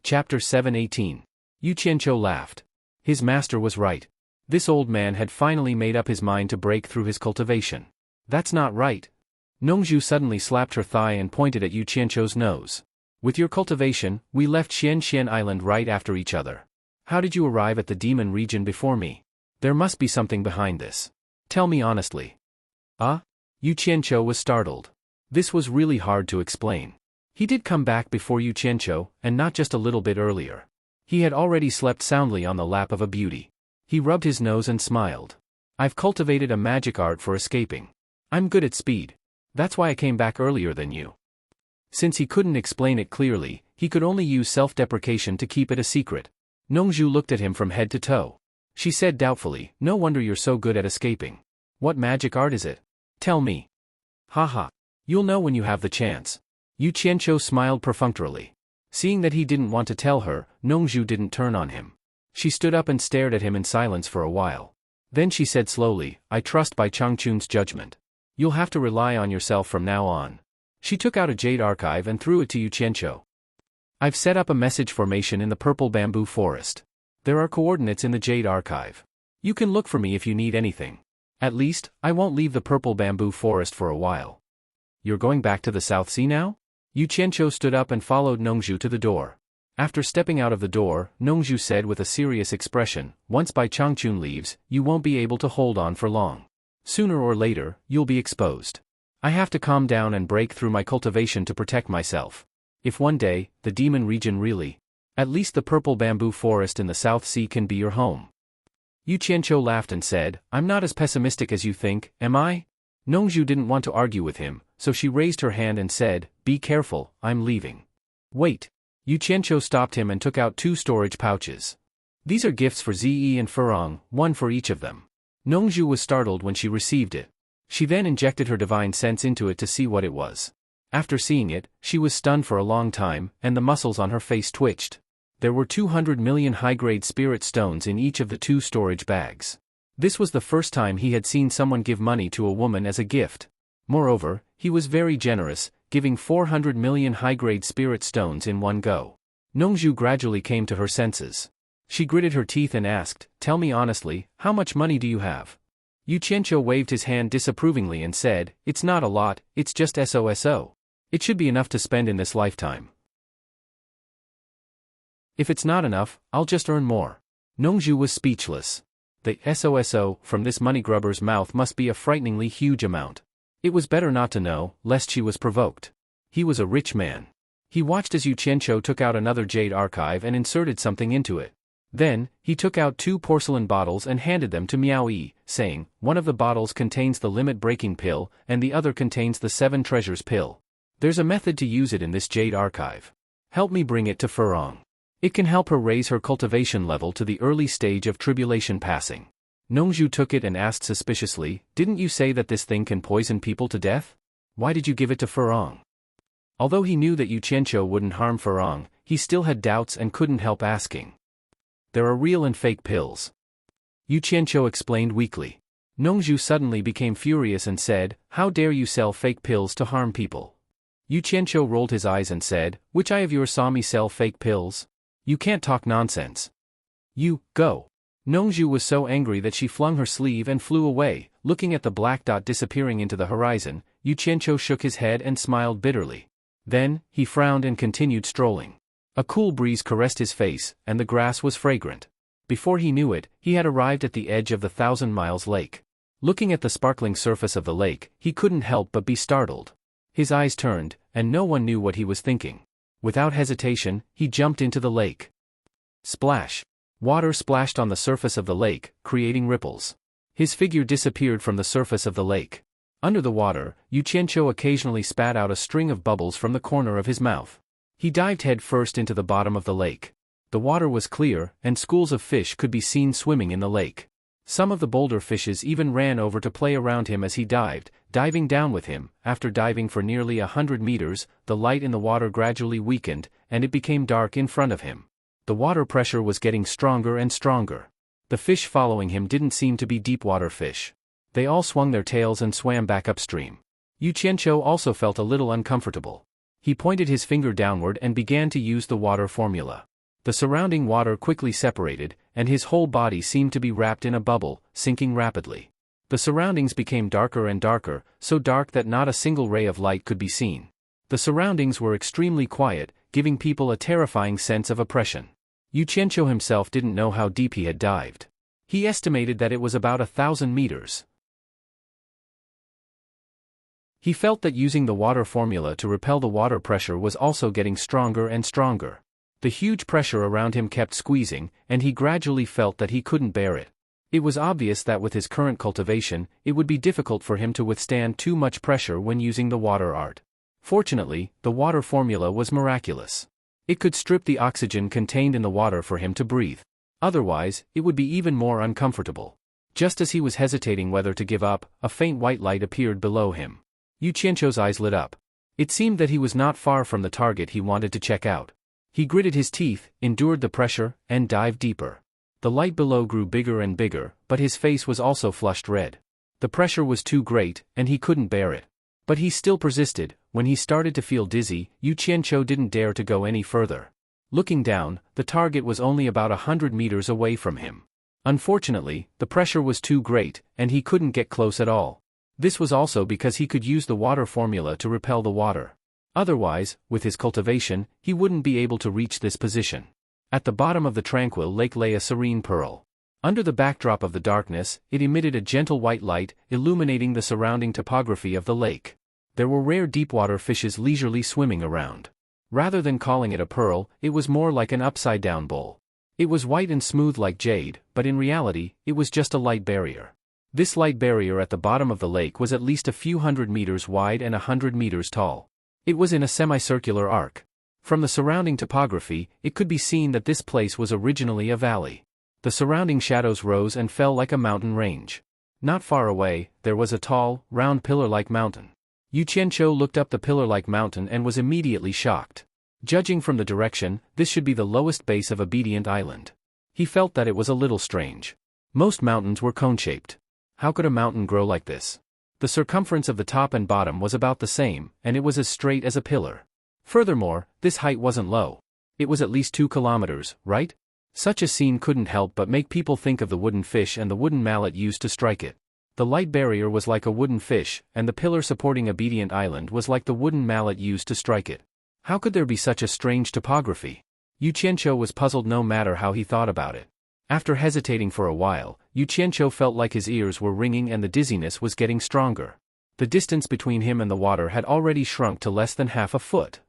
Chapter 7:18. Yu Qianqiu laughed. His master was right. This old man had finally made up his mind to break through his cultivation. That's not right. Nongju suddenly slapped her thigh and pointed at Yu Qianqiu's nose. With your cultivation, we left Xian Island right after each other. How did you arrive at the demon region before me? There must be something behind this. Tell me honestly. Yu Qianqiu was startled. This was really hard to explain. He did come back before Yu Qianqiu, and not just a little bit earlier. He had already slept soundly on the lap of a beauty. He rubbed his nose and smiled. I've cultivated a magic art for escaping. I'm good at speed. That's why I came back earlier than you. Since he couldn't explain it clearly, he could only use self-deprecation to keep it a secret. Nongju looked at him from head to toe. She said doubtfully, no wonder you're so good at escaping. What magic art is it? Tell me. Haha. You'll know when you have the chance. Yu Qianqiu smiled perfunctorily. Seeing that he didn't want to tell her, Nongju didn't turn on him. She stood up and stared at him in silence for a while. Then she said slowly, I trust Bai Changchun's judgment. You'll have to rely on yourself from now on. She took out a jade archive and threw it to Yu Qianqiu. I've set up a message formation in the purple bamboo forest. There are coordinates in the jade archive. You can look for me if you need anything. At least, I won't leave the purple bamboo forest for a while. You're going back to the South Sea now? Yu Qianqiu stood up and followed Nongju to the door. After stepping out of the door, Nongju said with a serious expression, once Bai Changchun leaves, you won't be able to hold on for long. Sooner or later, you'll be exposed. I have to calm down and break through my cultivation to protect myself. If one day, the demon region really, at least the purple bamboo forest in the South Sea can be your home. Yu Qianqiu laughed and said, I'm not as pessimistic as you think, am I? Nongju didn't want to argue with him, so she raised her hand and said, be careful, I'm leaving. Wait. Yu Qianqiu stopped him and took out 2 storage pouches. These are gifts for Zi and Furong, one for each of them. Nongju was startled when she received it. She then injected her divine sense into it to see what it was. After seeing it, she was stunned for a long time, and the muscles on her face twitched. There were 200 million high-grade spirit stones in each of the 2 storage bags. This was the first time he had seen someone give money to a woman as a gift. Moreover, he was very generous, giving 400 million high-grade spirit stones in one go. Nongju gradually came to her senses. She gritted her teeth and asked, tell me honestly, how much money do you have? Yu Qianqiu waved his hand disapprovingly and said, it's not a lot, it's just SOSO. It should be enough to spend in this lifetime. If it's not enough, I'll just earn more. Nongju was speechless. The SOSO from this money grubber's mouth must be a frighteningly huge amount. It was better not to know, lest she was provoked. He was a rich man. He watched as Yu Qianqiu took out another jade archive and inserted something into it. Then, he took out 2 porcelain bottles and handed them to Miao Yi, saying, one of the bottles contains the limit-breaking pill, and the other contains the 7 treasures pill. There's a method to use it in this jade archive. Help me bring it to Furong. It can help her raise her cultivation level to the early stage of tribulation passing. Nongju took it and asked suspiciously, didn't you say that this thing can poison people to death? Why did you give it to Furong? Although he knew that Yu Qianqiu wouldn't harm Furong, he still had doubts and couldn't help asking. There are real and fake pills. Yu Qianqiu explained weakly. Nongju suddenly became furious and said, how dare you sell fake pills to harm people? Yu Qianqiu rolled his eyes and said, which eye of yours saw me sell fake pills? You can't talk nonsense. You, go. Nongju was so angry that she flung her sleeve and flew away. Looking at the black dot disappearing into the horizon, Yu Qianqiu shook his head and smiled bitterly. Then, he frowned and continued strolling. A cool breeze caressed his face, and the grass was fragrant. Before he knew it, he had arrived at the edge of the 1,000 Miles Lake. Looking at the sparkling surface of the lake, he couldn't help but be startled. His eyes turned, and no one knew what he was thinking. Without hesitation, he jumped into the lake. Splash! Water splashed on the surface of the lake, creating ripples. His figure disappeared from the surface of the lake. Under the water, Yu Qianqiu occasionally spat out a string of bubbles from the corner of his mouth. He dived head first into the bottom of the lake. The water was clear, and schools of fish could be seen swimming in the lake. Some of the bolder fishes even ran over to play around him as he dived, diving down with him. After diving for nearly 100 meters, the light in the water gradually weakened, and it became dark in front of him. The water pressure was getting stronger and stronger. The fish following him didn't seem to be deep-water fish. They all swung their tails and swam back upstream. Yu Qianqiu also felt a little uncomfortable. He pointed his finger downward and began to use the water formula. The surrounding water quickly separated, and his whole body seemed to be wrapped in a bubble, sinking rapidly. The surroundings became darker and darker, so dark that not a single ray of light could be seen. The surroundings were extremely quiet, giving people a terrifying sense of oppression. Yu Qianqiu himself didn't know how deep he had dived. He estimated that it was about 1,000 meters. He felt that using the water formula to repel the water pressure was also getting stronger and stronger. The huge pressure around him kept squeezing, and he gradually felt that he couldn't bear it. It was obvious that with his current cultivation, it would be difficult for him to withstand too much pressure when using the water art. Fortunately, the water formula was miraculous. It could strip the oxygen contained in the water for him to breathe. Otherwise, it would be even more uncomfortable. Just as he was hesitating whether to give up, a faint white light appeared below him. Yu Qianqiu's eyes lit up. It seemed that he was not far from the target he wanted to check out. He gritted his teeth, endured the pressure, and dived deeper. The light below grew bigger and bigger, but his face was also flushed red. The pressure was too great, and he couldn't bear it. But he still persisted. When he started to feel dizzy, Yu Qianqiu didn't dare to go any further. Looking down, the target was only about 100 meters away from him. Unfortunately, the pressure was too great, and he couldn't get close at all. This was also because he could use the water formula to repel the water. Otherwise, with his cultivation, he wouldn't be able to reach this position. At the bottom of the tranquil lake lay a serene pearl. Under the backdrop of the darkness, it emitted a gentle white light, illuminating the surrounding topography of the lake. There were rare deep-water fishes leisurely swimming around. Rather than calling it a pearl, it was more like an upside-down bowl. It was white and smooth like jade, but in reality, it was just a light barrier. This light barrier at the bottom of the lake was at least a few hundred meters wide and 100 meters tall. It was in a semicircular arc. From the surrounding topography, it could be seen that this place was originally a valley. The surrounding shadows rose and fell like a mountain range. Not far away, there was a tall, round pillar-like mountain. Yu Qianqiu looked up the pillar-like mountain and was immediately shocked. Judging from the direction, this should be the lowest base of Obedient Island. He felt that it was a little strange. Most mountains were cone-shaped. How could a mountain grow like this? The circumference of the top and bottom was about the same, and it was as straight as a pillar. Furthermore, this height wasn't low. It was at least 2 kilometers, right? Such a scene couldn't help but make people think of the wooden fish and the wooden mallet used to strike it. The light barrier was like a wooden fish, and the pillar supporting Obedient Island was like the wooden mallet used to strike it. How could there be such a strange topography? Yu Qianqiu was puzzled no matter how he thought about it. After hesitating for a while, Yu Qianqiu felt like his ears were ringing and the dizziness was getting stronger. The distance between him and the water had already shrunk to less than half a foot.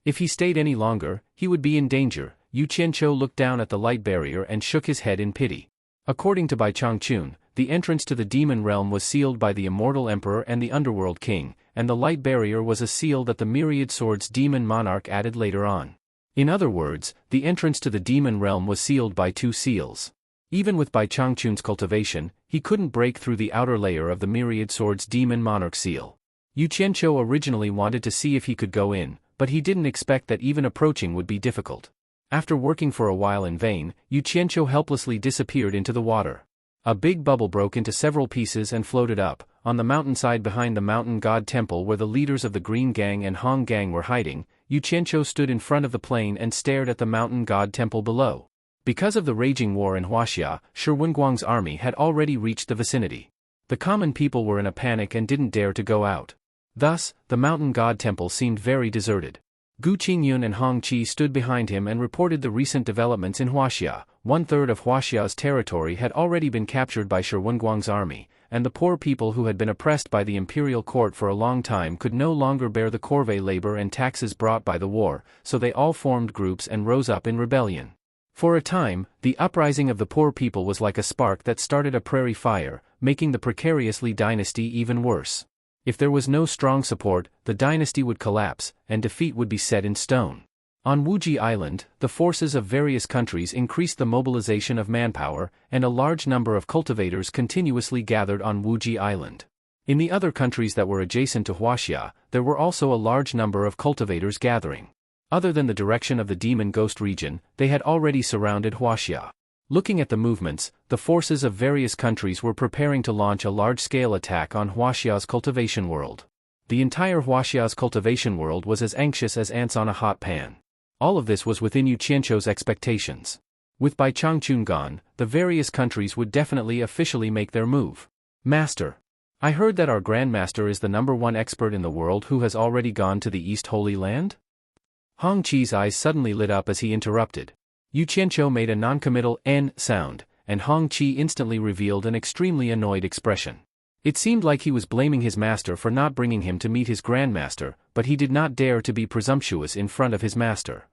If he stayed any longer, he would be in danger. Yu Qianqiu looked down at the light barrier and shook his head in pity. According to Bai Changchun, the entrance to the demon realm was sealed by the immortal emperor and the underworld king, and the light barrier was a seal that the myriad swords demon monarch added later on. In other words, the entrance to the demon realm was sealed by 2 seals. Even with Bai Changchun's cultivation, he couldn't break through the outer layer of the myriad swords demon monarch seal. Yu Qianqiu originally wanted to see if he could go in, but he didn't expect that even approaching would be difficult. After working for a while in vain, Yu Qianqiu helplessly disappeared into the water. A big bubble broke into several pieces and floated up. On the mountainside behind the mountain god temple where the leaders of the Green Gang and Hong Gang were hiding, Yu Qianqiu stood in front of the plain and stared at the mountain god temple below. Because of the raging war in Huaxia, Shi Wenguang's army had already reached the vicinity. The common people were in a panic and didn't dare to go out. Thus, the mountain god temple seemed very deserted. Gu Qingyun and Hong Qi stood behind him and reported the recent developments in Huaxia. 1/3 of Huaxia's territory had already been captured by Shi Wenguang's army, and the poor people who had been oppressed by the imperial court for a long time could no longer bear the corvée labor and taxes brought by the war, so they all formed groups and rose up in rebellion. For a time, the uprising of the poor people was like a spark that started a prairie fire, making the precariously dynasty even worse. If there was no strong support, the dynasty would collapse, and defeat would be set in stone. On Wuji Island, the forces of various countries increased the mobilization of manpower, and a large number of cultivators continuously gathered on Wuji Island. In the other countries that were adjacent to Huaxia, there were also a large number of cultivators gathering. Other than the direction of the demon ghost region, they had already surrounded Huaxia. Looking at the movements, the forces of various countries were preparing to launch a large-scale attack on Huaxia's cultivation world. The entire Huaxia's cultivation world was as anxious as ants on a hot pan. All of this was within Yu Qianqiu's expectations. With Bai Changchun gone, the various countries would definitely officially make their move. Master. I heard that our Grandmaster is the #1 expert in the world who has already gone to the East Holy Land? Hong Qi's eyes suddenly lit up as he interrupted. Yu Qianqiu made a non-committal N sound, and Hong Qi instantly revealed an extremely annoyed expression. It seemed like he was blaming his master for not bringing him to meet his Grandmaster, but he did not dare to be presumptuous in front of his master.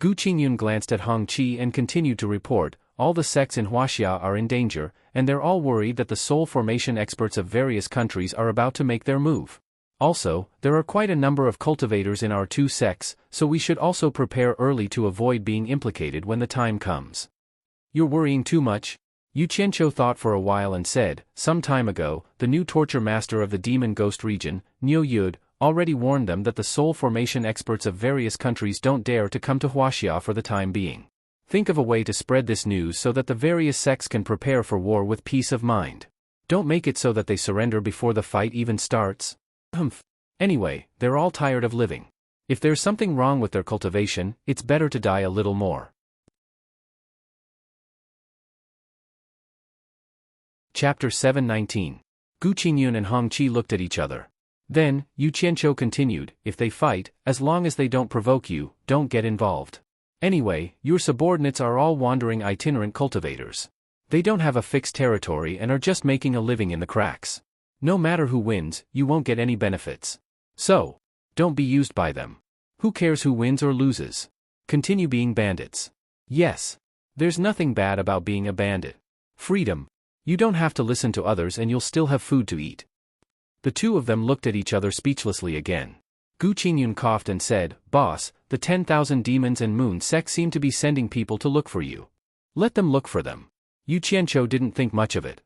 Gu Qingyun glanced at Hong Qi and continued to report, all the sects in Huaxia are in danger, and they're all worried that the soul formation experts of various countries are about to make their move. Also, there are quite a number of cultivators in our two sects, so we should also prepare early to avoid being implicated when the time comes. You're worrying too much? Yu Qianqiu thought for a while and said, some time ago, the new torture master of the demon ghost region, Niu Yud, already warned them that the soul formation experts of various countries don't dare to come to Huaxia for the time being. Think of a way to spread this news so that the various sects can prepare for war with peace of mind. Don't make it so that they surrender before the fight even starts. Anyway, they're all tired of living. If there's something wrong with their cultivation, it's better to die a little more. Chapter 719. Gu Qingyun and Hong Qi looked at each other. Then, Yu Qianqiu continued, if they fight, as long as they don't provoke you, don't get involved. Anyway, your subordinates are all wandering itinerant cultivators. They don't have a fixed territory and are just making a living in the cracks. No matter who wins, you won't get any benefits. So, don't be used by them. Who cares who wins or loses? Continue being bandits. Yes. There's nothing bad about being a bandit. Freedom. You don't have to listen to others and you'll still have food to eat. The two of them looked at each other speechlessly again. Gu Qingyun coughed and said, Boss, the 10,000 demons and moon sect seem to be sending people to look for you. Let them look for them. Yu Qianqiu didn't think much of it.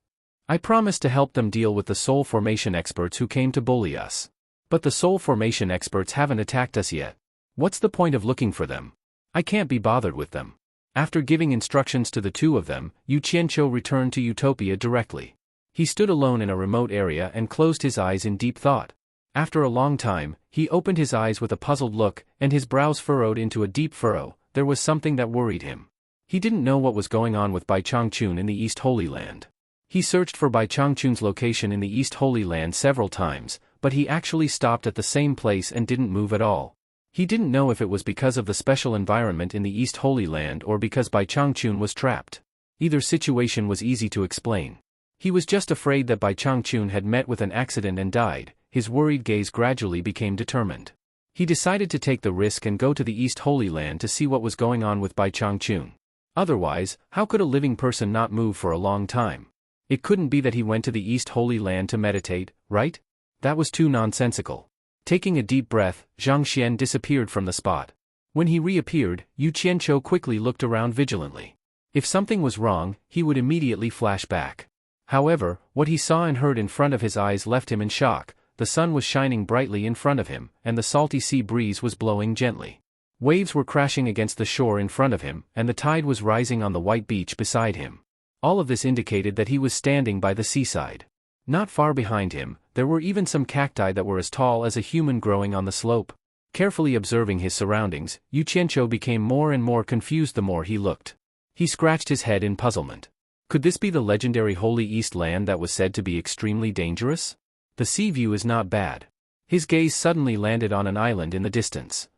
I promised to help them deal with the soul formation experts who came to bully us. But the soul formation experts haven't attacked us yet. What's the point of looking for them? I can't be bothered with them. After giving instructions to the two of them, Yu Qianqiu returned to Utopia directly. He stood alone in a remote area and closed his eyes in deep thought. After a long time, he opened his eyes with a puzzled look, and his brows furrowed into a deep furrow. There was something that worried him. He didn't know what was going on with Bai Changchun in the East Holy Land. He searched for Bai Changchun's location in the East Holy Land several times, but he actually stopped at the same place and didn't move at all. He didn't know if it was because of the special environment in the East Holy Land or because Bai Changchun was trapped. Either situation was easy to explain. He was just afraid that Bai Changchun had met with an accident and died. His worried gaze gradually became determined. He decided to take the risk and go to the East Holy Land to see what was going on with Bai Changchun. Otherwise, how could a living person not move for a long time? It couldn't be that he went to the East Holy Land to meditate, right? That was too nonsensical. Taking a deep breath, Zhang Xian disappeared from the spot. When he reappeared, Yu Qianqiu quickly looked around vigilantly. If something was wrong, he would immediately flash back. However, what he saw and heard in front of his eyes left him in shock. The sun was shining brightly in front of him, and the salty sea breeze was blowing gently. Waves were crashing against the shore in front of him, and the tide was rising on the white beach beside him. All of this indicated that he was standing by the seaside. Not far behind him, there were even some cacti that were as tall as a human growing on the slope. Carefully observing his surroundings, Yu Qianqiu became more and more confused the more he looked. He scratched his head in puzzlement. Could this be the legendary Holy East Land that was said to be extremely dangerous? The sea view is not bad. His gaze suddenly landed on an island in the distance.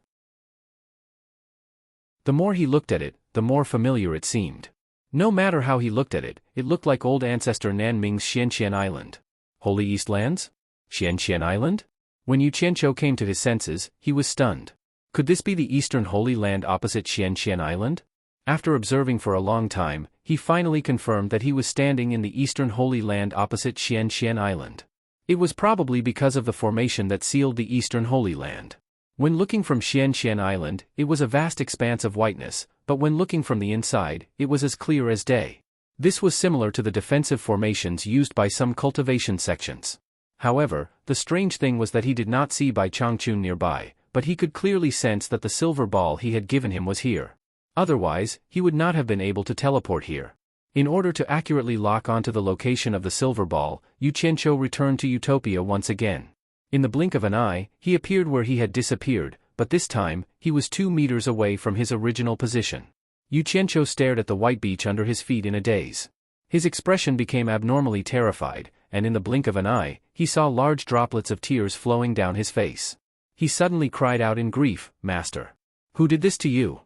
The more he looked at it, the more familiar it seemed. No matter how he looked at it, it looked like old ancestor Nanming's Xianxian Island. Holy East Lands? Xianxian Island? When Yu Qianqiu came to his senses, he was stunned. Could this be the Eastern Holy Land opposite Xianxian Island? After observing for a long time, he finally confirmed that he was standing in the Eastern Holy Land opposite Xianxian Island. It was probably because of the formation that sealed the Eastern Holy Land. When looking from Xianxian Island, it was a vast expanse of whiteness, but when looking from the inside, it was as clear as day. This was similar to the defensive formations used by some cultivation sections. However, the strange thing was that he did not see Bai Changchun nearby, but he could clearly sense that the silver ball he had given him was here. Otherwise, he would not have been able to teleport here. In order to accurately lock onto the location of the silver ball, Yu Qianqiu returned to Utopia once again. In the blink of an eye, he appeared where he had disappeared, but this time, he was 2 meters away from his original position. Yu Qianqiu stared at the white beach under his feet in a daze. His expression became abnormally terrified, and in the blink of an eye, he saw large droplets of tears flowing down his face. He suddenly cried out in grief, "Master! Who did this to you?"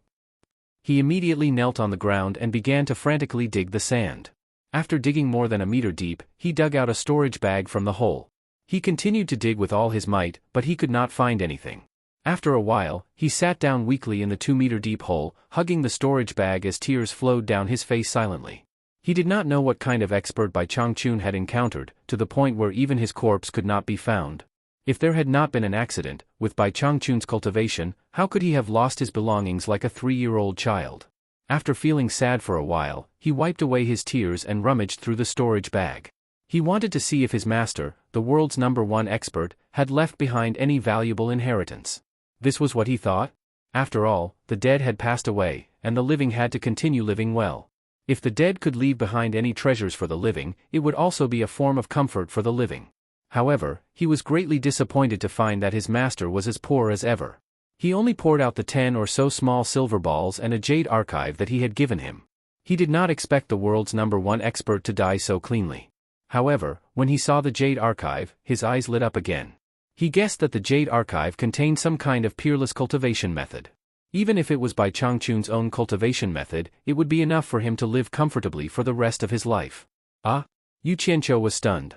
He immediately knelt on the ground and began to frantically dig the sand. After digging more than a meter deep, he dug out a storage bag from the hole. He continued to dig with all his might, but he could not find anything. After a while, he sat down weakly in the 2-meter deep hole, hugging the storage bag as tears flowed down his face silently. He did not know what kind of expert Bai Changchun had encountered, to the point where even his corpse could not be found. If there had not been an accident, with Bai Changchun's cultivation, how could he have lost his belongings like a 3-year-old child? After feeling sad for a while, he wiped away his tears and rummaged through the storage bag. He wanted to see if his master, the world's #1 expert, had left behind any valuable inheritance. This was what he thought? After all, the dead had passed away, and the living had to continue living well. If the dead could leave behind any treasures for the living, it would also be a form of comfort for the living. However, he was greatly disappointed to find that his master was as poor as ever. He only poured out the 10 or so small silver balls and a jade archive that he had given him. He did not expect the world's #1 expert to die so cleanly. However, when he saw the jade archive, his eyes lit up again. He guessed that the jade archive contained some kind of peerless cultivation method. Even if it was Bai Changchun's own cultivation method, it would be enough for him to live comfortably for the rest of his life. Ah? Yu Qianqiu was stunned.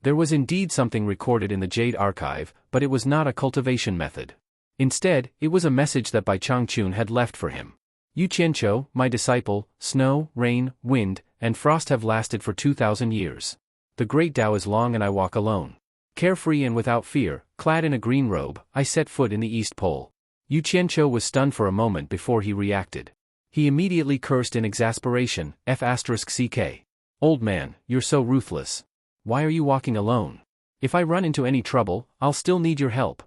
There was indeed something recorded in the jade archive, but it was not a cultivation method. Instead, it was a message that Bai Changchun had left for him. Yu Qianqiu, my disciple, snow, rain, wind, and frost have lasted for 2,000 years. The great Tao is long and I walk alone. Carefree and without fear, clad in a green robe, I set foot in the East Pole. Yu Qianqiu was stunned for a moment before he reacted. He immediately cursed in exasperation, F***ck. Old man, you're so ruthless. Why are you walking alone? If I run into any trouble, I'll still need your help.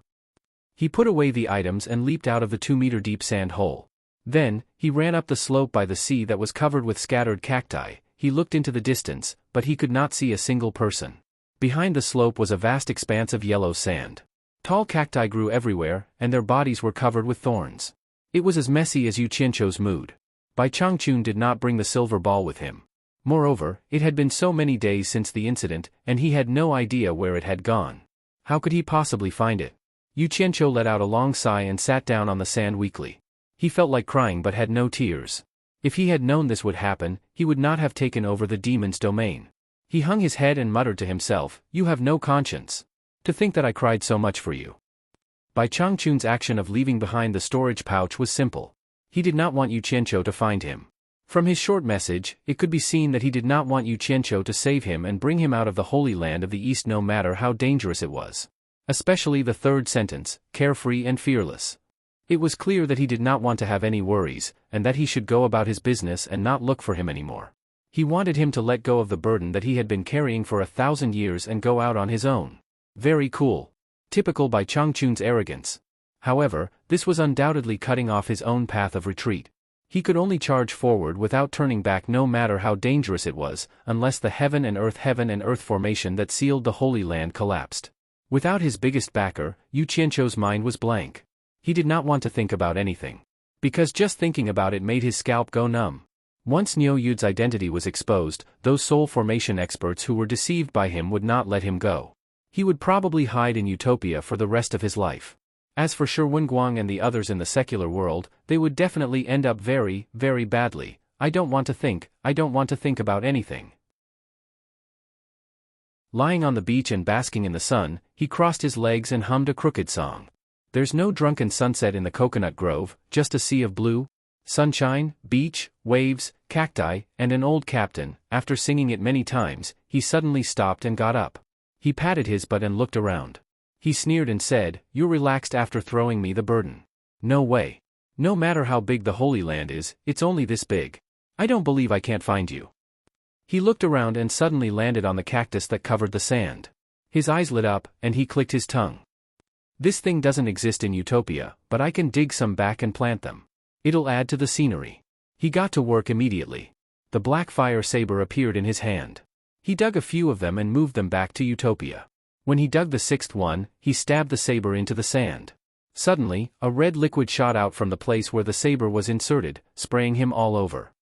He put away the items and leaped out of the 2-meter deep sand hole. Then, he ran up the slope by the sea that was covered with scattered cacti. He looked into the distance, but he could not see a single person. Behind the slope was a vast expanse of yellow sand. Tall cacti grew everywhere, and their bodies were covered with thorns. It was as messy as Yu Qianqiu's mood. Bai Changchun did not bring the silver ball with him. Moreover, it had been so many days since the incident, and he had no idea where it had gone. How could he possibly find it? Yu Qianqiu let out a long sigh and sat down on the sand weakly. He felt like crying but had no tears. If he had known this would happen, he would not have taken over the demon's domain. He hung his head and muttered to himself, "You have no conscience. To think that I cried so much for you." Bai Changchun's action of leaving behind the storage pouch was simple. He did not want Yu Qianqiu to find him. From his short message, it could be seen that he did not want Yu Qianqiu to save him and bring him out of the Holy Land of the East no matter how dangerous it was. Especially the third sentence, carefree and fearless. It was clear that he did not want to have any worries, and that he should go about his business and not look for him anymore. He wanted him to let go of the burden that he had been carrying for 1,000 years and go out on his own. Very cool. Typical Bai Changchun's arrogance. However, this was undoubtedly cutting off his own path of retreat. He could only charge forward without turning back no matter how dangerous it was, unless the heaven and earth formation that sealed the Holy Land collapsed. Without his biggest backer, Yu Qianqiu's mind was blank. He did not want to think about anything. Because just thinking about it made his scalp go numb. Once Niu Yu's identity was exposed, those soul formation experts who were deceived by him would not let him go. He would probably hide in Utopia for the rest of his life. As for Shi Wenguang and the others in the secular world, they would definitely end up very, very badly. I don't want to think about anything. Lying on the beach and basking in the sun, he crossed his legs and hummed a crooked song. There's no drunken sunset in the coconut grove, just a sea of blue, sunshine, beach, waves, cacti, and an old captain. After singing it many times, he suddenly stopped and got up. He patted his butt and looked around. He sneered and said, "You're relaxed after throwing me the burden. No way. No matter how big the Holy Land is, it's only this big. I don't believe I can't find you." He looked around and suddenly landed on the cactus that covered the sand. His eyes lit up, and he clicked his tongue. This thing doesn't exist in Utopia, but I can dig some back and plant them. It'll add to the scenery. He got to work immediately. The black fire saber appeared in his hand. He dug a few of them and moved them back to Utopia. When he dug the sixth one, he stabbed the saber into the sand. Suddenly, a red liquid shot out from the place where the saber was inserted, spraying him all over.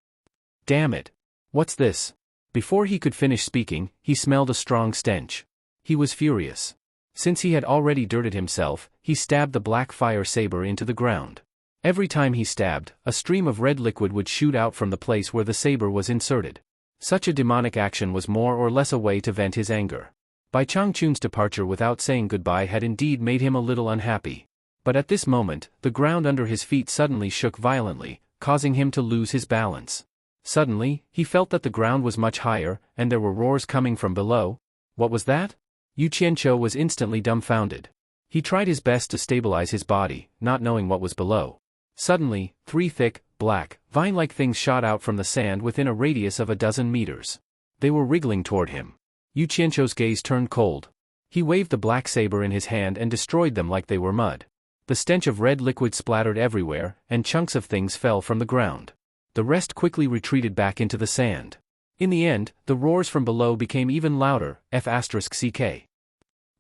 Damn it! What's this? Before he could finish speaking, he smelled a strong stench. He was furious. Since he had already dirted himself, he stabbed the black fire saber into the ground. Every time he stabbed, a stream of red liquid would shoot out from the place where the saber was inserted. Such a demonic action was more or less a way to vent his anger. Bai Changchun's departure without saying goodbye had indeed made him a little unhappy. But at this moment, the ground under his feet suddenly shook violently, causing him to lose his balance. Suddenly, he felt that the ground was much higher, and there were roars coming from below. What was that? Yu Qianqiu was instantly dumbfounded. He tried his best to stabilize his body, not knowing what was below. Suddenly, 3 thick, black, vine-like things shot out from the sand within a radius of a dozen meters. They were wriggling toward him. Yu Qianqiu's gaze turned cold. He waved the black saber in his hand and destroyed them like they were mud. The stench of red liquid splattered everywhere, and chunks of things fell from the ground. The rest quickly retreated back into the sand. In the end, the roars from below became even louder, f*ck.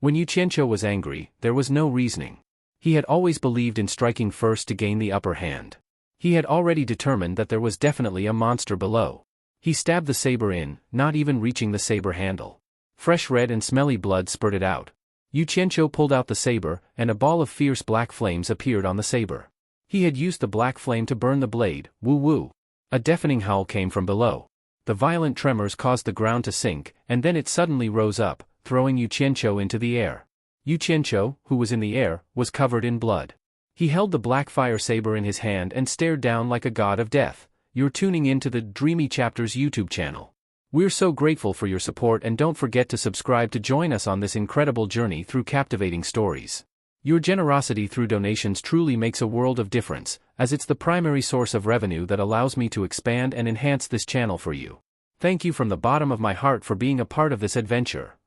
When Yu Qianqiu was angry, there was no reasoning. He had always believed in striking first to gain the upper hand. He had already determined that there was definitely a monster below. He stabbed the saber in, not even reaching the saber handle. Fresh red and smelly blood spurted out. Yu Qianqiu pulled out the saber, and a ball of fierce black flames appeared on the saber. He had used the black flame to burn the blade, woo-woo. A deafening howl came from below. The violent tremors caused the ground to sink, and then it suddenly rose up, throwing Yu Qianqiu into the air. Yu Qianqiu, who was in the air, was covered in blood. He held the black fire saber in his hand and stared down like a god of death. You're tuning in to the Dreamy Chapters YouTube channel. We're so grateful for your support, and don't forget to subscribe to join us on this incredible journey through captivating stories. Your generosity through donations truly makes a world of difference, as it's the primary source of revenue that allows me to expand and enhance this channel for you. Thank you from the bottom of my heart for being a part of this adventure.